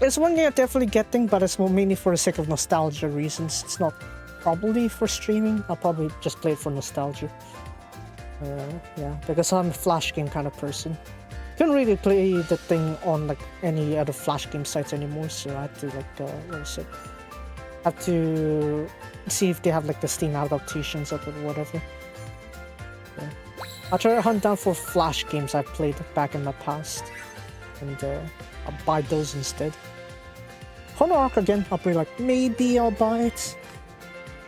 It's one game I'm definitely getting, but it's more mainly for the sake of nostalgia reasons. It's not probably for streaming. I'll probably just play it for nostalgia. Yeah, because I'm a flash game kind of person. Couldn't really play the thing on like any other flash game sites anymore, so I had to like what is it? Have to see if they have like the Steam adaptations of it or whatever. Yeah. I'll try to hunt down for flash games I've played back in my past, and I'll buy those instead. Chrono Arc again, I'll be like, maybe I'll buy it.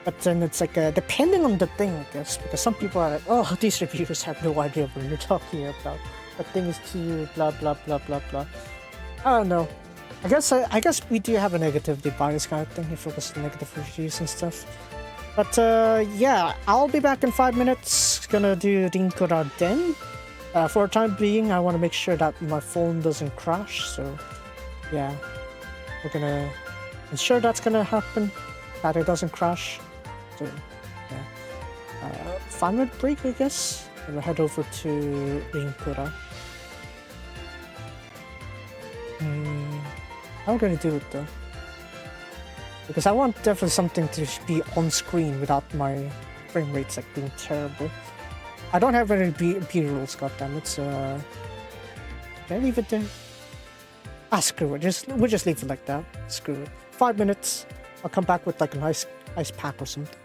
But then it's like, depending on the thing, I guess. Because some people are like, oh, these reviewers have no idea what you're talking about. The thing is too, blah, blah, blah, blah, blah. I don't know. I guess we do have a negativity bias kind of thing. You focus on negative reviews and stuff. But yeah, I'll be back in 5 minutes. Gonna do Rinkura Den. For the time being, I want to make sure that my phone doesn't crash, so yeah, we're gonna ensure that's gonna happen, that it doesn't crash. So yeah, 5-minute break, I guess. And we'll head over to Rinkura. How am I gonna do it though? Because I want definitely something to be on screen without my frame rates like being terrible. I don't have any B-rolls, goddammit, so can I leave it there? Ah, screw it. We'll just leave it like that. Screw it. 5 minutes. I'll come back with like a nice ice pack or something.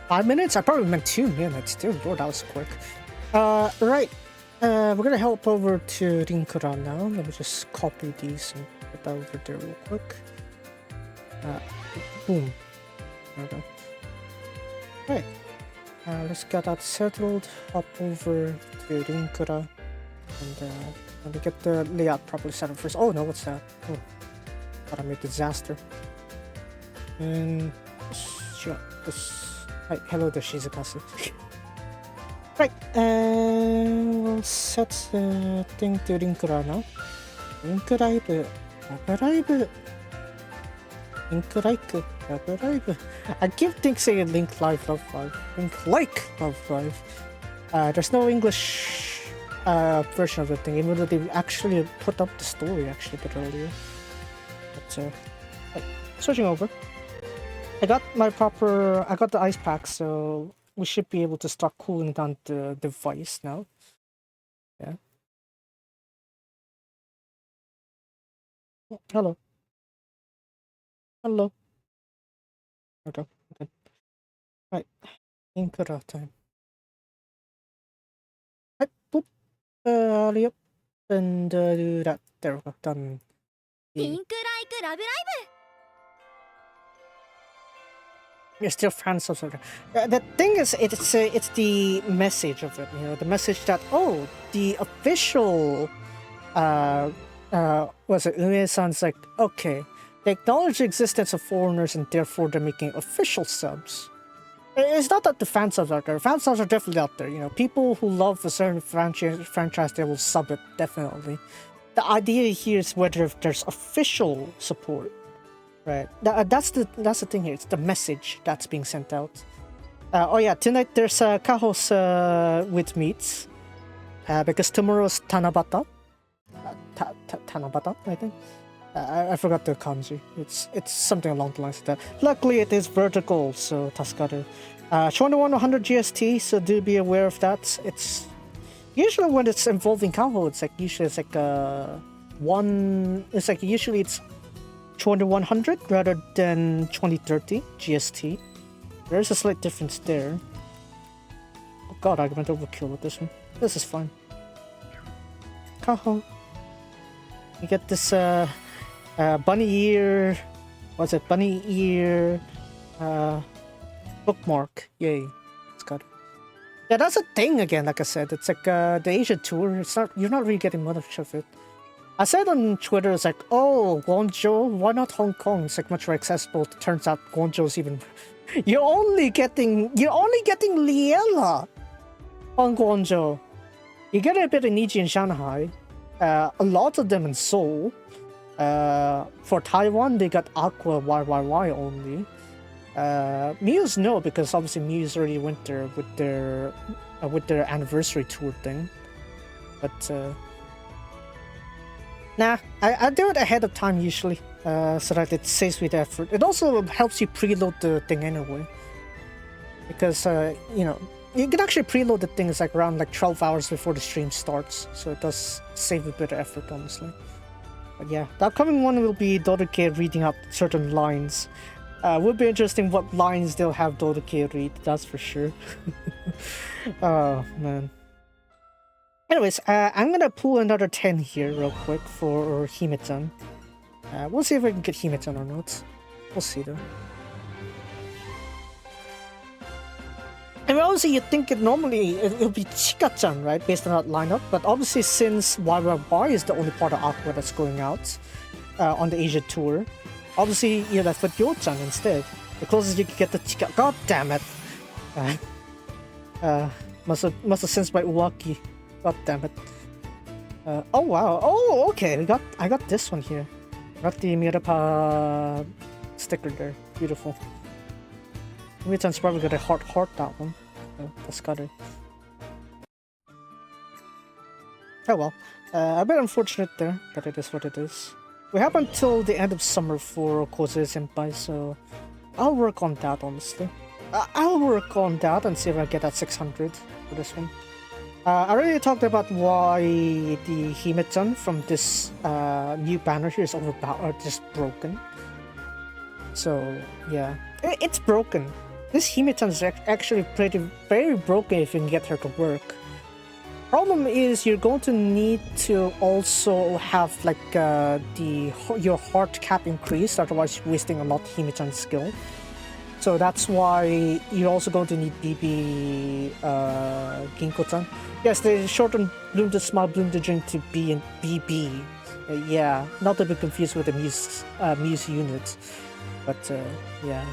5 minutes? I probably meant 2 minutes. Dear lord, that was quick. Right. We're gonna help over to Rinkura now. Let me just copy these and put that over there real quick. Boom. There we go. Right. Let's get that settled. Hop over to Rinkura. And let me get the layout properly set up first. Oh no, what's that? Oh, thought I made a disaster. And Hi, hello there, Shizukasu. Right, we'll set the thing to Rinkura now. Love Live. I keep thinking saying Link Live, Love Live. Link like Love Live. There's no English version of the thing, even though they actually put up the story actually a bit earlier. But right, switching over. I got the ice pack, so we should be able to start cooling down the device now. Yeah. Oh, hello. Hello. Okay. Okay. Right. Inkura time. Right. Boop. Yep. And do that. There we go. Done. Pink like Love Live. You're still fans of it. The thing is, it's the message of it. You know, the message that the official was it? It sounds like okay. They acknowledge the existence of foreigners and therefore they're making official subs. It's not that the fan subs are there. Fan subs are definitely out there. You know, people who love a certain franchise, they will sub it definitely. The idea here is whether there's official support. Right, that's the thing here. It's the message that's being sent out. Oh yeah, tonight there's Kahos with meats, because tomorrow's Tanabata. Tanabata, I think. I forgot the kanji. It's something along the lines of that. Luckily, it is vertical, so tasukaru. 2100 GST, so do be aware of that. It's usually when it's involving Kaho, it's usually it's 2100 rather than 2030 GST. There's a slight difference there. Oh god, I went overkill with this one. This is fine. Kaho. You get this bunny ear. What's it? Bunny ear bookmark. Yay. It's got it. Yeah, that's a thing again, like I said. It's like the Asia tour. You're not really getting much of it. I said on Twitter, it's like, oh, Guangzhou, why not Hong Kong? It's like much more accessible. It turns out Guangzhou's even. You're only getting Liela on Guangzhou. You get a bit of Niji in Shanghai. A lot of them in Seoul. For Taiwan, they got Aqua YYY only. Muse no, because obviously Muse already went there with their anniversary tour thing. But nah, I do it ahead of time usually, so that it saves me the effort. It also helps you preload the thing anyway, because you know, you can actually preload the things like around 12 hours before the stream starts, so it does save a bit of effort, honestly. But yeah, the upcoming one will be Dodoke reading out certain lines. Would be interesting what lines they'll have Dodoke read, that's for sure. Oh man. Anyways, I'm gonna pull another 10 here real quick for Hime-chan. We'll see if I can get Hime-chan or not. We'll see though. I mean, obviously you'd think normally it'll be Chika-chan, right, based on that lineup, but obviously since YYY is the only part of Aqua that's going out on the Asia tour, obviously you're left with Yo-chan instead. The closest you can get to Chika. God damn it! Must have sensed my Uwaki. God damn it. Oh wow. Oh, okay. I got this one here. Got the Mirapa sticker there. Beautiful. Hime-chan's probably gonna heart that one. That's got it. Oh well. A bit unfortunate there, but it is what it is. We have until the end of summer for Kozue Senpai, so I'll work on that honestly. I'll work on that and see if I get that 600 for this one. I already talked about why the Hime-chan from this new banner here is just broken. So yeah, it's broken. This Hime-chan is actually very broken if you can get her to work. Problem is you're going to need to also have like your heart cap increased, otherwise you're wasting a lot of Hime-chan's skill. So that's why you're also going to need BB Ginko-chan. Yes, they shortened Bloom to Smile, Bloom to Drink to B and BB. Yeah, not to be confused with the Muse unit. But yeah.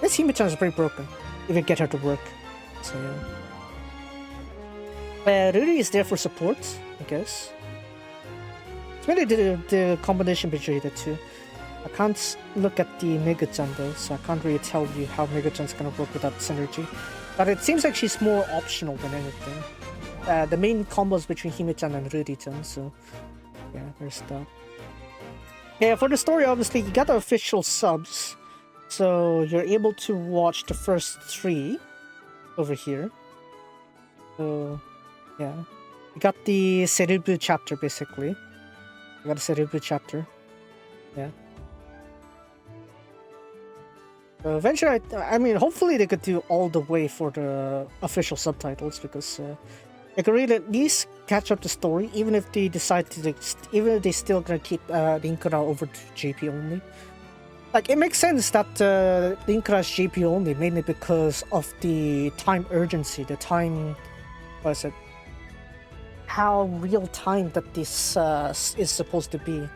This Hime-chan is pretty broken if you get her to work. So yeah. Ruri is there for support, I guess. It's really the combination between the two. I can't look at the Mega-chan though, so I can't really tell you how Mega-chan's gonna work with that synergy. But it seems like she's more optional than anything. The main combos between Hime-chan and Ruri-chan, so yeah, there's that. Yeah, for the story, obviously, you got the official subs, so you're able to watch the first 3 over here. So, yeah. You got the Serubu chapter, basically. You got a Serubu chapter. Yeah. So eventually, I mean, hopefully they could do all the way for the official subtitles, because they could really at least catch up the story, even if they decide to, even if they still gonna keep Rinkara over to JP only. Like, it makes sense that Rinkara's JP only, mainly because of the time urgency, the time, what is it? How real time that this is supposed to be.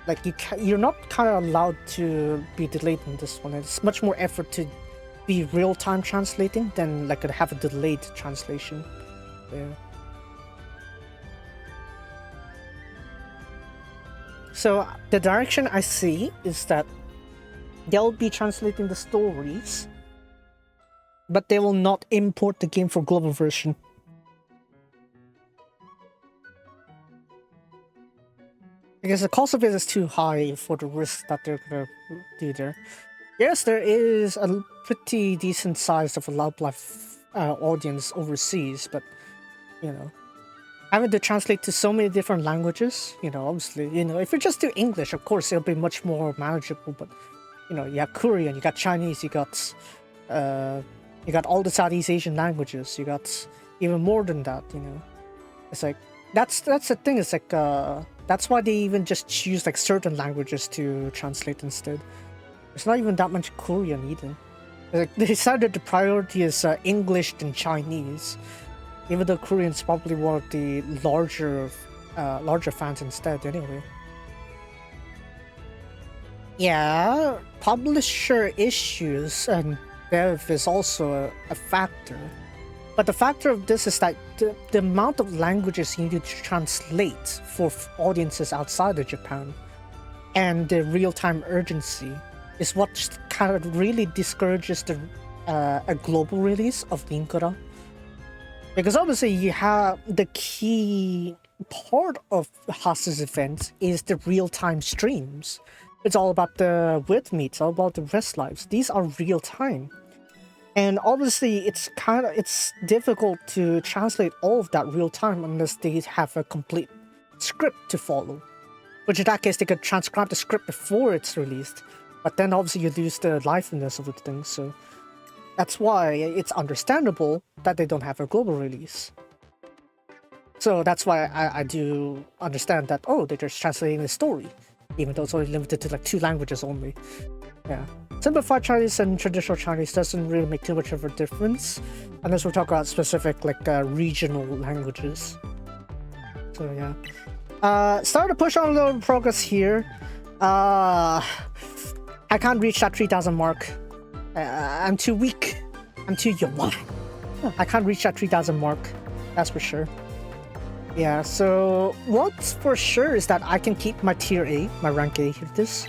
Like, you're not kind of allowed to be delayed in this one. It's much more effort to be real time translating than like have a delayed translation. Yeah. So the direction I see is that they'll be translating the stories, but they will not import the game for global version. Because the cost of it is too high for the risk that they're gonna do there. Yes, there is a pretty decent size of a Love Life audience overseas, but you know, having to translate to so many different languages, you know, obviously, you know, if you just do English, of course, it'll be much more manageable. But you know, you got Korean, you got Chinese, you got all the Southeast Asian languages, you got even more than that. You know, it's like that's the thing. It's like that's why they even just choose like certain languages to translate instead. It's not even that much Korean either. Like, they decided the priority is English than Chinese, even though Korean's probably one of the larger fans instead. Anyway. Yeah, publisher issues and dev is also a factor. But the factor of this is that the amount of languages you need to translate for audiences outside of Japan and the real-time urgency is what kind of really discourages a global release of Rinkara. Because obviously you have the key part of Haas's event is the real-time streams. It's all about the with meets, all about the rest lives. These are real-time. And obviously, it's difficult to translate all of that real time unless they have a complete script to follow. Which in that case, they could transcribe the script before it's released, but then obviously you lose the liveliness of the thing. So that's why it's understandable that they don't have a global release. So that's why I do understand that they're just translating the story, even though it's only limited to like 2 languages only. Yeah. Simplified Chinese and traditional Chinese doesn't really make too much of a difference unless we're talking about specific like regional languages. So yeah. Starting to push on a little progress here. I can't reach that 3,000 mark. I'm too weak. I'm too young. I can't reach that 3,000 mark. That's for sure. Yeah, so what's for sure is that I can keep my tier A, my rank A with this.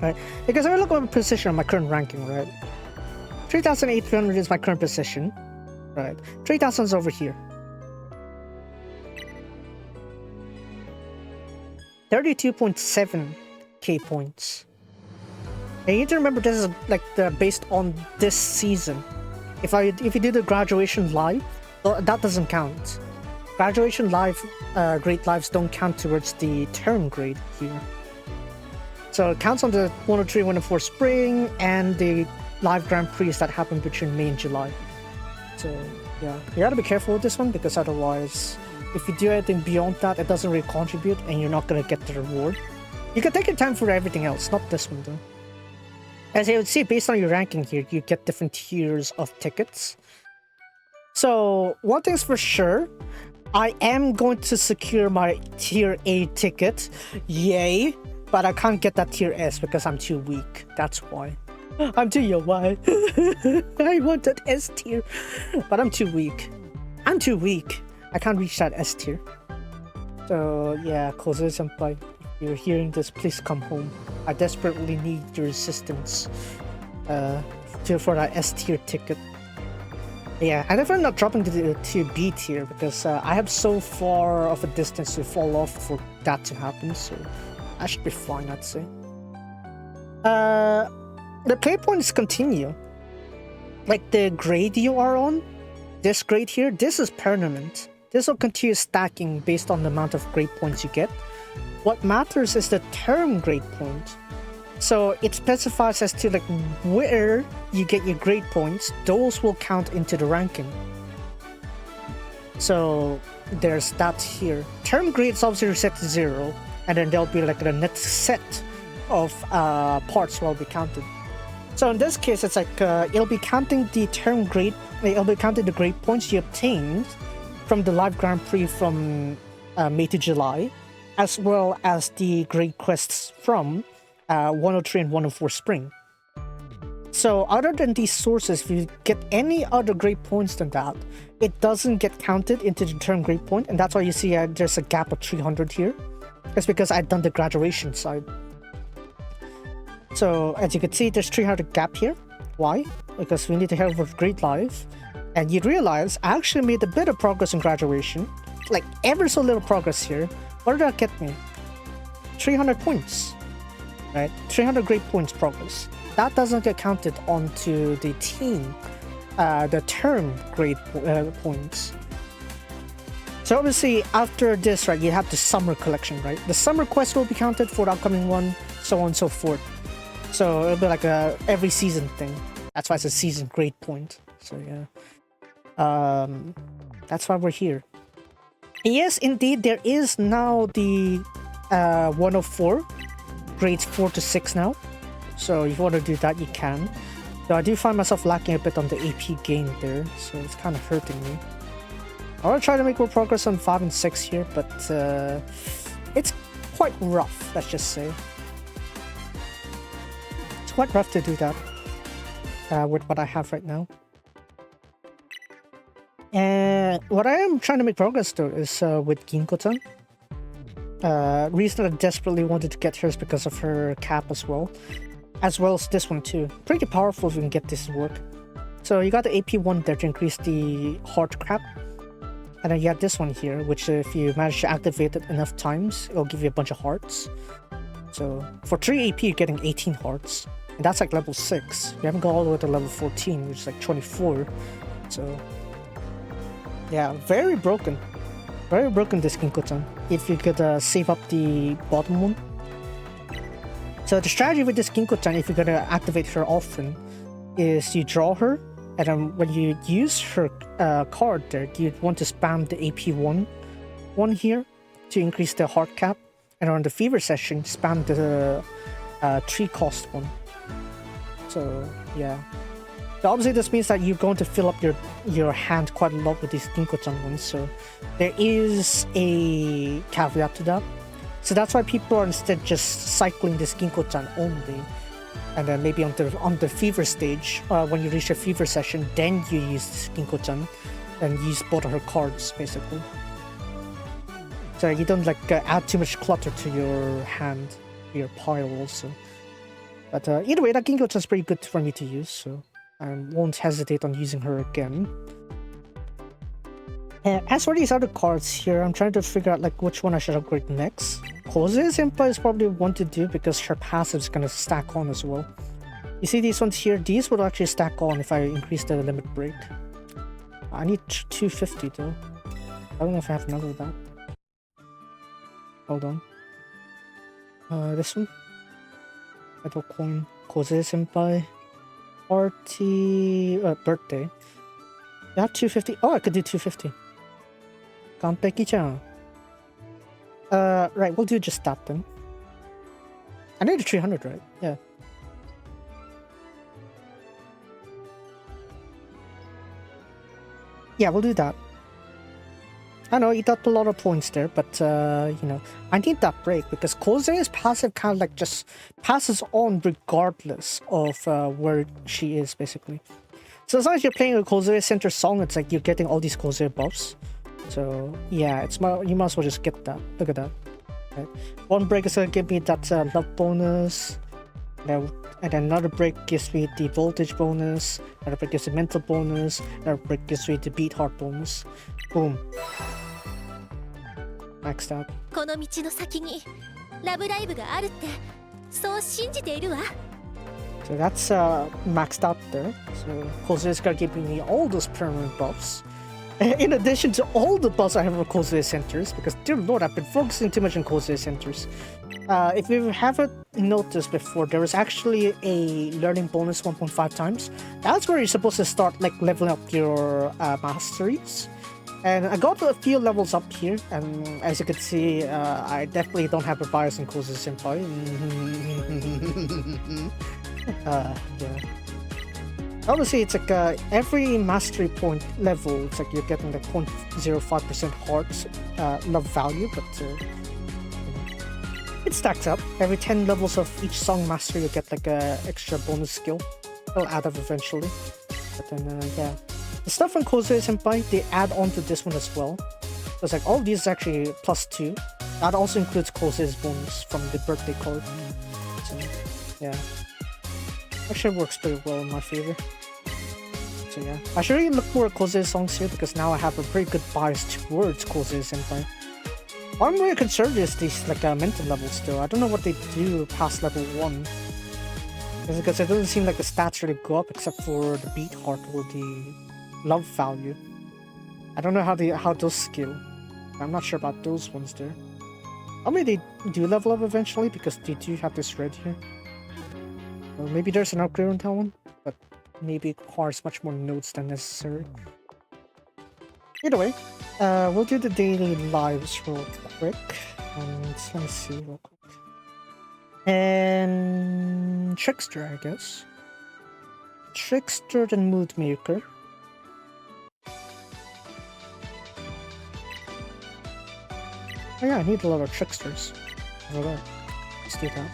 Right? Because if I look at my position on my current ranking, right? 3,800 is my current position, right? 3,000 is over here. 32.7k points. And you need to remember this is like based on this season. If you do the graduation live, that doesn't count. Graduation live grade lives don't count towards the term grade here. So it counts on the 103, 104 spring, and the live Grand Prix that happen between May and July. So yeah, you gotta be careful with this one because otherwise, if you do anything beyond that, it doesn't really contribute and you're not gonna get the reward. You can take your time for everything else, not this one though. As you would see, based on your ranking here, you get different tiers of tickets. So one thing's for sure, I am going to secure my tier A ticket, yay, but I can't get that tier S because I'm too weak, that's why. I'm too young, why? I want that S tier, but I'm too weak. I'm too weak. I can't reach that S tier. So yeah, Koze-senpai, if you're hearing this, please come home. I desperately need your assistance for that S tier ticket. Yeah, and if I'm not dropping to B tier because I have so far of a distance to fall off for that to happen, so I should be fine, I'd say. The play points continue. Like the grade you are on, this grade here, this is permanent. This will continue stacking based on the amount of grade points you get. What matters is the term grade point. So it specifies as to like where you get your grade points, those will count into the ranking. So there's that here. Term grades obviously set to 0, and then there'll be like the next set of parts will be counted. So in this case, it's like it'll be counting the term grade, it'll be counting the grade points you obtained from the live Grand Prix from May to July, as well as the grade quests from 103 and 104 Spring. So other than these sources, if you get any other grade points than that, it doesn't get counted into the term grade point, and that's why you see there's a gap of 300 here. It's because I've done the graduation side. So as you can see, there's 300 gap here. Why? Because we need to head over to Grade Live, and you realize I actually made a bit of progress in graduation, like ever so little progress here. What did that get me? 300 points. Right, 300 grade points progress. That doesn't get counted onto the team, the term grade points. So obviously after this, right, you have the summer collection, right? The summer quest will be counted for the upcoming one, so on and so forth. So it'll be like a every season thing. That's why it's a season grade point. So yeah, that's why we're here. Yes, indeed, there is now the 104. Grades 4 to 6 now, so if you want to do that you can. Though I do find myself lacking a bit on the AP gain there, so it's kind of hurting me. I want to try to make more progress on 5 and 6 here, but it's quite rough, let's just say. It's quite rough to do that with what I have right now. And what I am trying to make progress though is with Ginko-chan. Reason I desperately wanted to get her is because of her cap as well as this one too. Pretty powerful if we can get this to work. So you got the AP1 there to increase the heart cap, and then you have this one here, which if you manage to activate it enough times, it'll give you a bunch of hearts. So for 3 AP you're getting 18 hearts, and that's like level 6. You haven't gone all the way to level 14, which is like 24. So yeah, very broken. Very broken this Ginko-chan, if you could save up the bottom one. So the strategy with this Ginko-chan, if you're gonna activate her often, is you draw her, and then when you use her card there, you want to spam the AP1 one here to increase the heart cap, and on the fever session, spam the 3 cost one. So yeah. So obviously this means that you're going to fill up your hand quite a lot with these Ginko-chan ones, so there is a caveat to that. So that's why people are instead just cycling this Ginko-chan only, and then maybe on the fever stage, when you reach a fever session, then you use this Ginko-chan and use both of her cards basically. So you don't like add too much clutter to your hand, your pile also. But either way, that Ginko-chan is pretty good for me to use, so I won't hesitate on using her again. As for these other cards here, I'm trying to figure out like which one I should upgrade next. Koze-senpai is probably one to do because her passive is going to stack on as well. You see these ones here? These would actually stack on if I increase the limit break. I need 250 though. I don't know if I have enough of that. Hold on. This one? Metal coin. Koze-senpai. Party birthday. You have 250. Oh, I could do 250. Kanpeki-chan. Right, we'll do just that then. I need a 300, right? Yeah. Yeah, we'll do that. I know, you got a lot of points there, but, you know, I need that break because Koze's passive kind of like just passes on regardless of where she is, basically. So as long as you're playing a Koze center song, it's like you're getting all these Koze buffs. So, yeah, you might as well just get that. Look at that. Right. One break is going to give me that love bonus. And then another break gives me the voltage bonus. Another break gives me mental bonus. Another break gives me the beat heart bonus. Boom. Maxed out. この道の先にラブライブがあるってそう信じているわ。 So that's maxed out there. So Koze is going to give me all those permanent buffs. In addition to all the buffs I have for Koze centers, because dear lord, I've been focusing too much on Koze centers. If you haven't noticed before, there is actually a learning bonus 1.5 times. That's where you're supposed to start like leveling up your masteries. And I got a few levels up here, and as you can see, I definitely don't have a bias in Koze Senpai. Yeah. Obviously, it's like every mastery point level, it's like you're getting like 0.05% hearts love value, but you know, it stacks up. Every 10 levels of each song mastery, you get like a extra bonus skill. It'll add up eventually. But then, yeah. The stuff from Koze Senpai, they add on to this one as well. So it's like all of these is actually +2. That also includes Koze's bonus from the birthday card. So, yeah. Actually works pretty well in my favor. So yeah, I should really look more at Koze's songs here because now I have a pretty good bias towards Koze Senpai. What I'm really concerned is these like mental levels still. I don't know what they do past level 1. It's because it doesn't seem like the stats really go up except for the beat heart or the love value. I don't know how those scale. I'm not sure about those ones there. Or maybe they do level up eventually because they do have this red here. Or maybe there's an upgrade on that one, but maybe it requires much more nodes than necessary. Either way, we'll do the daily lives real quick. And let me see real quick. And Trickster, I guess. Trickster and Mood Maker. Oh yeah, I need a lot of Tricksters. Over there. Let's do that.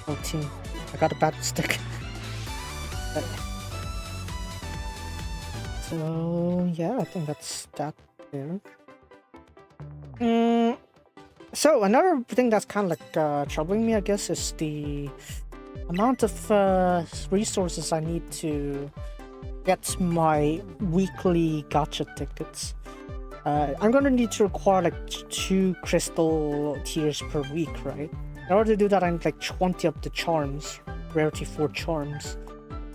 Oh, team. I got a bad stick. So, yeah, I think that's that there. So, another thing that's kind of like troubling me, I guess, is the amount of resources I need to get my weekly gacha tickets. I'm gonna need to acquire like 2 crystal tiers per week, right? In order to do that, I need like 20 of the charms, rarity 4 charms,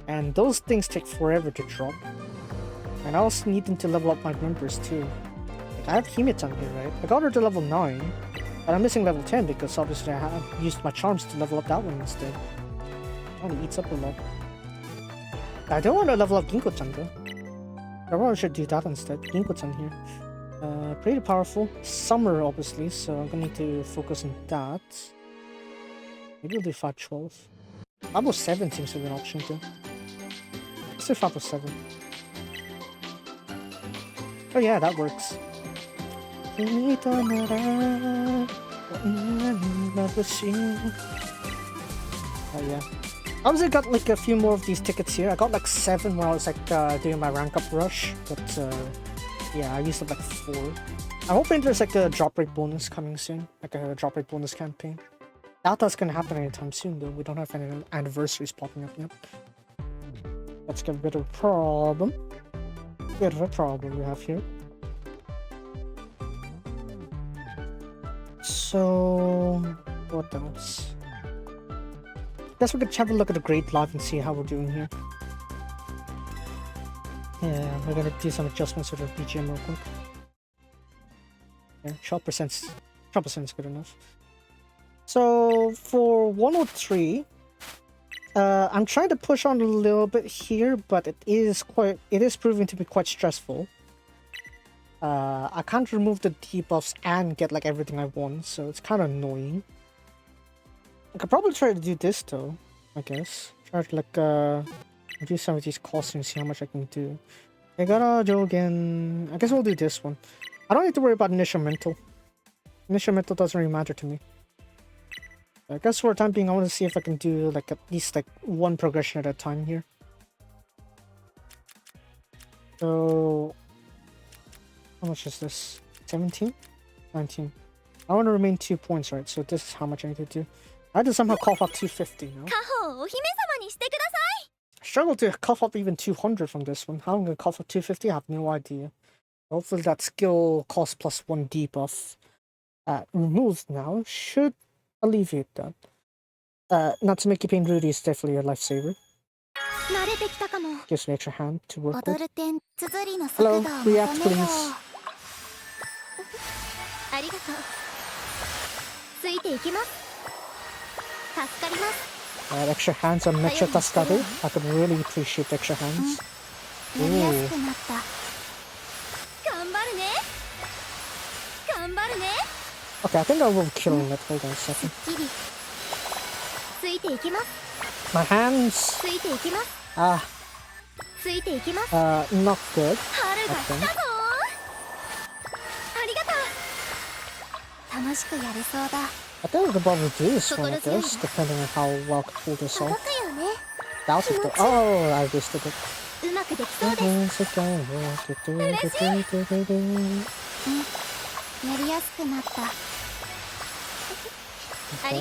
and those things take forever to drop. And I also need them to level up my members too. Like, I have Hime-chan here, right? I got her to level 9, but I'm missing level 10 because obviously I have used my charms to level up that one instead. That one eats up a lot. I don't want to level up Ginko-chan though. I probably should do that instead. Ginko-chan here. Pretty powerful. Summer, obviously, so I'm gonna need to focus on that. Maybe we'll do 512. 507 seems to be an option too. Let's do 507. Oh yeah, that works. Oh yeah. I obviously got like a few more of these tickets here. I got like 7 when I was like doing my rank up rush, but yeah, I used up like 4. I'm hoping there's like a drop rate bonus coming soon, like a drop rate bonus campaign. Doubt that's gonna happen anytime soon though. We don't have any anniversaries popping up yet. Let's get rid of a problem. Bit of a problem we have here. So what else? Guess we could have a look at the Great Live and see how we're doing here. Yeah, we're gonna do some adjustments to the BGM real quick. Yeah, 12% is good enough. So for 103, I'm trying to push on a little bit here, but it is proving to be quite stressful. I can't remove the debuffs and get like everything I want, so it's kind of annoying. I could probably try to do this though, I guess. Try to like do some of these costumes, see how much I can do. I gotta do again. I guess we'll do this one. I don't need to worry about initial mental. Initial mental doesn't really matter to me. I guess for the time being, I want to see if I can do like at least like one progression at a time here. So, how much is this? 17? 19. I want to remain 2 points, right? So this is how much I need to do. I had to somehow cough up 250, no? I struggle to cough up even 200 from this one. How I'm going to cough up 250, I have no idea. Hopefully that skill cost plus 1 debuff removed now should alleviate that. Not to make you pain, Rudy is definitely a lifesaver. Gives me extra hand to work with. Hello, react please. Extra hands on Mecha Tascado. I could really appreciate extra hands. Ooh. Okay, I think I will kill him. Hold on a second. My hands. Not good. I think I could probably do this one, I guess, depending on how well I could pull this off. Doubt it though. Oh, I wasted it. Okay, I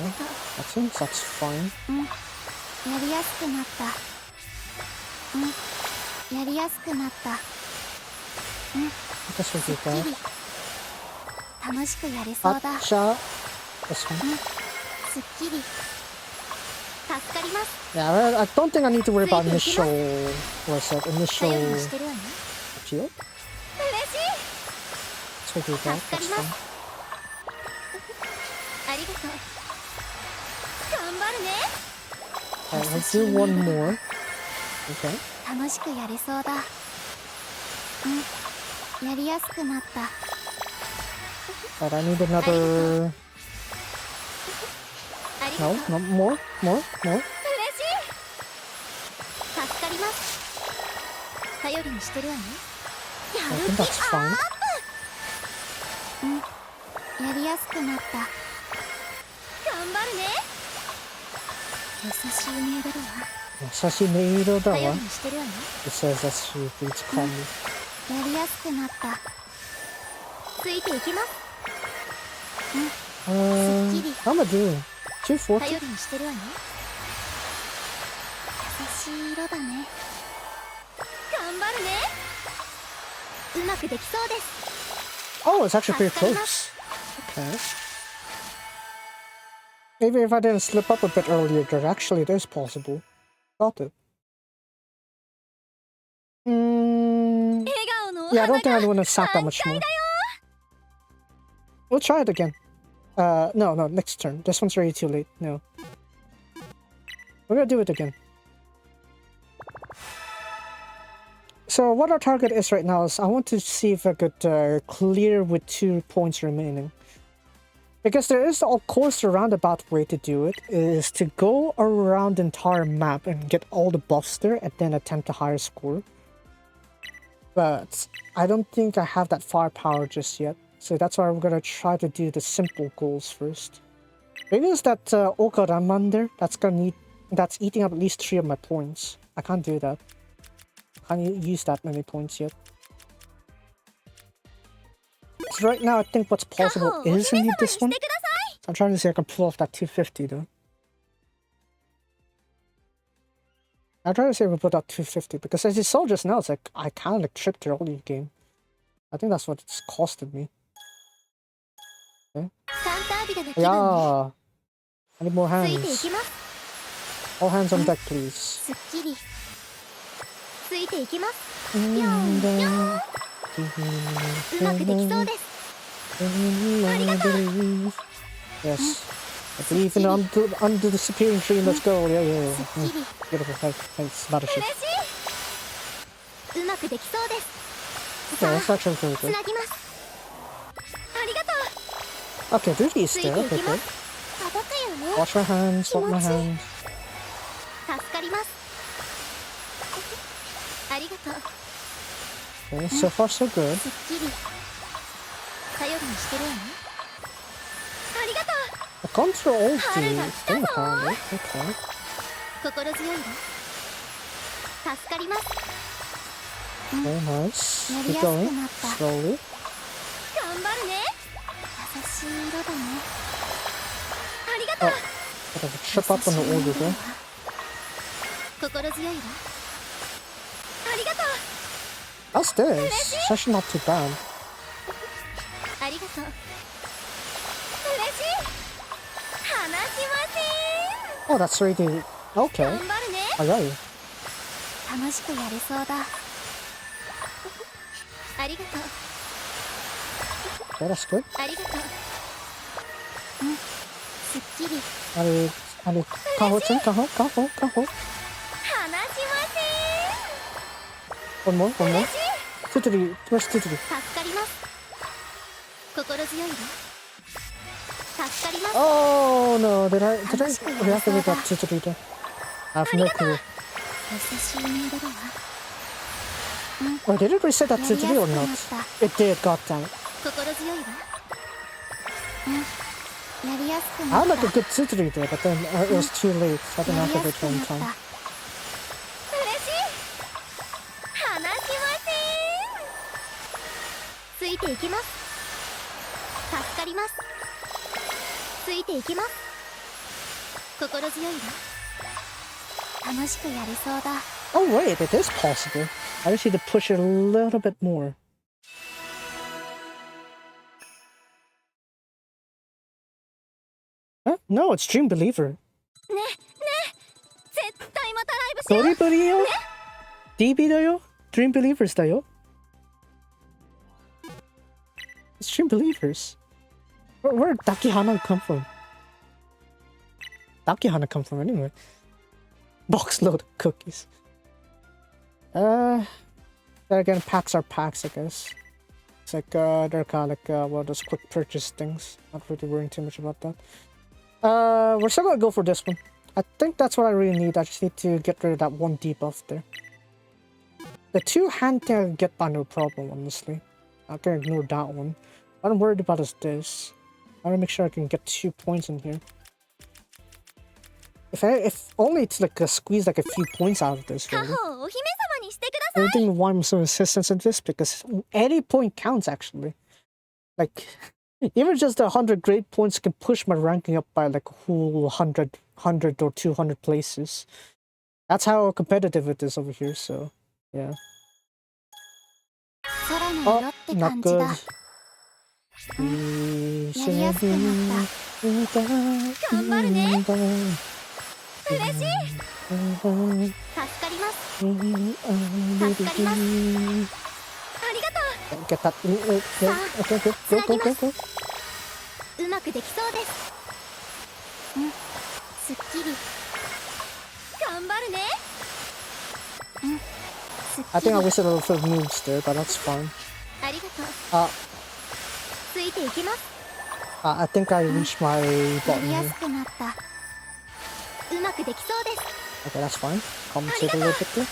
think that's fine. I guess we'll do that. Gotcha. This one. Yeah, I don't think I need to worry about initial... What's that? Initial... Shield? So do that, that's fine. Alright, let's do one more. Okay. But I need another... No, more. I think that's fine. It says that she please call me. How am I doing? 240? Oh, it's actually pretty close. Okay. Maybe if I didn't slip up a bit earlier, that actually it is possible. Got it. Yeah, I don't think I want to sack that much more. We'll try it again. No, next turn. This one's already too late. No. We're gonna do it again. So what our target is right now is I want to see if I could clear with 2 points remaining. Because there is, of course, a roundabout way to do it, is to go around the entire map and get all the buffs there and then attempt a higher score. But I don't think I have that firepower just yet. So that's why we're gonna try to do the simple goals first. Maybe it's that Okaraman there that's eating up at least 3 of my points. I can't do that. I can't use that many points yet. So right now I think what's possible is indeed this one. So I'm trying to see if I can pull off that 250 though. I'm trying to see if I can put out 250 because as you saw just now, it's like I kind of like tripped the early game. I think that's what it's costed me. Okay. Yeah. I need more hands. All hands on deck, please. Yes. I believe in under the superior tree. Let's go. Yeah, yeah, yeah. Beautiful. Thanks. Not a shit. うまくできそうです。 Yeah, that's actually really つ good. なぎます。ありがとう。 Okay, there's these ついて there. いき Okay, ま good. す。届くよね。 Wash my hands. Wipe my hands. 助かります。ありがとう。 Okay, so far so good. すっきり。頼りにしてるわね。ありがとう。 I've gone through all the thing apparently. Okay. 心強いわ。助かります。 Very nice. やり Keep やすく going なった。 slowly. 頑張るね。優しい色だね。ありがと Oh, う。 bit of a trip up on the order there. 心強いわ。ありがとう。 How's this? It's actually not too bad. ありがとう。嬉しい。話しません。 Oh, that's really okay. 頑張るね。 Alright. 楽しくやれそうだ。ありがとう。 Okay, that's good. ありがとう。すっきり。 Kaho, kaho. 話しません。 One more. 嬉しい。 Tuturi, where's Tuturi? 助かります。心強いわ。助かります。 Oh no, did I reactivate that Tuturi there? I have no clue. 優しい音色だわ。 Oh, did it reset that Tuturi or not? It did, goddamn. 心強いわ。やりやすく I な had った。 like a good Tuturi there, but then it was too late. So I didn't やりや activate す it く in なった。 time. 嬉しい。話しません。ついていきます。助かります。ついていきます。心強いわ。楽しくやれそうだ。 Oh wait, it is possible. I just need to push it a little bit more. Huh? No, it's Dream Believer. ね絶対またライブしよう。 Doriburi yo? DB da yo? Dream Believers da yo? It's Dream Believers. Where did Dakihana come from? Dakihana come from anyway? Box load of cookies. Then again, packs are packs, I guess. It's like, they're kind of like, well, those quick purchase things. Not really worrying too much about that. We're still gonna go for this one. I think that's what I really need. I just need to get rid of that one debuff there. The two hand thing I can get by no problem, honestly. I can ignore that one. What I'm worried about is this. I wanna make sure I can get 2 points in here. If only to like squeeze like a few points out of this, 家 really. 宝をお姫様にしてください。 I think why I'm so insistent on this, because any point counts actually. Like, even just 100 great points can push my ranking up by like a whole 100 or 200 places. That's how competitive it is over here, so yeah. 空の色 Oh, って感 not じ good. だ。やりやすくなった。頑張るね。嬉しい。助かります。助かります。ありがとう。 Get that. Okay, go. うまくできそうです。すっきり。頑張るね。すっ I きり。 think I wasted a little bit of moves there, but that's fine. ありがとう。 Uh, ついていきます。 I think I reached my や button りや here. すくなった。うまくできそうです。 Okay, that's fine. Compensate a little bit there.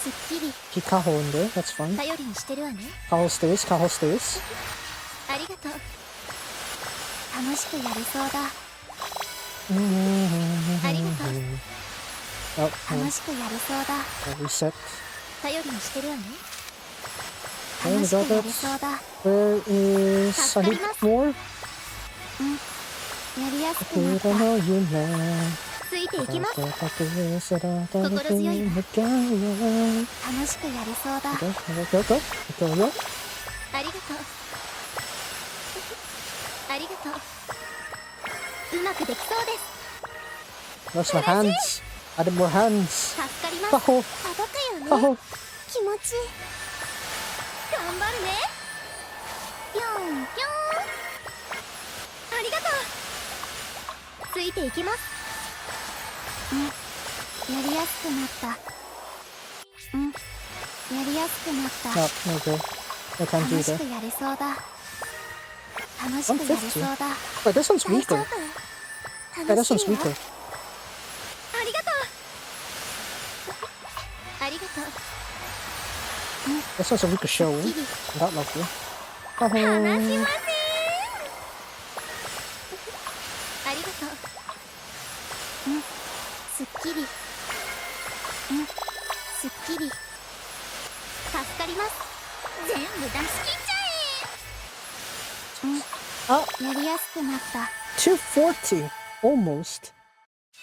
すっきり。 Keep Kaho in there, that's fine. 頼りにしてるわね。 Kaho stays. ありがとう。楽しくやれそうだ。ありがとう。 Oh, 楽しくやれそうだ。 reset. 頼りにしてるわね。 Okay, 楽 we しく got や that. れそうだ。 Where is... I need more? やりやすくなった。ついていきます。心強いわ。楽しくやれそうだ。 Go. ありがとう。ありがとう。うまくできそうです。 Where's my hands? I need more hands. 助かります。 Kaho. 届くよね。 Kaho. 気持ちいい。頑張るね。ぴょんぴょん。ありがとう。ついていきます。やりやすくなった。やりやすくなった。 No, no good. I can't do 楽し that. くやれそうだ。楽しくやれそうだ。 Wait, this one's 大 weaker. 丈 Yeah, 夫。 this 楽し one's いよ。 weaker. ありがとう。ありがとう。 This one's a weaker showing. Not lovely. 話しません。 Oh, ありがとう。すっきり。すっきり。助かります。全部出し切っちゃえ。 oh, やりやすくなった。 240. Almost.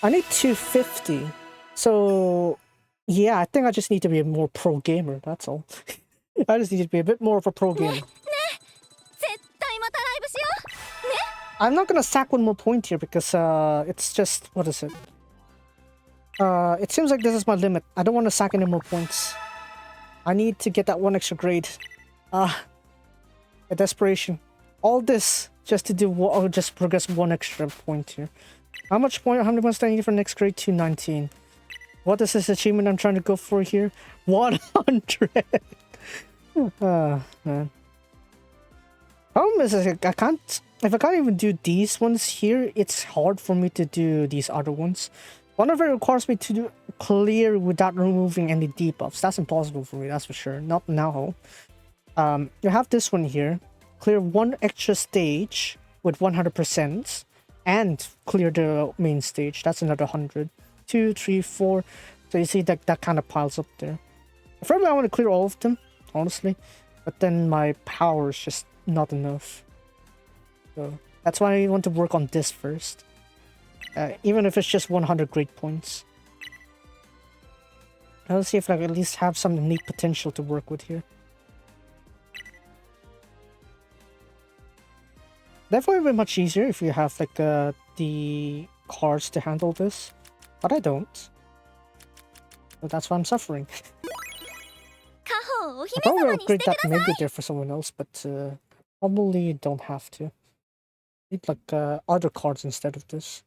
I need 250. So, yeah, I think I just need to be a more pro gamer. That's all. I just need to be a bit more of a pro gamer. 絶対またライブしよう。ね。 I'm not gonna sack one more point here because it's just, what is it? It seems like this is my limit. I don't want to sack any more points. I need to get that one extra grade. A desperation. All this just to do or just progress one extra point here. How many points do I need for next grade? 219. What is this achievement I'm trying to go for here? 100. Man. Problem is, I can't. If I can't even do these ones here, it's hard for me to do these other ones. One of it requires me to clear without removing any debuffs. That's impossible for me, that's for sure. Not now. You have this one here. Clear one extra stage with 100% and clear the main stage. That's another 100. 2, 3, 4. So you see that kind of piles up there. Preferably I want to clear all of them, honestly. But then my power is just not enough. So that's why I want to work on this first. Even if it's just 100 grade points. Let's see if I can at least have some innate potential to work with here. Definitely be much easier if you have like the cards to handle this. But I don't. So that's why I'm suffering. I probably upgrade that Mega there for someone else, but probably don't have to. Need like other cards instead of this.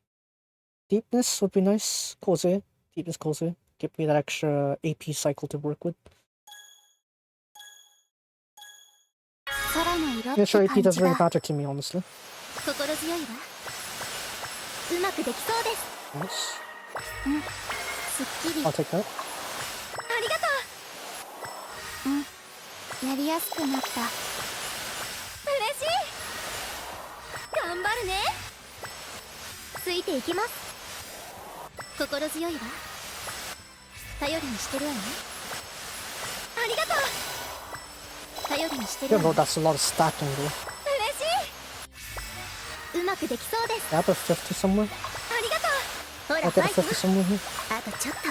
Deepness would be nice. Kose. Deepness Kose. Give me that extra AP cycle to work with. Yeah, sure, AP doesn't really matter to me, honestly. Nice. I'll take that. やりやすくなった。嬉しい。頑張るね。ついていきます。心強いわ。頼りにしてるわね。ありがとう。頼りにしてる Yeah, わ bro, ね。 that's a lot of stacking, though. 嬉しい。うまくできそうです。 I have a 50 somewhere. ありがとう。ほら、 I'll get a ファイ 50 ト。 somewhere here. あとちょっと。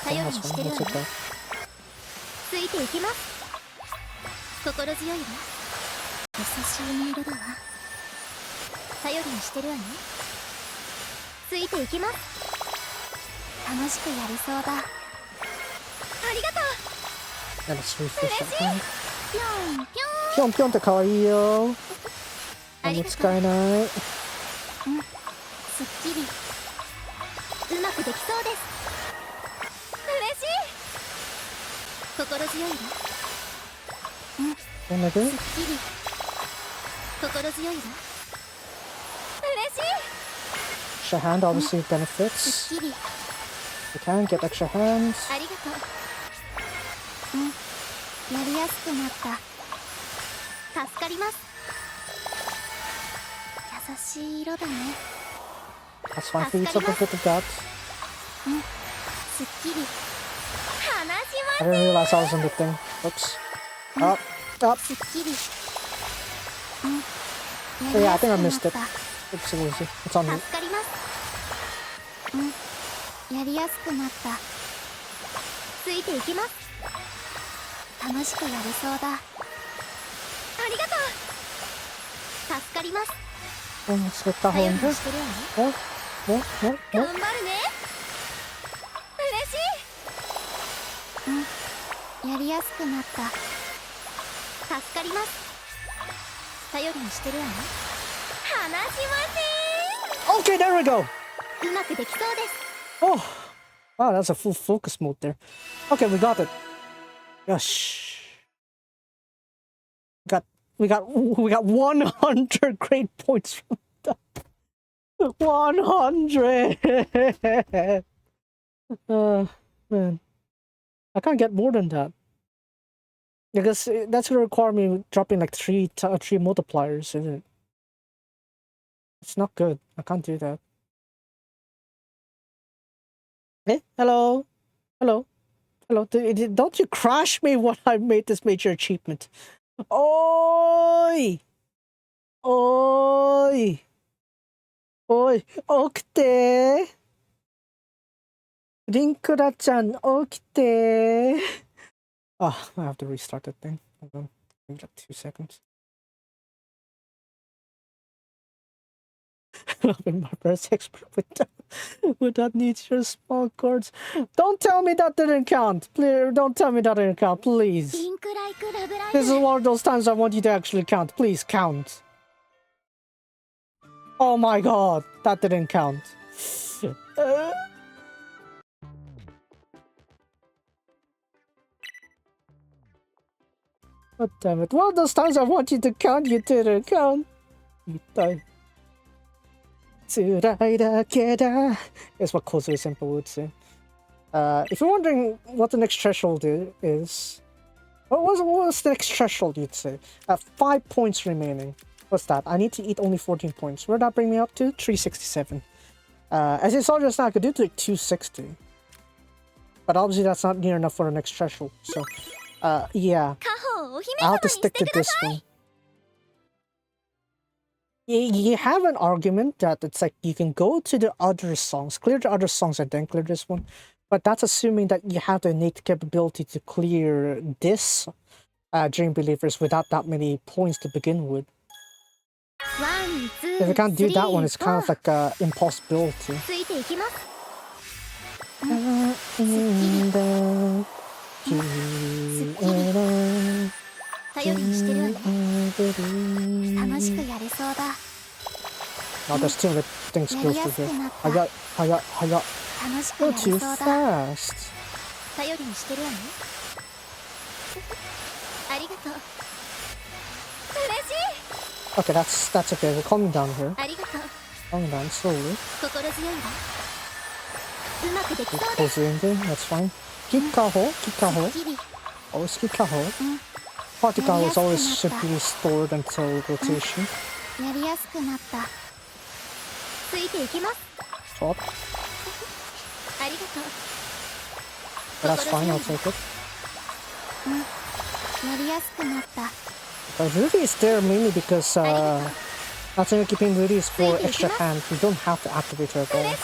頼り Oh, に that's して fine. るわ I'll take ね。 that. ついていきます。心強いわ。優しい音色だわ。頼りにしてるわね。ついていきます。楽しくやりそうだ。ありがとう。 And let's refresh that one. ぴょんぴょん。ぴょんぴょんって可愛いよ。ありがとう。使えない。すっきり。うまくできそうです。嬉しい。心強いわ。どんなく？すっきり。心強いわ。嬉しい。 Extra hand obviously す benefits. っきり。 You can get extra hands. ありがとう。やりやすくなった。助かります。優しい色だね。 That's fine for you to look at the gut. すっきり。話し I ま didn't realize I was in the thing. Oops. Up. Up. すっきり。Oh, yeah, I think I missed it. や Oops, it was it. It's on り me. やすくなった。助かります。やりやすくなった。ついていきます。楽しくやれそうだ。ありがとう。助かります。 Oh, let's get that 頼 one り here. にしてるわね。 More. More. More. 頑 More. 張るね。嬉しい。やりやすくなった。助かります。頼りにしてるわね。話しません。Okay, there we go. うまくできそうです。 Oh, wow, that's a full focus mode there. Okay, we got it. Yosh. We got 100 grade points from that. 100. Man, I can't get more than that because that's gonna require me dropping like three multipliers, isn't it? It's not good. I can't do that. Hey, hello, hello. Don't you crash me when I made this major achievement. Oi! Oi! Oi! Okite! Rinkura-chan, okite! Oh, I have to restart that thing. Hold on. Give it like 2 seconds. I'm my first expert with that needs your small cards. Don't tell me that didn't count. Please, don't tell me that didn't count, please. This is one of those times I want you to actually count. Please count. Oh my god, that didn't count. God damn it. One of those times I want you to count, you didn't count. You die. Is what Kozue Senpai would say. If you're wondering what the next threshold is, what was the next threshold you'd say? 5 points remaining. What's that? I need to eat only 14 points. Where'd that bring me up to? 367. As you saw just now, I could do to like 260. But obviously that's not near enough for the next threshold. So, yeah. I'll have to stick to this one. You have an argument that it's like you can go to the other songs, clear the other songs and then clear this one. But that's assuming that you have the innate capability to clear this Dream Believers without that many points to begin with. If you can't do that one, it's kind of like an impossibility. Oh, there's too many things to go through here. You're too fast. Okay, that's okay. We're calming down here. Calming down slowly. That's fine. Keep Kaho. Always keep Kaho. Party Kaho is always should be stored until rotation. Stop. That's fine, I'll take it. Rudy is there mainly because Natsuno keeping Rudy is for extra hand. You don't have to activate her at all.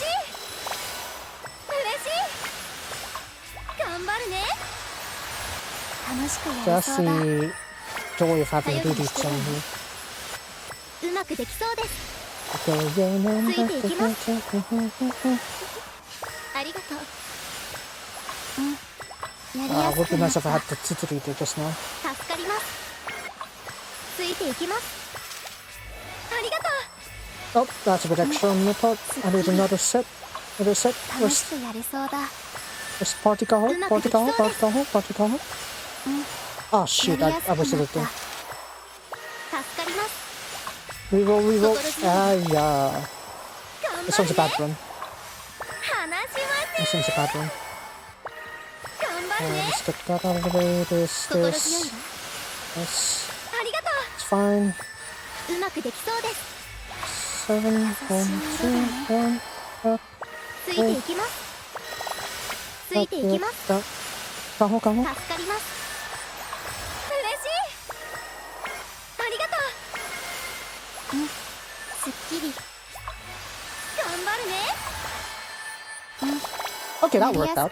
Just the joy of having Rudy on here. Would be nice if I had the Titiri there just now. Oh, that's a bit extra on my part. I need another set. Where's Party Kaho? Oh shoot, I was at it there. Reroll. Yeah. This one's a bad run. Let's get that out of the way. This. Yes. It's fine. 7, 1, 2, 1. Kaho. Okay, that worked out.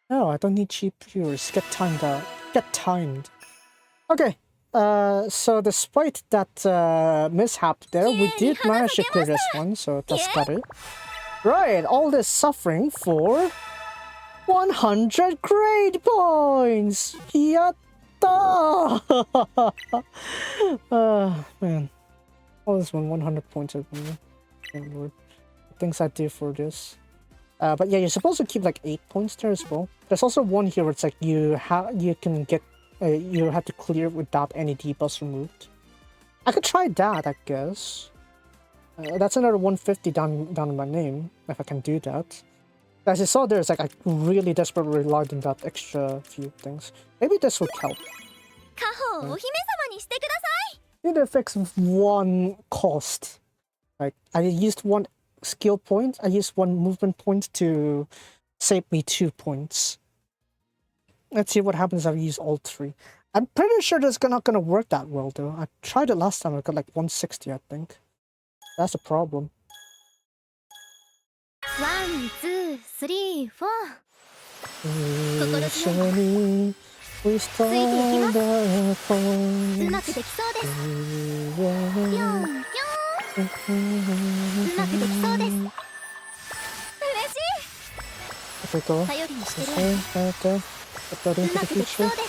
No, I don't need cheap viewers. Get timed out. Get timed. Okay. So despite that mishap there, we did manage to clear this one, so that's better. Right, all this suffering for 100 grade points! Yatta! Man. Oh, this one 100 points. Oh lord. The things I do for this. But yeah, you're supposed to keep like 8 points there as well. There's also one here where it's like you can get you have to clear without any debuffs removed. I could try that, I guess. That's another 150 down in my name if I can do that. As you saw, there's like I really desperately relied on that extra few things. Maybe this would help. 家宝をお姫様にしてください It affects one cost. Like I used one skill point, I used one movement point to save me 2 points. Let's see what happens if I use all 3. I'm pretty sure that's not gonna work that well though. I tried it last time, I got like 160 I think. That's a problem. ワン、ツー、スリー、フォー Shiny, we start the point. うまくできそうですぴょんぴょんうまくできそうです嬉しい There we go. 頼りにしてるわ Okay, put that う into ま the くできそう future. です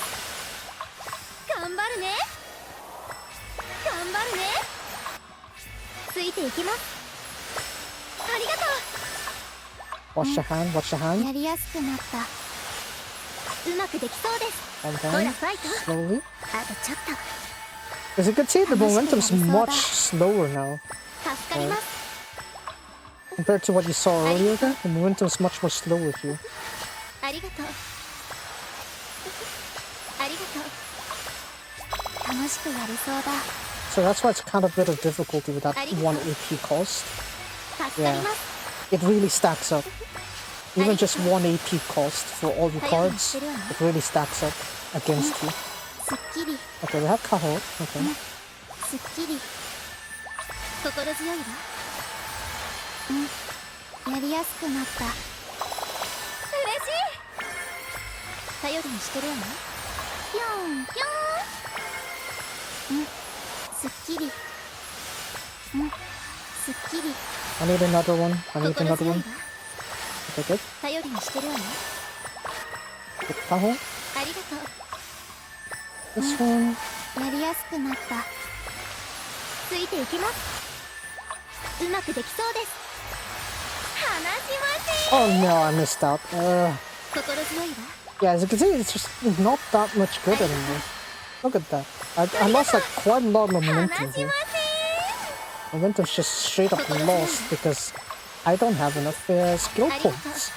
頑張るね頑張るねついていきますありがと Watch the hand, watch the う hand. やりやすくなったうまくできそうです Calm ほら down, ファイト slowly. あとちょっと As you can see, the momentum's much slower now. 助かります Compared to what you saw earlier there, the momentum's much more slower here. ありがとうありがとう楽しくやれそうだ So that's why it's kind of a bit of difficulty with that 1 AP cost. 助かります It really stacks up. Even just 1 AP cost for all your cards, it really stacks up against you. すっきり Okay, we have Kaho. Okay. すっきり心強いわやりやすくなった嬉しい頼りにしてるわねぴょんぴょんすっきりすっきり I need another one. I need 心 another 強い one. わ Okay, good. 頼りにしてるわね Good Kaho. ありがと This one. うやりやすくなったついていきますうまくできそうです話しま Oh no, I missed out. せ心強いわ Yeah, as you can see, it's just not that much good anymore. Look at that. I lost like quite a lot of momentum 話し here. ま Momentum's just straight up lost because I don't have enough skill points.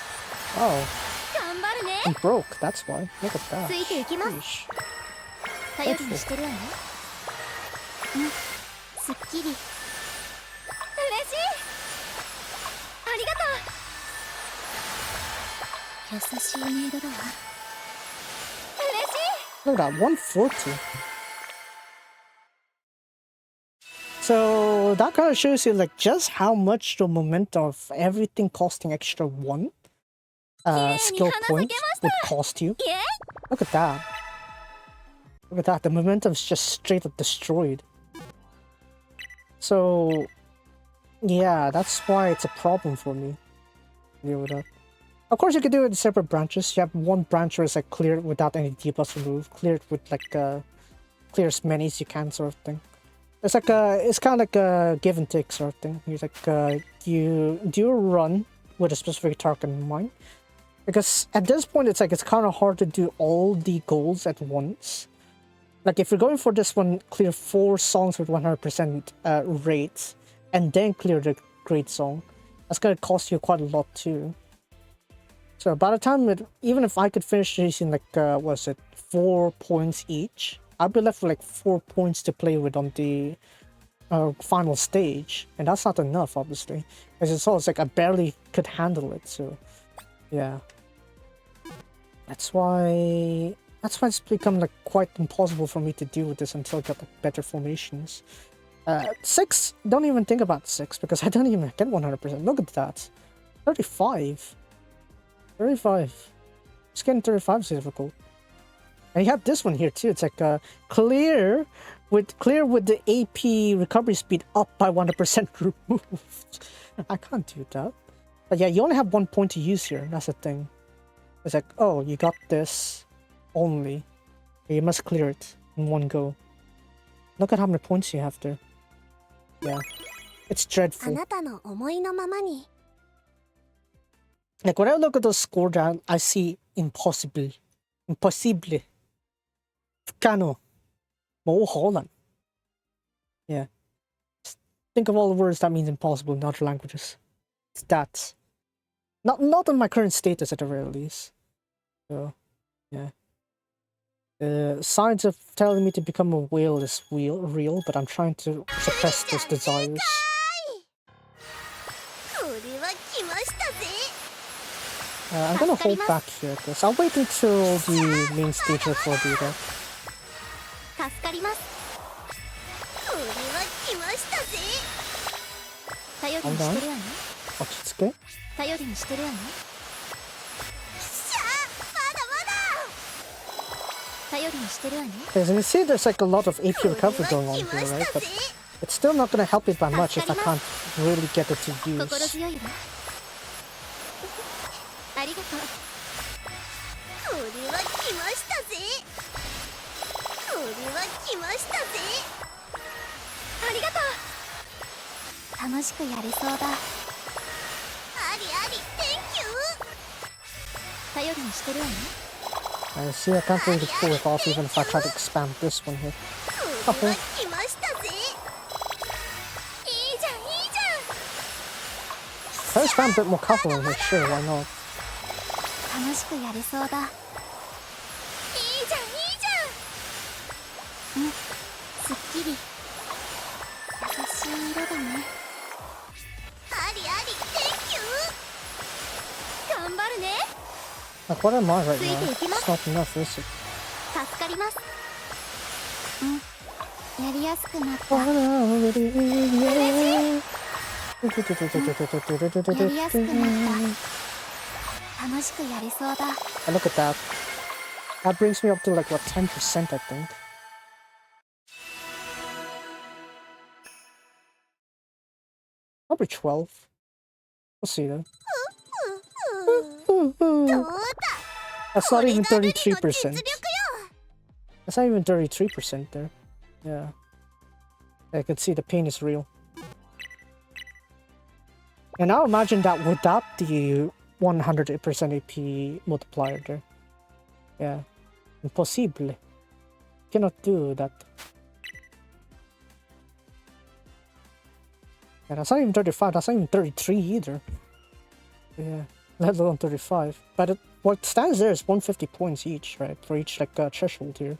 Oh, せん頑張るね I'm broke, that's why. Look at that. ついていきます Sheesh. 頼りにしてるわねすっきり嬉しいありがとう優しいメイドだわ嬉しい Look at that, 140. So that kind of shows you like just how much the momentum of everything costing extra 1 skill point would cost you. イエ Look at that. Look at that, the momentum's just straight up destroyed. So yeah, that's why it's a problem for me. Deal with that. Of course you could do it in separate branches. You have one branch where it's like cleared without any debuffs removed, cleared with like clear as many as you can sort of thing. It's like it's kind of like a give and take sort of thing. It's like you do a run with a specific target in mind. Because at this point it's like it's kind of hard to do all the goals at once. Like if you're going for this one, clear 4 songs with 100% rates, and then clear the great song, that's gonna cost you quite a lot too. So by the time even if I could finish these in like was it 4 points each, I'd be left with like 4 points to play with on the final stage, and that's not enough obviously. As you saw, it's like I barely could handle it. So yeah, that's why it's become like quite impossible for me to deal with this until I got like better formations. 6, don't even think about 6 because I don't even get 100%. Look at that, 35. Just getting 35 is difficult. And you have this one here too. It's like clear with the AP recovery speed up by 100% removed. I can't do that. But yeah, you only have 1 point to use here. That's the thing. It's like, oh, you got this only. You must clear it in one go. Look at how many points you have there. Yeah, it's あ dreadful. なたの思いのままに。 Like when I look at the score down, I see impossible. Impossible. Cano. 冇可能. Yeah. Just think of all the words that means impossible in other languages. It's that. Not in my current status at the very least. So, yeah. Signs of telling me to become a whale is real, but I'm trying to suppress those desires. これは来ましたぜ。 I'm gonna hold back here, because I'll wait until the main stage recording. 助かります。これは来ましたぜ。頼りにしてるわね。落ち着け。頼りにしてるわね。しゃあ、まだまだ。頼りにしてるわね。 Because you see, there's like a lot of AP recovery going on here, right? But it's still not gonna help it by much if I can't really get it to 心 use. 強いわ。ありがとう。これは来ましたぜ。これは来ましたぜ。ありがとう。楽しくやれそうだ。ありあり、Thank you。頼りにしてるわね。I see, I can't really pull it off even if I try to expand this one here. これは来ましたぜ。いいじゃん、いいじゃん。 If I expand a bit more coupling here, sure, why not? 楽しくやれそうだ。いいじゃん、いいじゃん。うん、すっきり。優しい色だね。ありあり、Thank you。頑張るね。 Like, what am I right now? ついていきます。 It's not enough, is it? 助かります。うん、やりやすくなった。やりやすくなった。楽しくやれそうだ。 And look at that. That brings me up to like, what, 10%, I think. Probably 12. We'll see though. どうだ。 That's not even 33%. That's not even 33% there. Yeah. I can see the pain is real. And now imagine that without the 100% AP multiplier there. Yeah. Impossible. Cannot do that. Yeah, that's not even 35, that's not even 33 either. Yeah, let alone 35. But what stands there is 150 points each, right? For each like threshold here.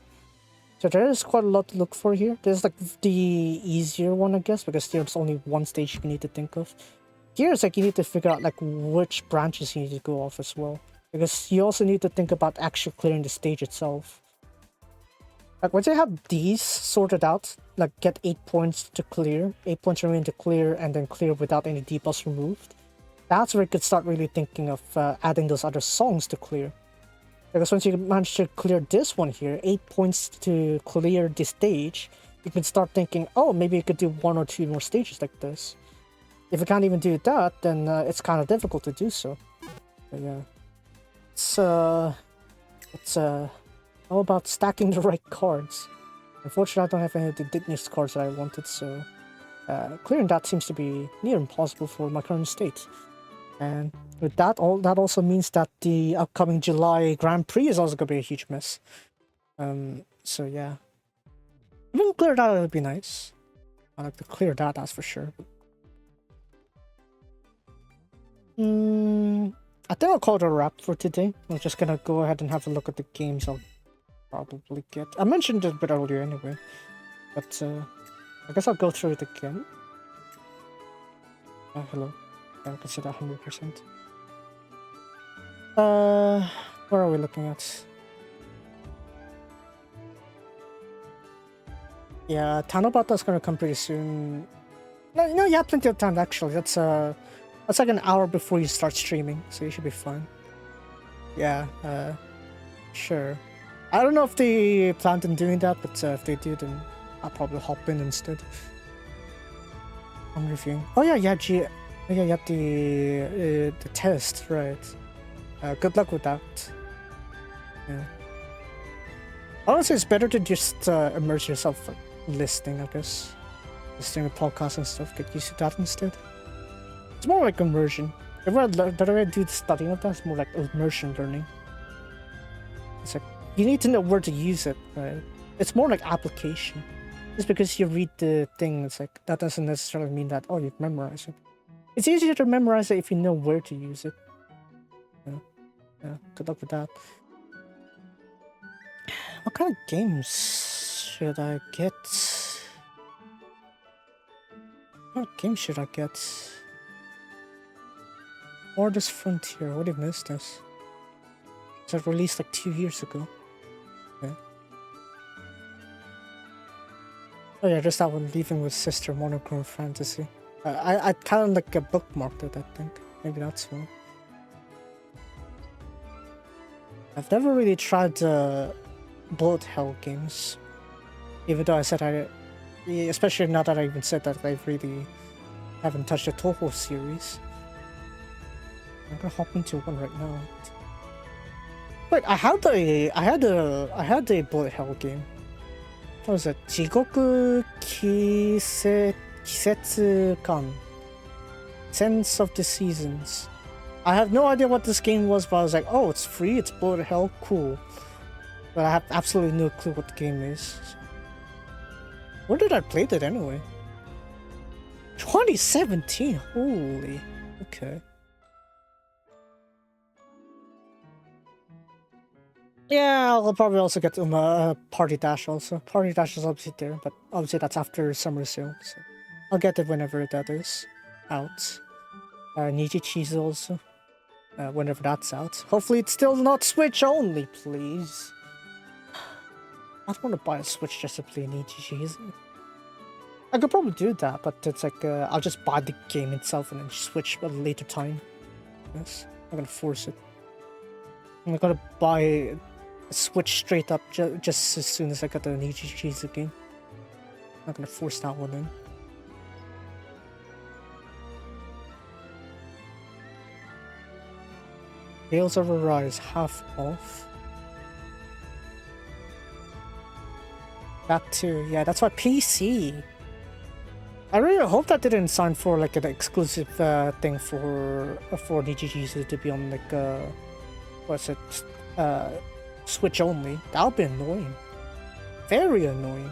So there is quite a lot to look for here. There's like the easier one, I guess, because there's only one stage you need to think of. Here it's like you need to figure out like which branches you need to go off as well. Because you also need to think about actually clearing the stage itself. Like once you have these sorted out, like get 8 points to clear, 8 points remain to clear, and then clear without any debuffs removed, that's where you could start really thinking of adding those other songs to clear. Because once you manage to clear this one here, 8 points to clear this stage, you can start thinking, oh, maybe you could do 1 or 2 more stages like this. If you can't even do that, then it's kind of difficult to do so. But yeah. It's all about stacking the right cards. Unfortunately, I don't have any of the Dignitas cards that I wanted, so clearing that seems to be near impossible for my current state. And with that, that also means that the upcoming July Grand Prix is also going to be a huge mess. So yeah. If we can clear that, it would be nice. I'd like to clear that, that's for sure. I think I'll call it a wrap for today. I'm just gonna go ahead and have a look at the games I'll probably get. I mentioned it a bit earlier anyway, but I guess I'll go through it again. Hello. I can see that 100%. Where are we looking at? Yeah, Tanobata's gonna come pretty soon. No, you have plenty of time actually. That's like an hour before you start streaming, so you should be fine. Yeah, sure. I don't know if they planned on doing that, but if they do, then I'll probably hop in instead. I'm reviewing. Oh yeah, you had the test, right? Good luck with that. Yeah. Honestly, it's better to just immerse yourself listening, I guess. listening to podcasts and stuff, get used to that instead. It's more like immersion. The way I do the studying of that is more like immersion learning. It's like, you need to know where to use it, right? It's more like application. Just because you read the thing, it's like, that doesn't necessarily mean that, oh, you've memorized it. It's easier to memorize it if you know where to use it. Yeah, good luck with that. What kind of games should I get? What games should I get? Farthest Frontier, what have I missed this? It was released like 2 years ago. Yeah. Oh yeah, just that one, Leaving with Sister, Monochrome Fantasy. I kind of like bookmarked it, I think. Maybe that's one. I've never really tried bullet hell games. Even though I said especially now that I even said that I really haven't touched the Toho series. I'm gonna hop into one right now. Wait, I had a bullet hell game. What was it? Jigoku Kisetsukan. Sense of the Seasons. I have no idea what this game was, but I was like, oh, it's free, it's bullet hell, cool. But I have absolutely no clue what the game is. Where did I play that anyway? 2017, holy. Okay. Yeah, I'll probably also get Party Dash also. Party Dash is obviously there, but obviously that's after summer sale, so I'll get it whenever that is out. Niji Cheese also, whenever that's out. Hopefully it's still not Switch only, please. I don't want to buy a Switch just to play Niji Cheese. I could probably do that, but it's like, I'll just buy the game itself and then switch at a later time. Yes, I'm gonna force it. I'm not gonna buy a Switch straight up just as soon as I got the Niji Cheese game. I'm not gonna force that one in. Tales of Arise half off. That too, yeah, that's why PC. I really hope that didn't sign for like an exclusive thing for Niji Cheese to be on like what's it? Switch only. That would be annoying. Very annoying.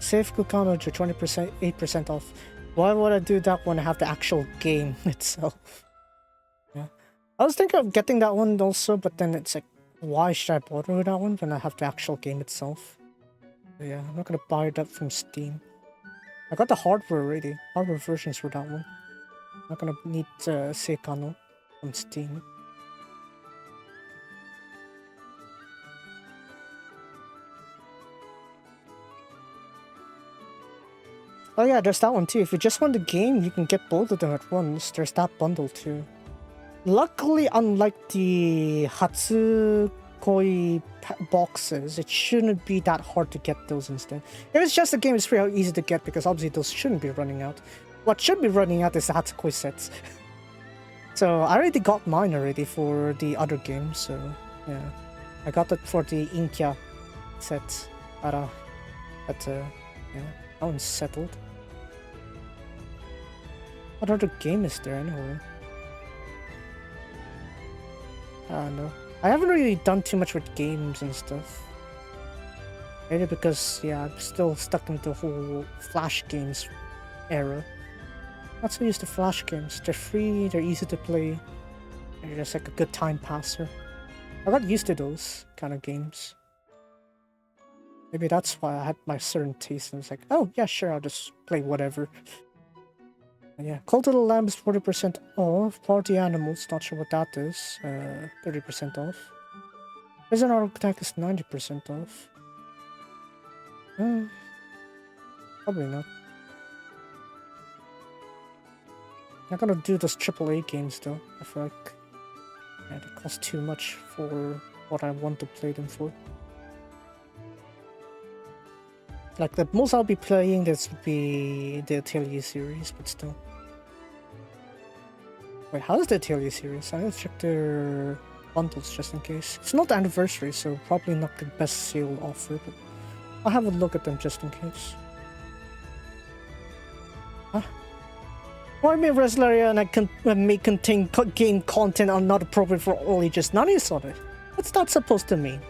Save coupon to 20%, 8% off. Why would I do that when I have the actual game itself? Yeah. I was thinking of getting that one also, but then it's like, why should I bother with that one when I have the actual game itself? But yeah, I'm not gonna buy it up from Steam. I got the hardware already. Hardware versions for that one. I'm not gonna need Seikano from Steam. Oh yeah, there's that one too. If you just want the game, you can get both of them at once. There's that bundle too. Luckily, unlike the Hatsukoi boxes, it shouldn't be that hard to get those instead. If it's just a game, it's pretty easy to get because obviously those shouldn't be running out. What should be running out is the Hatsukoi sets. So I already got mine already for the other game, so yeah. I got it for the Inkya set. But yeah, that one's settled. What other game is there anyway? I don't know. I haven't really done too much with games and stuff. Maybe because, yeah, I'm still stuck in the whole Flash games era. Not so used to Flash games. They're free, they're easy to play. They're just like a good time passer. I got used to those kind of games. Maybe that's why I had my certain taste and it's like, oh yeah, sure, I'll just play whatever. Yeah, Cult of the Lamb is 40% off. Party Animals, not sure what that is. 30% off. Prison Architect is 90% off. Probably not. Not gonna do those AAA games though. I feel like they cost too much for what I want to play them for. Like the most I'll be playing this would be the Atelier series, but still. Wait, how is the Atelier series? I need to check their bundles just in case. It's not the anniversary, so probably not the best sale offer, but I'll have a look at them just in case. Huh? Why may Resleriana may contain game content are not appropriate for all ages? None is on it. What's that supposed to mean?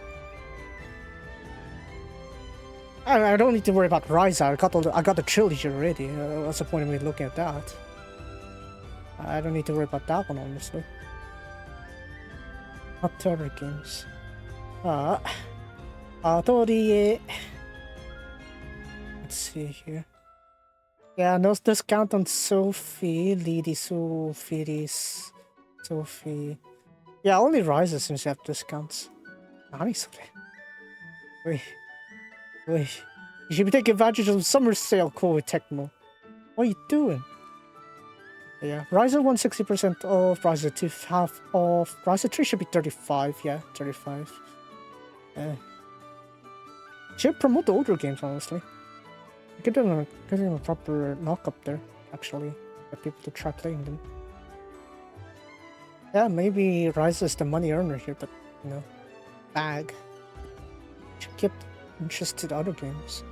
I don't need to worry about Ryza. I got the trilogy already. What's the point of me looking at that? I don't need to worry about that one, honestly. Not the other games. Atelier. Let's see here. Yeah, no discount on Sophie, Lady Sophie's, Sophie. Yeah, only Ryza seems to have discounts. Honestly. Wait. You should be taking advantage of the summer sale, Koei Tecmo. What are you doing? Yeah, Ryza 1 60% off, Ryza 2 half off, Ryza 3 should be 35, yeah, 35. Should promote the older games, honestly. Get them a proper knock up there, actually. Get people to try playing them. Yeah, maybe Ryza is the money earner here, but, you know, bag. Should keep interest in other games.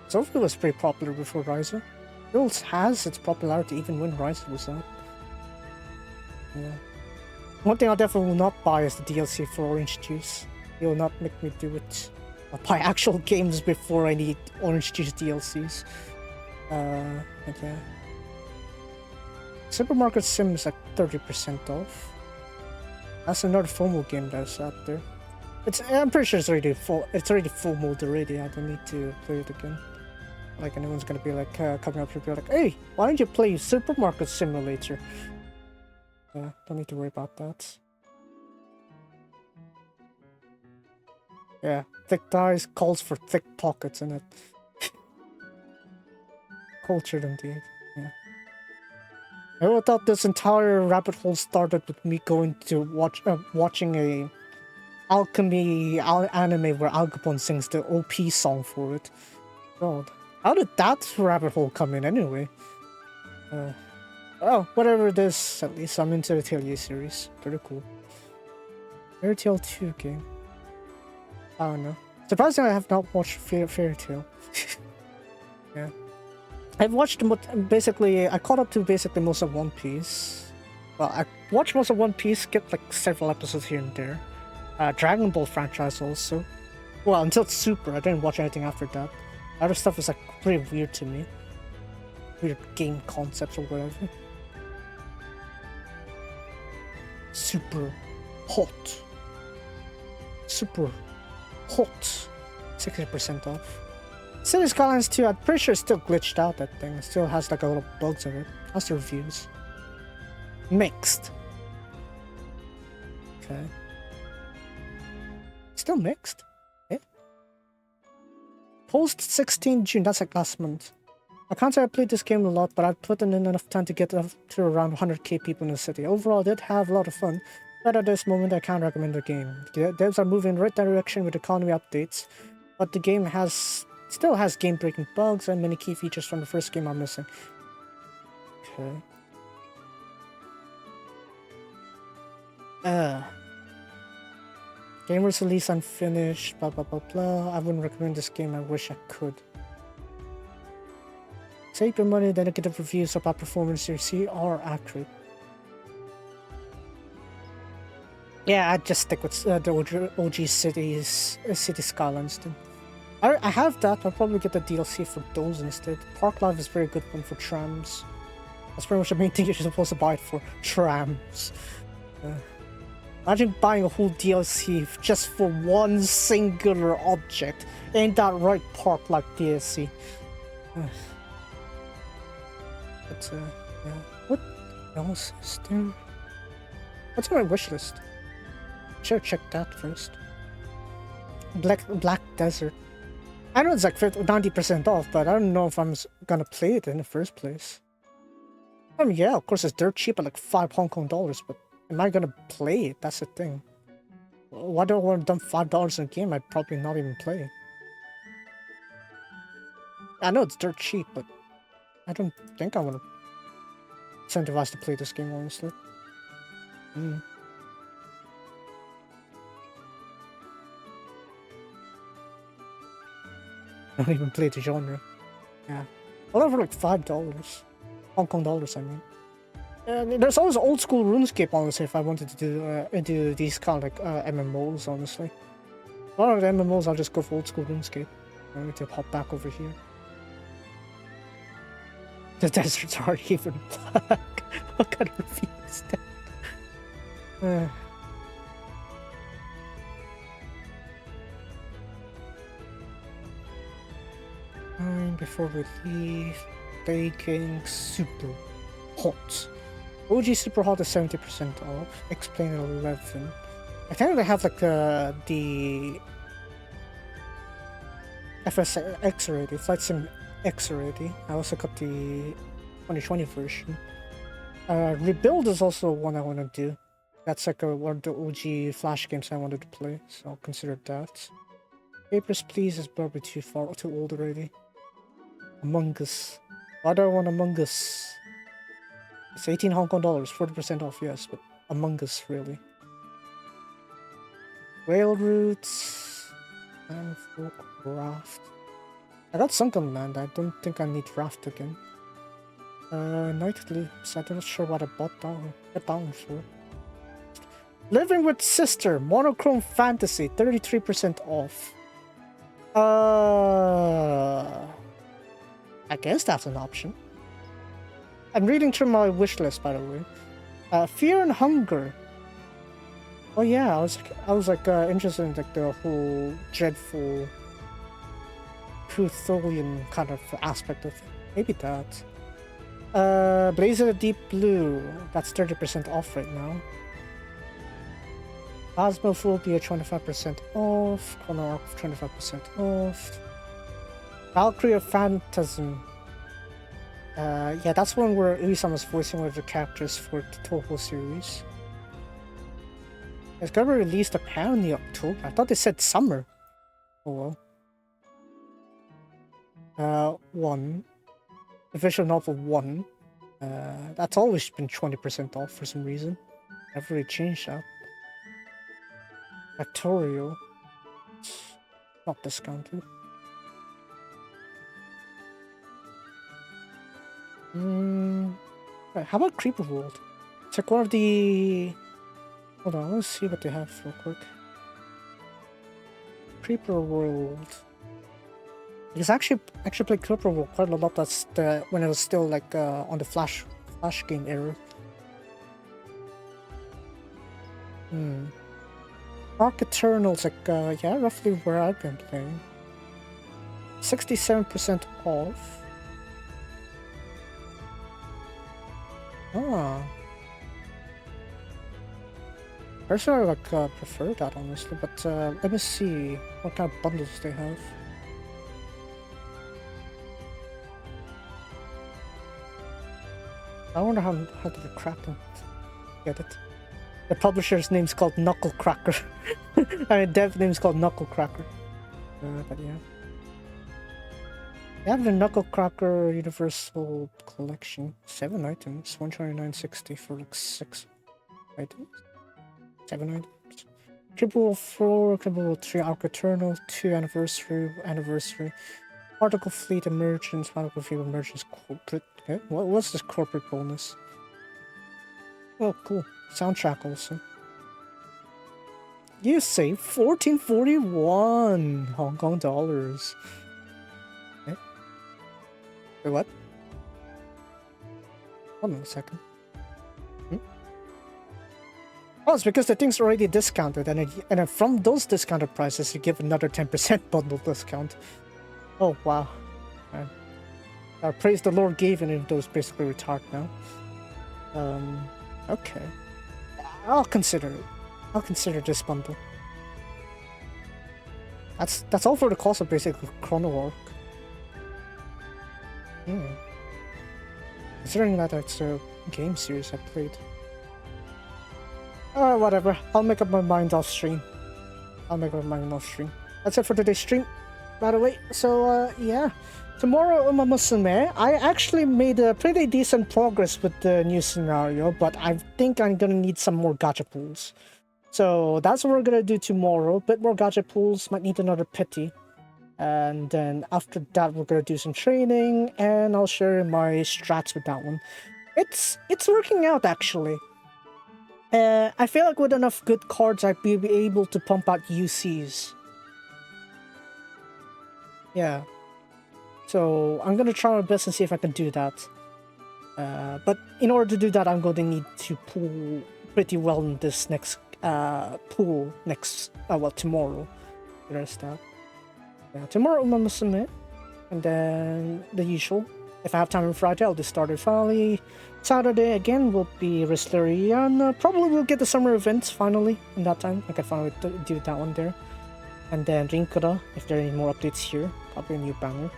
Sophie was pretty popular before Ryza. It has its popularity even when Ryza was out. Yeah. One thing I definitely will not buy is the DLC for Orange Juice. It will not make me do it. I'll buy actual games before I need Orange Juice DLCs. But yeah. Supermarket Sim is like 30% off. That's another FOMO game that's out there. I'm pretty sure it's already full mode already. I don't need to play it again. Like anyone's gonna be like coming up here and be like, hey, why don't you play Supermarket Simulator? Yeah, don't need to worry about that. Yeah, thick thighs calls for thick pockets in it. Cultured indeed, yeah. I thought this entire rabbit hole started with me going to watching a alchemy anime where Algapon sings the OP song for it. God, how did that rabbit hole come in anyway? Oh, whatever it is, at least I'm into the Atelier series. Pretty cool. Fairy Tail 2 game. I don't know. Surprisingly, I have not watched Fairy Tail. Yeah. I've watched basically, I caught up to basically most of One Piece. Well, I watched most of One Piece, skipped like several episodes here and there. Dragon Ball franchise also. Well, until Super, I didn't watch anything after that. Other stuff is like pretty weird to me. Weird game concepts or whatever. Super hot. Super hot. 60% off. City Skylines 2, I'm pretty sure it's still glitched out, that thing. It still has like a little bugs in it. How's the reviews? Mixed. Okay. Still mixed? Eh? Post 16 June, that's like last month. I can't say I played this game a lot, but I've put in enough time to get up to around 100k people in the city. Overall, I did have a lot of fun, but at this moment I can't recommend the game. The devs are moving in the right direction with economy updates, but the game still has game-breaking bugs and many key features from the first game are missing. Okay. Game was released unfinished, blah blah blah blah. I wouldn't recommend this game, I wish I could. Save your money, then negative reviews about performance you see are accurate. Yeah, I'd just stick with the OG City Skylines then. I have that, I'll probably get the DLC for those instead. Park Life is a very good one for trams. That's pretty much the main thing you're supposed to buy it for. Trams. Imagine buying a whole DLC just for one singular object. Ain't that right, Park Life DLC? But, yeah. What else is there? What's on my wishlist? Should check that first. Black Desert. I know it's like 90% off, but I don't know if I'm gonna play it in the first place. I mean, yeah, of course it's dirt cheap at like 5 Hong Kong dollars, but am I gonna play it? That's the thing. Why do I want to dump $5 in a game I'd probably not even play? I know it's dirt cheap, but I don't think I want to incentivize to play this game, honestly. I don't even play the genre. Yeah. All over like $5. Hong Kong dollars, I mean. There's always old school RuneScape, honestly, if I wanted to do these kind of like MMOs, honestly. A lot of the MMOs, I'll just go for old school RuneScape. I need to hop back over here. The deserts aren't even black. What kind of review is that? Before we leave, baking super hot. OG super hot is 70% off. Explain at 11. I think they have like the FSX already, Flight Sim X already. I also got the 2020 version. Rebuild is also one I want to do. That's like one of the OG Flash games I wanted to play, so I'll consider that. Papers, Please is probably too old already. Among Us. Why do I want Among Us? It's 18 Hong Kong dollars, 40% off, yes, but Among Us, really. Rail routes. And raft. I got Sunken Land, I don't think I need raft again. Night Leaps, I'm not sure what I bought down for. Living with Sister, Monochrome Fantasy, 33% off. I guess that's an option. I'm reading through my wish list, by the way. Fear and Hunger. Oh yeah, I was interested in like the whole dreadful Cthulhian kind of aspect of it. Maybe that. Blaze of the Deep Blue. That's 30% off right now. Phasmophobia 25% off. Corner Arc 25% off. Valkyrie of Phantasm. Yeah, that's one where Uesugi was voicing one of the characters for the Toho series. It's gonna be released apparently October. I thought they said summer. Oh well. 1. The visual novel 1. That's always been 20% off for some reason. Never really changed that. Factorial. Not discounted. Right, how about Creeper World? It's like one of the... Hold on, let's see what they have real quick. Creeper World. Because I actually played Creeper World quite a lot. That's when it was still like on the Flash game era. Arc Eternal's like yeah, roughly where I've been playing. 67% off. Personally, I prefer that honestly, but let me see what kind of bundles they have. I wonder how did the Kraken get it. The publisher's name's called Knucklecracker. I mean, dev name's called Knucklecracker. But yeah. They have the Knucklecracker Universal Collection. 7 items, 129.60 for like 6 items. 7 items. Triple 4, Triple 3, Arc Eternal, 2 Anniversary. Particle Fleet Emergence, Particle Fleet Emergence Corporate. Okay, what's this corporate bonus? Oh, cool. Soundtrack also. You save 1441 Hong Kong dollars. Okay. Wait, what? Hold on a second. Oh, it's because the thing's already discounted, and then from those discounted prices, you give another 10% bundle discount. Oh, wow. Praise the Lord gave it, even though it's basically retarded now. Okay. I'll consider it. I'll consider this bundle. That's all for the cost of basically Chrono Arc. Considering that it's a game series I played. Whatever. I'll make up my mind off stream. That's it for today's stream, by the way. So, yeah. Tomorrow, Uma Musume, I actually made a pretty decent progress with the new scenario, but I think I'm gonna need some more gacha pools. So that's what we're gonna do tomorrow. Bit more gacha pools, might need another pity. And then after that, we're gonna do some training, and I'll share my strats with that one. It's working out actually. I feel like with enough good cards, I'd be able to pump out UCs. Yeah. So I'm gonna try my best and see if I can do that. But in order to do that, I'm going to need to pull pretty well in this next pool next well, tomorrow. There's that. Yeah, tomorrow I'm gonna submit, and then the usual. If I have time on Friday, I'll do Stardew Valley. Saturday again will be Resleriana. Probably we'll get the summer events finally in that time. I can finally do that one there. And then Rinkura, if there are any more updates here, probably a new banner.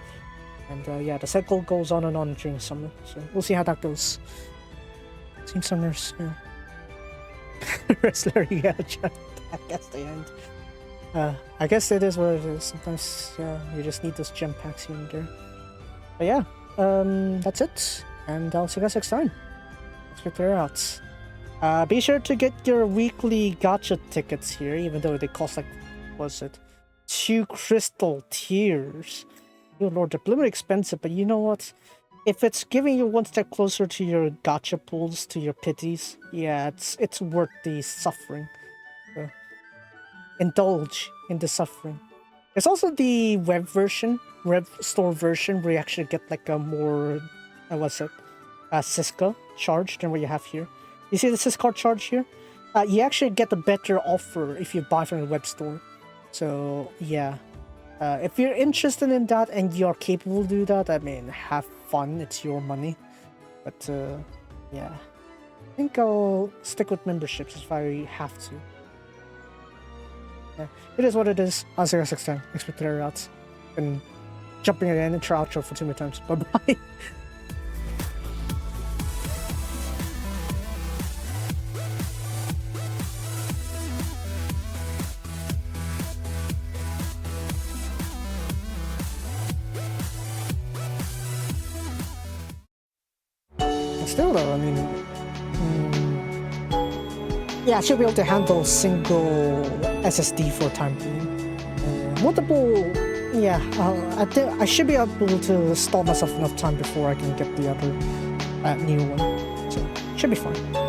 And yeah, the cycle goes on and on during summer, so we'll see how that goes. Seems summer's, yeah. Resleriana, I guess the end. I guess it is what it is. Sometimes you just need those gem packs here and there. But yeah, that's it. And I'll see you guys next time. Let's get there out. Be sure to get your weekly gacha tickets here, even though they cost like, what was it? 2 crystal tiers. Good lord, they're a little bit expensive, but you know what? If it's giving you one step closer to your gacha pools, to your pities, yeah, it's worth the suffering. So, indulge in the suffering. There's also the web store version, where you actually get like a more, what's it? Siska charge than what you have here. You see the Siska charge here? You actually get a better offer if you buy from the web store. So, yeah. If you're interested in that and you're capable to do that, I mean, have fun, it's your money. But, yeah. I think I'll stick with memberships if I have to. Yeah, it is what it is. I'll see you guys next time. Expect to out. And jumping again into outro for 2 more times. Bye-bye. Still though, I mean, yeah, I should be able to handle single SSD for time being. Multiple, yeah, I think I should be able to stall myself enough time before I can get the other new one, so should be fine.